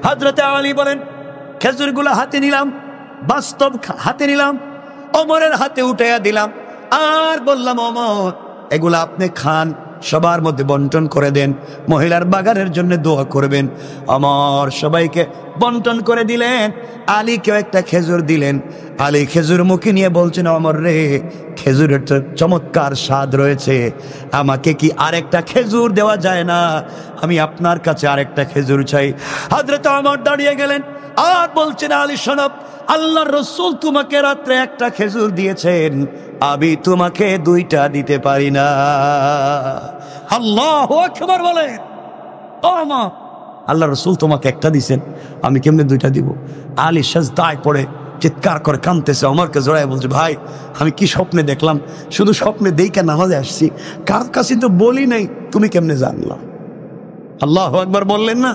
হযরতে আলী বলেন, খেজুরগুলো হাতে নিলাম, বাস্তব হাতে নিলাম, ওমরের হাতে উঠাইয়া দিলাম, আর বললাম, ওমর এগুলা আপনি খান, সবার মধ্যে বন্টন করে দেন, মহিলার বাগানের জন্য দোয়া করবেন। ওমর সবাইকে বন্টন করে দিলেন, আলীকেও একটা খেজুর দিলেন। আলী খেজুর মুখে নিয়ে বলছেন, ওমর রে খেজুরের তো চমৎকার স্বাদ রয়েছে, আমাকে কি আরেকটা খেজুর দেওয়া যায় না? আমি আপনার কাছে আরেকটা খেজুর চাই। হযরত ওমর দাঁড়িয়ে গেলেন আর বলছেন, আলী শোনো, আল্লাহর রাসূল তোমাকে রাত্রে একটা খেজুর দিয়েছেন, আমি তোমাকে 2টা দিতে পারি না। আল্লাহু আকবার বলেন। ও মা, আল্লাহ রসুল তোমাকে একটা দিছেন, আমি কেমনে দুইটা দিব? আলী সাজদায় পড়ে চিৎকার করে কাঁদতেছে, ওমরকে জড়ায় বলছে, ভাই আমি কি স্বপ্নে দেখলাম? শুধু স্বপ্নে দেইকা নামাজে আসছি, কার কাছে তো বলি নাই, তুমি কেমনে জানলা? আল্লাহু আকবার বললেন না?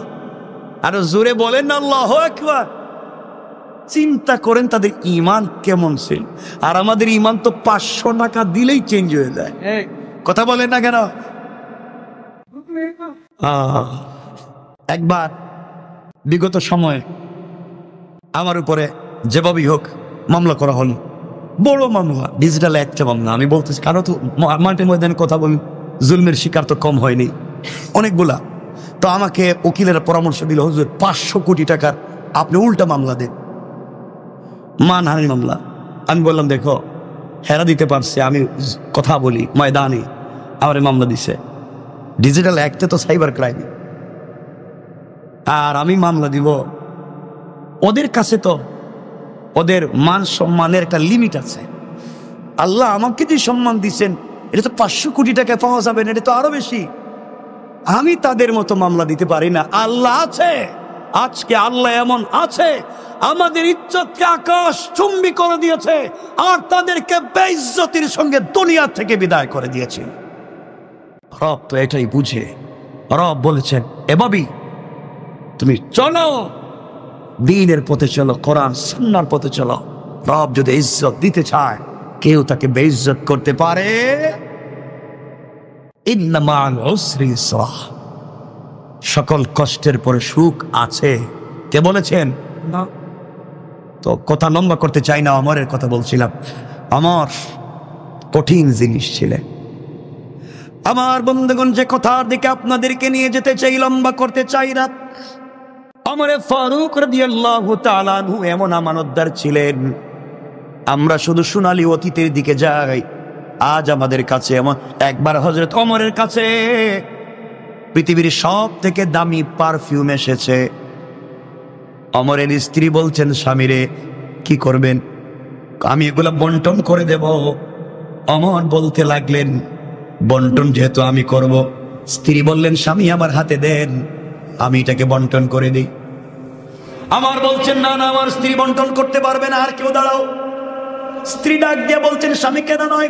আরো জোরে বলেন না আল্লাহু আকবার। চিন্তা করেন তাদের ঈমান কেমন ছিল। আর আমাদের ঈমান তো 500 টাকা দিলেই চেঞ্জ হয়ে যায়। কথা বলেন না কেন? একবার বিগত সময়ে আমার উপরে যেভাবেই হোক মামলা করা হলো, বড় মামলা, ডিজিটাল একটা মামলা। আমি বলতেছি, কারো তো মাঠে ময়দানে কথা বলি, জুলমের শিকার তো কম হয়নি, অনেকগুলা। তো আমাকে উকিলের পরামর্শ দিল, হুজুর 500 কোটি টাকার আপনি উল্টা মামলা দেন, মানহানির মামলা। আমি বললাম, দেখো হেরা দিতে পারছে, আমি কথা বলি ময়দানে, আমার মামলা দিছে। ডিজিটাল অ্যাক্টে তো সাইবার ক্রাইম, আর আমি মামলা দিব? ওদের কাছে তো ওদের মান সম্মানের একটা লিমিট আছে। আল্লাহ আমাকে যে সম্মান দিচ্ছেন, এটা তো 500 কোটি টাকায় পাওয়া যাবে না, এটা তো আরো বেশি। আমি তাদের মতো মামলা দিতে পারি না। আল্লাহ আছে, আজকে আল্লাহ এমন আছে, আমাদের ইজ্জতকে আকাশ চুম্বি করে দিয়েছে, আর তাদেরকে বেইজ্জতির সঙ্গে দুনিয়া থেকে বিদায় করে দিয়েছে। রব তো এটাই বুঝে। রব বলেছেন, এভাবেই তুমি চলো, দ্বীনের পথে চলো, কোরআন সুন্নাহর পথে চলো। রব যদি ইজ্জত দিতে চায়, কেউ তাকে বেইজ্জত করতে পারে? ইন্না মা'আল উসরি ইউসরা, সকল কষ্টের পরে সুখ আছে। কে বলেছেন? না। তো কথা লম্বা করতে চাই না, আমরের কথা বলছিলাম। আমর কঠিন জিনিস ছিলেন। আমার বন্ধুগণ, যে কথার দিকে আপনাদেরকে নিয়ে যেতে চাই, লম্বা করতে চাই না, ওমরে ফারুক রাদিয়াল্লাহু তাআলা আনহু এমন আমানতদার ছিলেন। আমরা শুধু সোনালী অতীতের দিকে যাই, আজ আমাদের কাছে এমন। একবার হযরত ওমরের কাছে পৃথিবীর সব থেকে দামি পারফিউম এসেছে। ওমরের স্ত্রী বলছেন, স্বামীরে কি করবেন? আমি এগুলো বন্টন করে দেব। ওমর বলতে লাগলেন, বন্টন যেহেতু আমি করব। স্ত্রী বললেন, স্বামী আমার হাতে দেন, আমি এটাকে বন্টন করে দিই। আমার বলছেন, না না, আমার স্ত্রী বন্টন করতে পারবে না, আর কেউ দাঁড়াও। স্ত্রী ডাক দিয়ে বলছেন, স্বামী কেন নয়,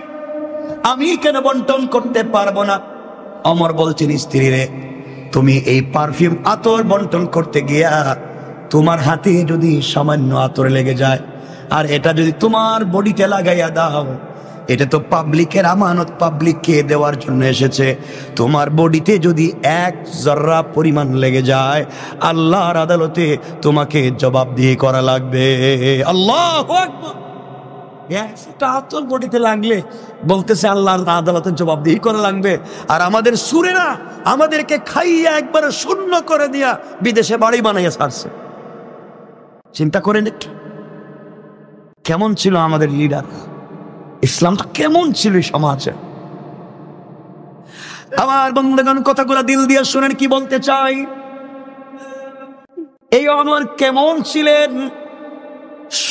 আমি কেন বন্টন করতে পারবো না? ওমর বলছেন, স্ত্রী রে, তুমি এই পারফিউম আতর বন্টন করতে গিয়া তোমার হাতে যদি সামান্য আতর লেগে যায়, আর এটা যদি তোমার বডিতে লাগাইয়া দাও, এটা তো পাবলিকের আমানত, পাবলিককে দেওয়ার জন্য এসেছে। তোমার বডিতে যদি 1 জর্রা পরিমাণ লেগে যায়, আল্লাহর আদালতে তোমাকে জবাবদিহি করা লাগবে। আল্লাহু আকবার। একটা আতর বডিতে লাগলে বলতেছে আল্লাহর আদালতে জবাবদিহি করা লাগবে। আর আমাদের সুরেরা আমাদেরকে খাইয়া একবারে শূন্য করে দিয়া বিদেশে বাড়ি বানাইয়া ছাড়ছে। চিন্তা করেন একটু, কেমন ছিল আমাদের লিডার, ইসলামটা কেমন ছিল সমাজে। আমার বন্ধুগণ, কথাগুলো দিল দিয়ে শুনেন, কি বলতে চাই। এই ওমর কেমন ছিলেন,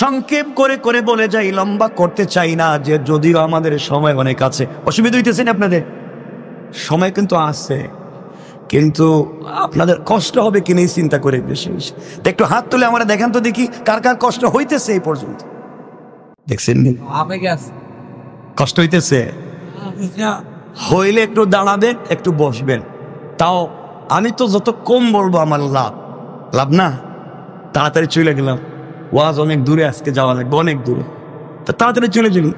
সংক্ষেপ করে করে বলে যাই, লম্বা করতে চাই না। যে যদিও আমাদের সময় অনেক আছে, অসুবিধা হইতেছে না আপনাদের? সময় কিন্তু আছে, কিন্তু আপনাদের কষ্ট হবে কিনা চিন্তা করে বেশি বেশি। একটু হাত তুলে আমরা দেখান তো দেখি, কার কার কষ্ট হইতেছে এই পর্যন্ত। দেখছেন কষ্ট হইতেছে? হইলে একটু দাঁড়াবেন, একটু বসবেন। তাও আমি তো যত কম বলবো আমার লাভ। লাভ না? তাড়াতাড়ি চলে গেলাম, ওয়াজ অনেক দূরে, আজকে যাওয়া লাগবে অনেক দূরে, তো তাড়াতাড়ি চলে যাবেন।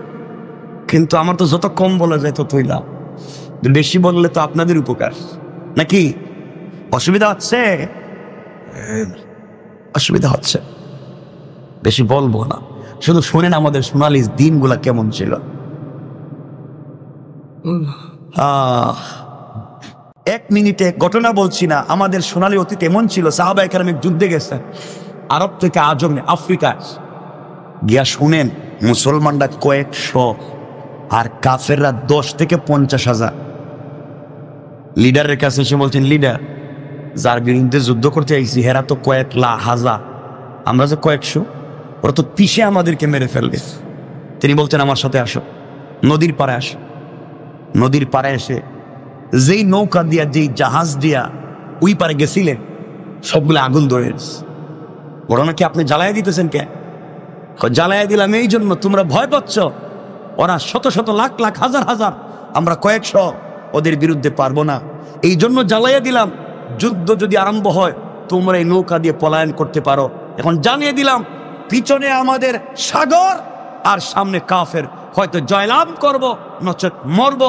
কিন্তু আমার তো যত কম বলা যায় ততই লাভ। বেশি বললে তো আপনাদের উপকার, নাকি? অসুবিধা হচ্ছে? অসুবিধা হচ্ছে, বেশি বলবো না, শুধু শোনেন আমাদের সোনালী দিনগুলা কেমন ছিল। 1 মিনিটে ঘটনা বলছি না, আমাদের সোনালী অতীত এমন ছিল। সাহাবায়ে কেরাম যুদ্ধে গেছেন, আরব থেকে আজমে আফ্রিকা গিয়া শুনেন, মুসলমানরা কয়েকশো আর কাফেররা 10 থেকে 50,000। লিডারের কাছে এসে বলছেন, লিডার, যার বিরুদ্ধে যুদ্ধ করতে আইছি হেরা তো কয়েক হাজার, আমরা যে কয়েকশো, ওরা তো পিষে আমাদেরকে মেরে ফেলবে। তিনি বলছেন, আমার সাথে আসো, নদীর পাড়ে আসো। নদীর পাড়ে এসে যেই নৌকা দিয়া, যেই জাহাজ দিয়া ওই পারে গেছিলেন, সবগুলো আগুন ধরে ওরা নাকি আপনি জ্বালাইয়া দিতেছেন কে? জ্বালাইয়া দিলাম এই জন্য তোমরা ভয় পাচ্ছ। ওরা শত শত লাখ লাখ হাজার হাজার, আমরা কয়েকশো, ওদের বিরুদ্ধে পারবো না, এই জন্য জ্বালাইয়া দিলাম। যুদ্ধ যদি আরম্ভ হয় তোমরা এই নৌকা দিয়ে পলায়ন করতে পারো। এখন জানিয়ে দিলাম, পিছনে আমাদের সাগর আর সামনে কাফের, হয়তো জয়লাভ করব নচেত মরব,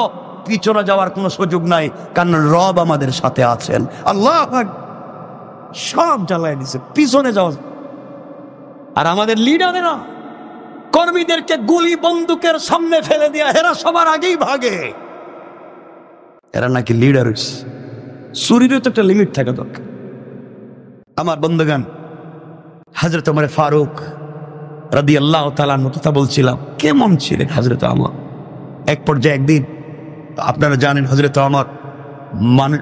পিছনে যাওয়ার কোনো সুযোগ নাই, কারণ রব আমাদের সাথে আছেন। আল্লাহ সব জ্বালায় দিছে, পিছনে যাওয়া। আর আমাদের লিডারেরা কর্মীদেরকে গুলি বন্দুকের সামনে ফেলে দিয়া এরা সবার আগেই ভাগে। এরা নাকি লিডার। চুরিরও তো একটা লিমিট থাকে দরকার। আমার বন্ধুগান, হযরত ওমর ফারুক রাদিয়াল্লাহু তাআলা আনহু কথা বলছিলাম, কেমন ছিলেন হযরত ওমর। এক পর্যায়ে একদিন, আপনারা জানেন হযরত ওমর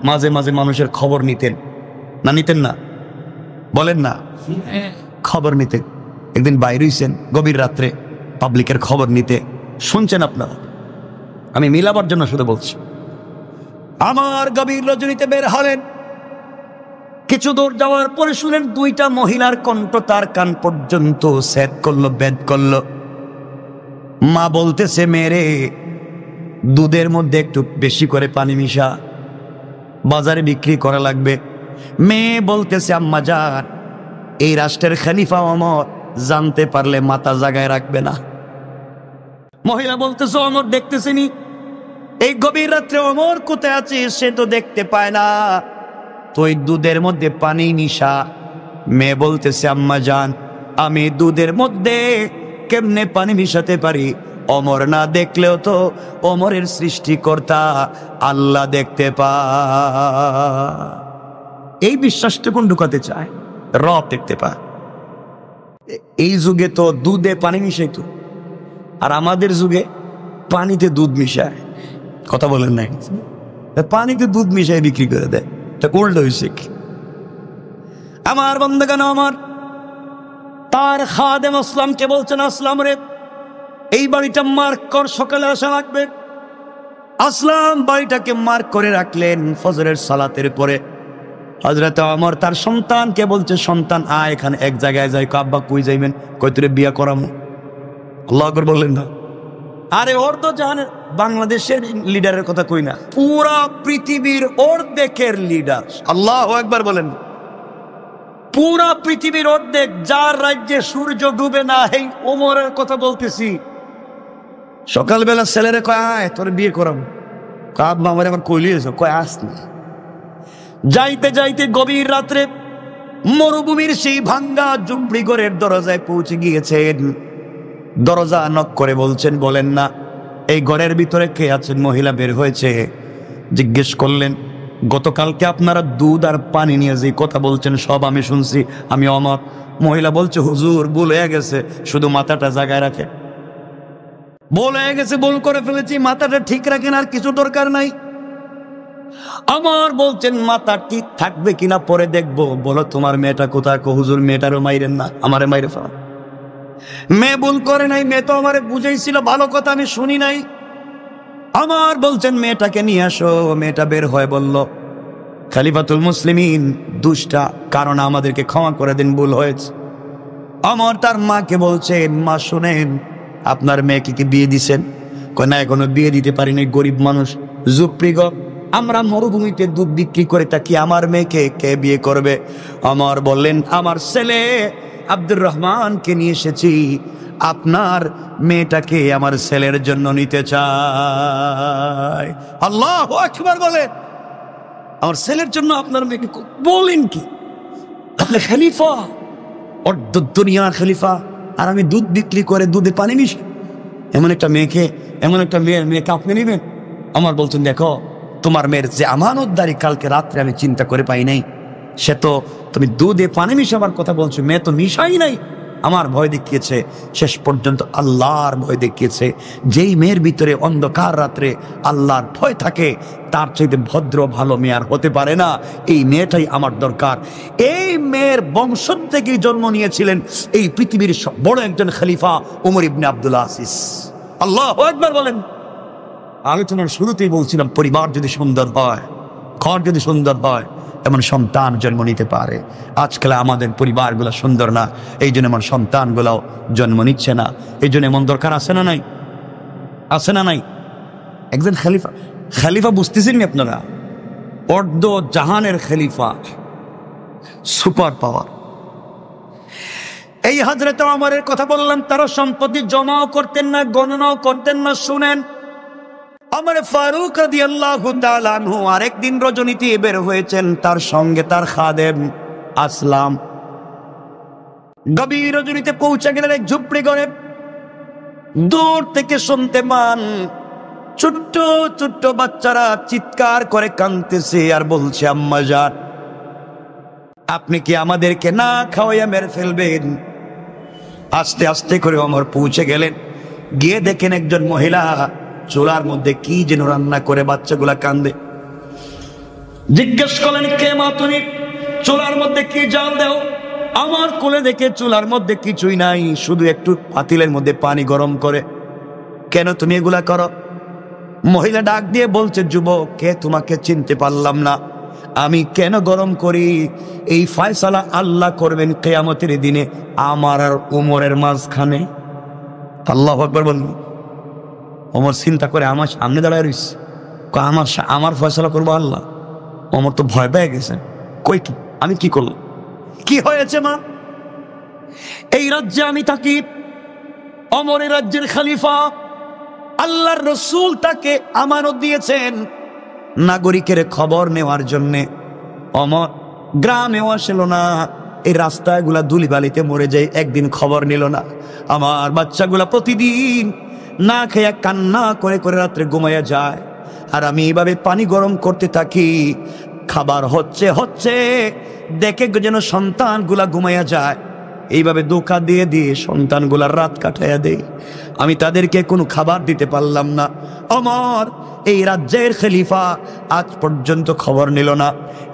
মাঝে মাঝে মানুষের খবর নিতেন না, নিতেন না? বলেন না, খবর নিতেন। একদিন বাইরে হইছেন গভীর রাত্রে পাবলিকের খবর নিতে, শুনছেন আপনারা, আমি মিলাবার জন্য শুধু বলছি। আমার গভীর রজনীতে বের হলেন, কিছু দূর যাওয়ার পরে শুনেন দুইটা মহিলার কণ্ঠ তার কান পর্যন্ত সেট করলো, বেদ করলো। মা বলতেছে, মেরে দুধের মধ্যে একটু বেশি করে পানি মিশা, বাজারে বিক্রি করা লাগবে। মেয়ে বলতেছে, আম্মা জান, এই রাষ্ট্রের খলিফা ওমর জানতে পারলে মাথা জাগায় রাখবে না। মহিলা বলতেছে, ওমর দেখতেছেনি, এই গভীর রাত্রে ওমর কোথায় আছে সে তো দেখতে পায় না, তো এই দুধের মধ্যে পানি মিশা। মেয়ে বলতেছে, আম্মা জান, আমি দুধের মধ্যে কেমনে পানি মিশাতে পারি? ওমর না দেখলেও তো ওমরের সৃষ্টিকর্তা আল্লাহ দেখতে পায়। এই বিশ্বাসটুকু ঢুকাতে চায়, রব দেখতে পায়। এই যুগে তো দুধে পানি মিশাইতো, আর আমাদের যুগে পানিতে দুধ মিশায়। কথা বলেন নাই? পানিতে দুধ মিশাই বিক্রি করে দেয়, তা উল্টো হয়েছে কি? আমার বন্ধুগণ, আমার তার খাদেম আসলামকে বলছেন, আসলাম রে, এই বাড়িটা মার্ক কর, সকালে আসা লাগবে। আসলাম বাড়িটাকে মার্ক করে রাখলেন। ফজরের সালাতের পরে হযরত ওমর তার সন্তানকে বলছে, সন্তান আয় এখানে এক জায়গায় যাই। আব্বা কই যাইবেন? কই তোরে বিয়া করামু। আল্লাহু আকবার বললেন না? আরে ওর তো জানেন, বাংলাদেশের লিডারের কথা কই না, পুরা পৃথিবীর অর্ধেকের লিডার। আল্লাহু আকবার বলেন। পুরা পৃথিবীর অর্ধেক, যার রাজ্যে সূর্য ডুবে না, এই ওমরের কথা বলতেছি। সকালবেলা ছেলেরে কয়, আয় তোর বিয়ে করাবো। আব্বা আমার আবার কইলি কয় আস না। যাইতে যাইতে গভীর রাত্রে মরুভূমির সেই ভাঙ্গা ঝুপড়ি ঘরের দরজায় পৌঁছে গিয়েছেন। দরজা নক করে বলছেন, বলেন না এই ঘরের ভিতরে কে আছেন? মহিলা বের হয়েছে। জিজ্ঞেস করলেন, গতকালকে আপনারা দুধ আর পানি নিয়ে যে কথা বলছেন সব আমি শুনছি, আমি ওমর। মহিলা বলছে, হুজুর ভুল হয়ে গেছে, শুধু মাথাটা জায়গায় রাখেন। ভুল হয়ে গেছে, ভুল করে ফেলেছি, মাথাটা ঠিক রাখেন, আর কিছু দরকার নাই। আমার বলছেন, মাথা ঠিক থাকবে কিনা পরে দেখবো, বলো তোমার মেয়েটা কোথায়? হুজুর মেয়েটারও মাইরেন না, আমারে মাইরে ফেলা। মেয়ে ভুল করে নাই, মেয়ে তো আমারে বুঝাইছিল, ভালো কথা আমি শুনি নাই। আমার বলছেন, মেয়েটাকে নিয়ে আসো। মেয়েটা বের হয়ে বলল, খলিফাতুল মুসলিমিন দুষ্টা, কারণ আমাদেরকে ক্ষমা করে দিন, ভুল হয়েছে। আমার তার মাকে বলছেন, মা শুনেন, আপনার মেয়েকে কি বিয়ে দিছেন? কয় না, এখনো বিয়ে দিতে পারিনি, গরিব মানুষ, ঝুপড়ি ঘর, আমরা মরুভূমিতে দুধ বিক্রি করে থাকি, আমার মেয়েকে কে বিয়ে করবে? আমার বললেন, আমার ছেলে আব্দুর রহমানকে নিয়ে এসেছি, আপনার মেয়েটাকে আমার ছেলের জন্য নিতে চাই। আল্লাহু আকবার বলেন। আমার ছেলের জন্য আপনার মেয়েকে বলেন কি? আপনি খলিফা, অর্ধ দুনিয়ার খলিফা, আর আমি দুধ বিক্রি করে দুধে পানি মিশে এমন একটা মেয়েকে, এমন একটা মেয়েকে আপনি নেবেন? আমার বলছেন, দেখো তোমার মেয়ের যে আমানতদারি কালকে রাত্রে আমি চিন্তা করে পাই নাই, সে তো তুমি দুধে পানি মিশাবার কথা বলছো, মেয়ে তো মিশাই নাই। আমার ভয় দেখিয়েছে, শেষ পর্যন্ত আল্লাহর ভয় দেখিয়েছে। যেই মেয়ের ভিতরে অন্ধকার রাত্রে আল্লাহর ভয় থাকে, তার চাইতে ভদ্র ভালো মেয়ে আর হতে পারে না। এই মেয়েটাই আমার দরকার। এই মেয়ের বংশ থেকেই জন্ম নিয়েছিলেন এই পৃথিবীর বড় একজন খলিফা ওমর ইবনে আব্দুল আজিজ। আল্লাহু আকবার বলেন। আলোচনার শুরুতেই বলছিলাম, পরিবার যদি সুন্দর হয়, ঘর যদি সুন্দর হয়, এমন সন্তান জন্ম নিতে পারে। আজকাল আমাদের পরিবারগুলো সুন্দর না, এই জন্য আমার সন্তানগুলাও জন্ম নিচ্ছে না। এই জন্য এমন দরকার আছে না নাই? আছে না নাই? একজন খলিফা, খলিফা বুঝতেছেন নি আপনারা? অর্ধ জাহানের খলিফা, সুপার পাওয়ার। এই হযরত ওমরের কথা বললাম, তারা সম্পত্তি জমাও করতেন না, গণনাও করতেন না। শুনেন, ওমর ফারুক রাদিয়াল্লাহু তাআলা আনহু আরেকদিন রজনীতে বের হয়েছেন, তার সঙ্গে তার খাদেম আসলাম। গভীর রজনীতে পৌঁছে গেলেন এক ঝুপড়ি ঘরে। দূর থেকে শুনতে পান ছোট্ট ছোট্ট বাচ্চারা চিৎকার করে কাঁদতেছে আর বলছে, আম্মা জান, আপনি কি আমাদেরকে না খাওয়াইয়া মেরে ফেলবেন? আস্তে আস্তে করে ওমর পৌঁছে গেলেন, গিয়ে দেখেন একজন মহিলা চুলার মধ্যে কি যেন রান্না করে, বাচ্চাগুলা কান্দে। জিজ্ঞেস করলেন, কে মা তুমি? চুলার মধ্যে কি জাল দাও? আমার কোলে দেখে চুলার মধ্যে কিছুই নাই, শুধু একটু পাতিলের মধ্যে পানি গরম করে। কেন তুমি এগুলা করো? মহিলা ডাক দিয়ে বলছে, যুবক, কে তোমাকে চিনতে পারলাম না। আমি কেন গরম করি এই ফয়সালা আল্লাহ করবেন কিয়ামতের দিনে আমার আর ওমরের মাঝখানে। আল্লাহু আকবার বলুন। ওমর চিন্তা করে আমার সামনে দাঁড়ায় রইছে, আমার ফয়সালা করবো আল্লাহ। ওমর তো ভয় পেয়ে গেছেন, কই কি আমি কি করলাম? কি হয়েছে মা? এই রাজ্যে আমি থাকি, ওমরের রাজ্যের খলিফা, আল্লাহর রাসূল তাকে আমানত দিয়েছেন নাগরিকের খবর নেওয়ার জন্যে। ওমর গ্রামেও আসল না, এই রাস্তাগুলা ধুলিবালিতে মরে যায়, একদিন খবর নিল না। আমার বাচ্চাগুলা প্রতিদিন না খেয়ে কান্না করে করে রাত্রে ঘুমাইয়া যায়, আর আমি এইভাবে পানি গরম করতে থাকি। খাবার হচ্ছে হচ্ছে দেখে যেন সন্তানগুলা ঘুমাইয়া যায়, এইভাবে ধোঁকা দিয়ে দিয়ে সন্তানগুলার রাত কাটাইয়া দেই। আমি তাদেরকে কোনো খাবার দিতে পারলাম না। ওমর এই রাজ্যের খলিফা আজ পর্যন্ত খবর নিল না।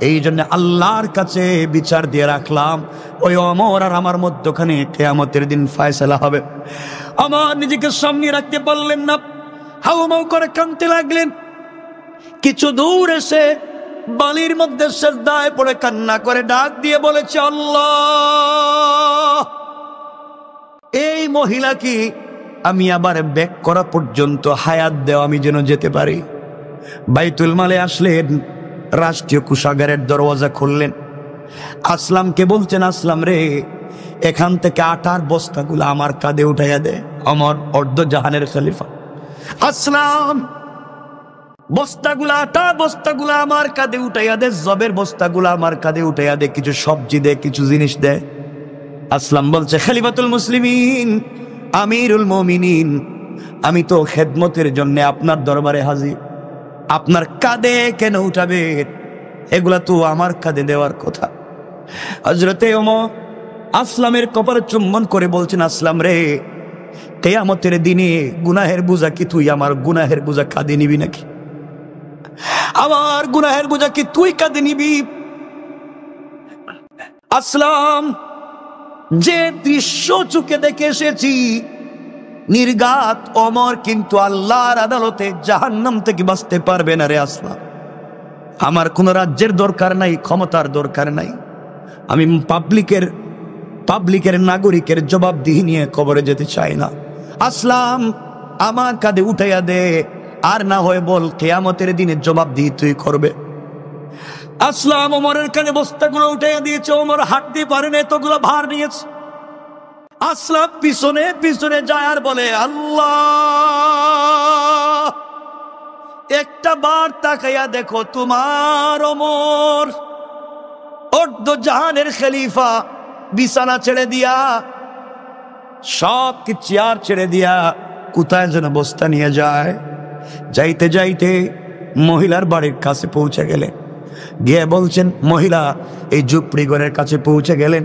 এই জন্য আল্লাহর কাছে বিচার দিয়ে রাখলাম, ওই ওমর আর আমার মধ্যখানে কিয়ামতের দিন ফয়সালা হবে। আমার নিজেকে সামনে রাখতে পারলেন না, হাউমাউ করে কাঁদতে লাগলেন। কিছু দূর এসে বালির মধ্যে সিজদায় পড়ে কান্না করে ডাক দিয়ে বলেছে, আল্লাহ, এই মহিলা কি আমি আবার ব্যাক করা পর্যন্ত হায়াত দেও, আমি যেন যেতে পারি। বাইতুল মালে আসলেন, রাষ্ট্রীয় কোষাগারের দরওয়াজা খুললেন। আসলামকে বলছেন, আসলাম রে, এখান থেকে আটার বস্তাগুলো আমার কাঁধে উঠাইয়া দে। আমার অর্ধ জাহানের খলিফা আসলাম বস্তাগুলা, আটা বস্তাগুলা আমার কাঁধে উঠাইয়া দে, জবের বস্তাগুলা আমার কাঁধে উঠাইয়া দে, কিছু সবজি দে, কিছু জিনিস দে। আসলাম বলছে, খলিফাতুল মুসলিমিন, আমিরুল মুমিনিন, আমি তো খেদমতের জন্য আপনার দরবারে হাজির, আপনার কাঁধে কেন উঠাবে? এগুলা তো আমার কাঁধে দেওয়ার কথা। হযরতে ওমর আসলামের কপালে চুম্বন করে বলছেন, আসলাম রে, কিয়ামতের দিনে গুনাহের বোঝা কি তুই আমার গুনাহের বোঝা কাঁধে নিবি নাকি? আমার গুনাহের বোঝা কি তুই কাঁধে নিবি? আসলাম, যে দৃশ্য চোখে দেখে এসেছি নির্ঘাত, ওমর কিন্তু আল্লাহর আদালতে জাহান্নাম থেকে বাঁচতে পারবে না রে আসলাম। আমার কোন রাজ্যের দরকার নাই, ক্ষমতার দরকার নাই, আমি পাবলিকের নাগরিকের জবাবদিহি নিয়ে কবরে যেতে চাই না। আসলাম, আমার কাঁধে উঠাইয়া দে, আর না হয় বল কিয়ামতের দিনে জবাবদিহি তুই করবে। আসলাম ওমরের কাঁধে বস্তাগুলো উঠাইয়া দিয়েছে, ওমর হাঁটতে পারে না, এতগুলো ভার নিয়েছে। আসলাম পিছনে পিছনে যায় আর বলে, আল্লাহ, একটা বার তাকাইয়া দেখো, তোমার ওমর অর্ধ জাহানের খলিফা বিছানা ছেড়ে দিয়া, সব কি চেয়ার ছেড়ে দিয়া কোথায় যেন বস্তা নিয়ে যায়। যাইতে যাইতে মহিলার বাড়ির কাছে পৌঁছে গেলেন, গিয়ে বলছেন, মহিলা এই ঝুপড়ি ঘরের কাছে পৌঁছে গেলেন,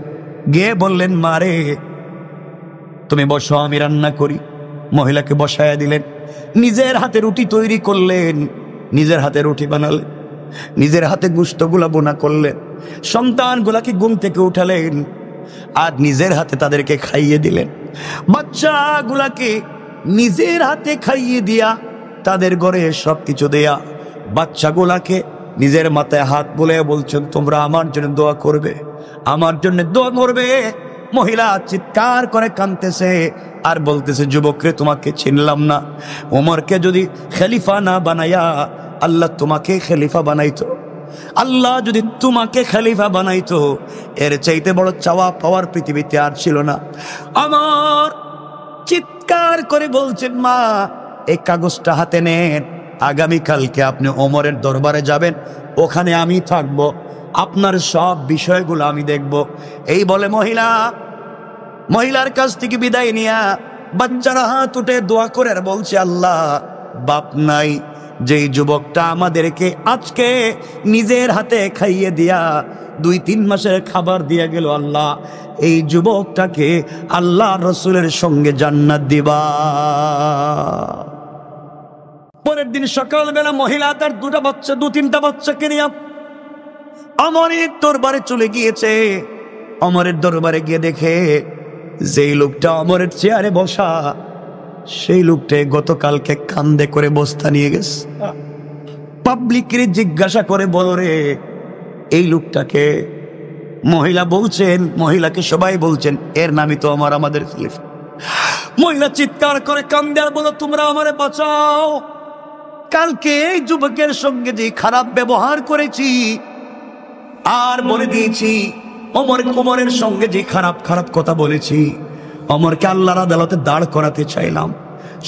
গিয়ে বললেন, মারে তুমি বসো, আমি রান্না করি। মহিলাকে বসায়া দিলেন, নিজের হাতে রুটি তৈরি করলেন, নিজের হাতে রুটি বানালেন, নিজের হাতে গোশতগুলা বোনা করলেন, সন্তানগুলাকে ঘুম থেকে উঠালেন, আর নিজের হাতে তাদেরকে খাইয়ে দিলেন। বাচ্চাগুলাকে নিজের হাতে খাইয়ে দিয়া তাদের ঘরে সবকিছু দেয়া বাচ্চাগুলাকে নিজের মাথায় হাত বুলিয়ে বলছেন, তোমরা আমার জন্য দোয়া করবে, আমার জন্য দোয়া করবে। মহিলা চিৎকার করে কাঁদতেছে আর বলতেছে, যুবকরে তোমাকে চিনলাম না, ওমরকে যদি খলিফা না বানাইয়া আল্লাহ তোমাকে খলিফা বানাইতো, আল্লাহ যদি তোমাকে খলিফা বানাইতো, এর চাইতে বড় চাওয়া পাওয়ার পৃথিবীতে আর ছিল না। আমার চিৎকার করে বলছেন, মা এই কাগজটা হাতে নেন, আগামীকালকে আপনি ওমরের দরবারে যাবেন, ওখানে আমি থাকব, আপনার সব বিষয়গুলো আমি দেখব। এই বলে মহিলার কাছ থেকে বিদায় নিয়া বাচ্চারা হাত উঠে দোয়া করে আর বলছে, আল্লাহ বাপ নাই, যেই যুবকটা আমাদেরকে আজকে নিজের হাতে খাইয়ে দিয়া 2-3 মাসের খাবার দিয়ে গেল, আল্লাহ এই যুবকটাকে আল্লাহ রসুলের সঙ্গে জান্নাত দিবা। পরের দিন সকালবেলা মহিলা তার 2-3টা বাচ্চাকে নিয়ে অমরের দরবারে চলে গিয়েছে। অমরের দরবারে গিয়ে দেখে যেই লোকটা অমরের চেয়ারে বসা, সেই লোকটা গতকালকে কান্দে করে বস্তা নিয়ে গেছে। পাবলিকের জিজ্ঞাসা করে, বলো রে এই লোকটাকে? মহিলাকে সবাই বলছেন, এর নামই তো আমাদের খলিফা। মহিলা চিৎকার করে কান্দে আর বলো, তোমরা আমারে বাঁচাও, কালকে এই যুবকের সঙ্গে যে খারাপ ব্যবহার করেছি আর বলে দিয়েছি, ওমরের সঙ্গে যে খারাপ কথা বলেছি, ওমরকে আল্লাহর আদালতে দাঁড় করাতে চাইলাম,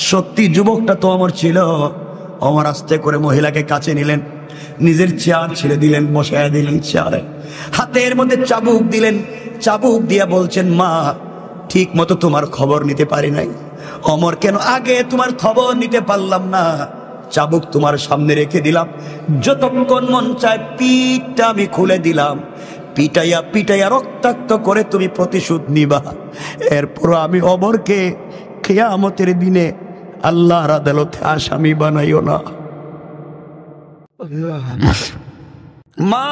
সত্যি যুবকটা তো ওমর ছিল। ওমর আস্তে করে মহিলাকে কাছে নিলেন, নিজের চেয়ার ছেড়ে দিলেন, বসায় দিলেন চেয়ারে, হাতের মধ্যে চাবুক দিলেন, চাবুক দিয়া বলছেন, মা ঠিক মতো তোমার খবর নিতে পারি নাই, ওমর কেন আগে তোমার খবর নিতে পারলাম না, চাবুক তোমার সামনে রেখে দিলাম, যতক্ষণ মন চায় পিঠটা আমি খুলে দিলাম, পিটাইয়া রক্তাক্ত করে তুমি প্রতিশোধ নিবা। এরপর আমি ওমরকে কিয়ামতের দিনে আল্লাহর আদালতে আসামি বানাইও না। মা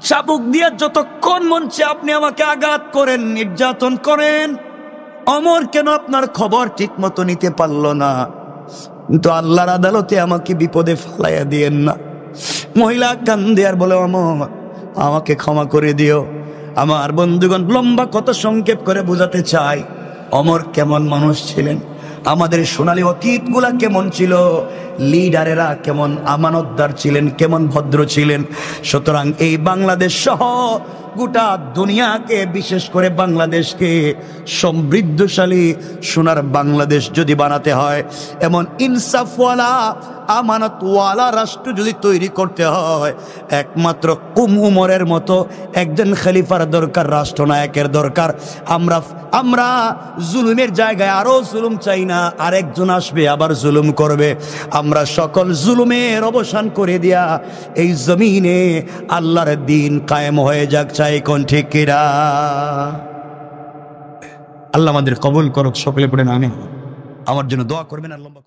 চাবুক দিয়া যতক্ষণ মন চায় আপনি আমাকে আঘাত করেন, নির্যাতন করেন, ওমর কেন আপনার খবর ঠিক মতো নিতে পারলো না, কিন্তু আল্লাহর আদালতে আমাকে বিপদে ফেলাইয়া দিয়েন না। মহিলা কান্দে আর বলে, ওমর আমাকে ক্ষমা করে দিও। আমার বন্ধুগণ, লম্বা কথা সংক্ষেপ করে বোঝাতে চাই, ওমর কেমন মানুষ ছিলেন, আমাদের সোনালী অতীতগুলা কেমন ছিল, লিডারেরা কেমন আমানতদার ছিলেন, কেমন ভদ্র ছিলেন। সুতরাং এই বাংলাদেশ সহ গোটা দুনিয়াকে, বিশেষ করে বাংলাদেশকে সমৃদ্ধশালী সোনার বাংলাদেশ যদি বানাতে হয়, এমন ইনসাফওয়ালা আমানতওয়ালা রাষ্ট্র যদি তৈরি করতে হয়, একমাত্র উমরের মতো একজন খলিফার দরকার, রাষ্ট্রনায়কের দরকার। আমরা জুলুমের জায়গায় আরো জুলুম চাই না, আরেকজন আসবে আবার জুলুম করবে। আমরা সকল জুলুমের অবসান করে দিয়া এই জমিনে আল্লাহর দ্বীন কায়েম হয়ে যাক, চাই কোন ঠিক কিনা? আল্লাহ আমাদের কবুল করুক, সকলে পড়ে না, আমার জন্য দোয়া করবেন আর লম্বা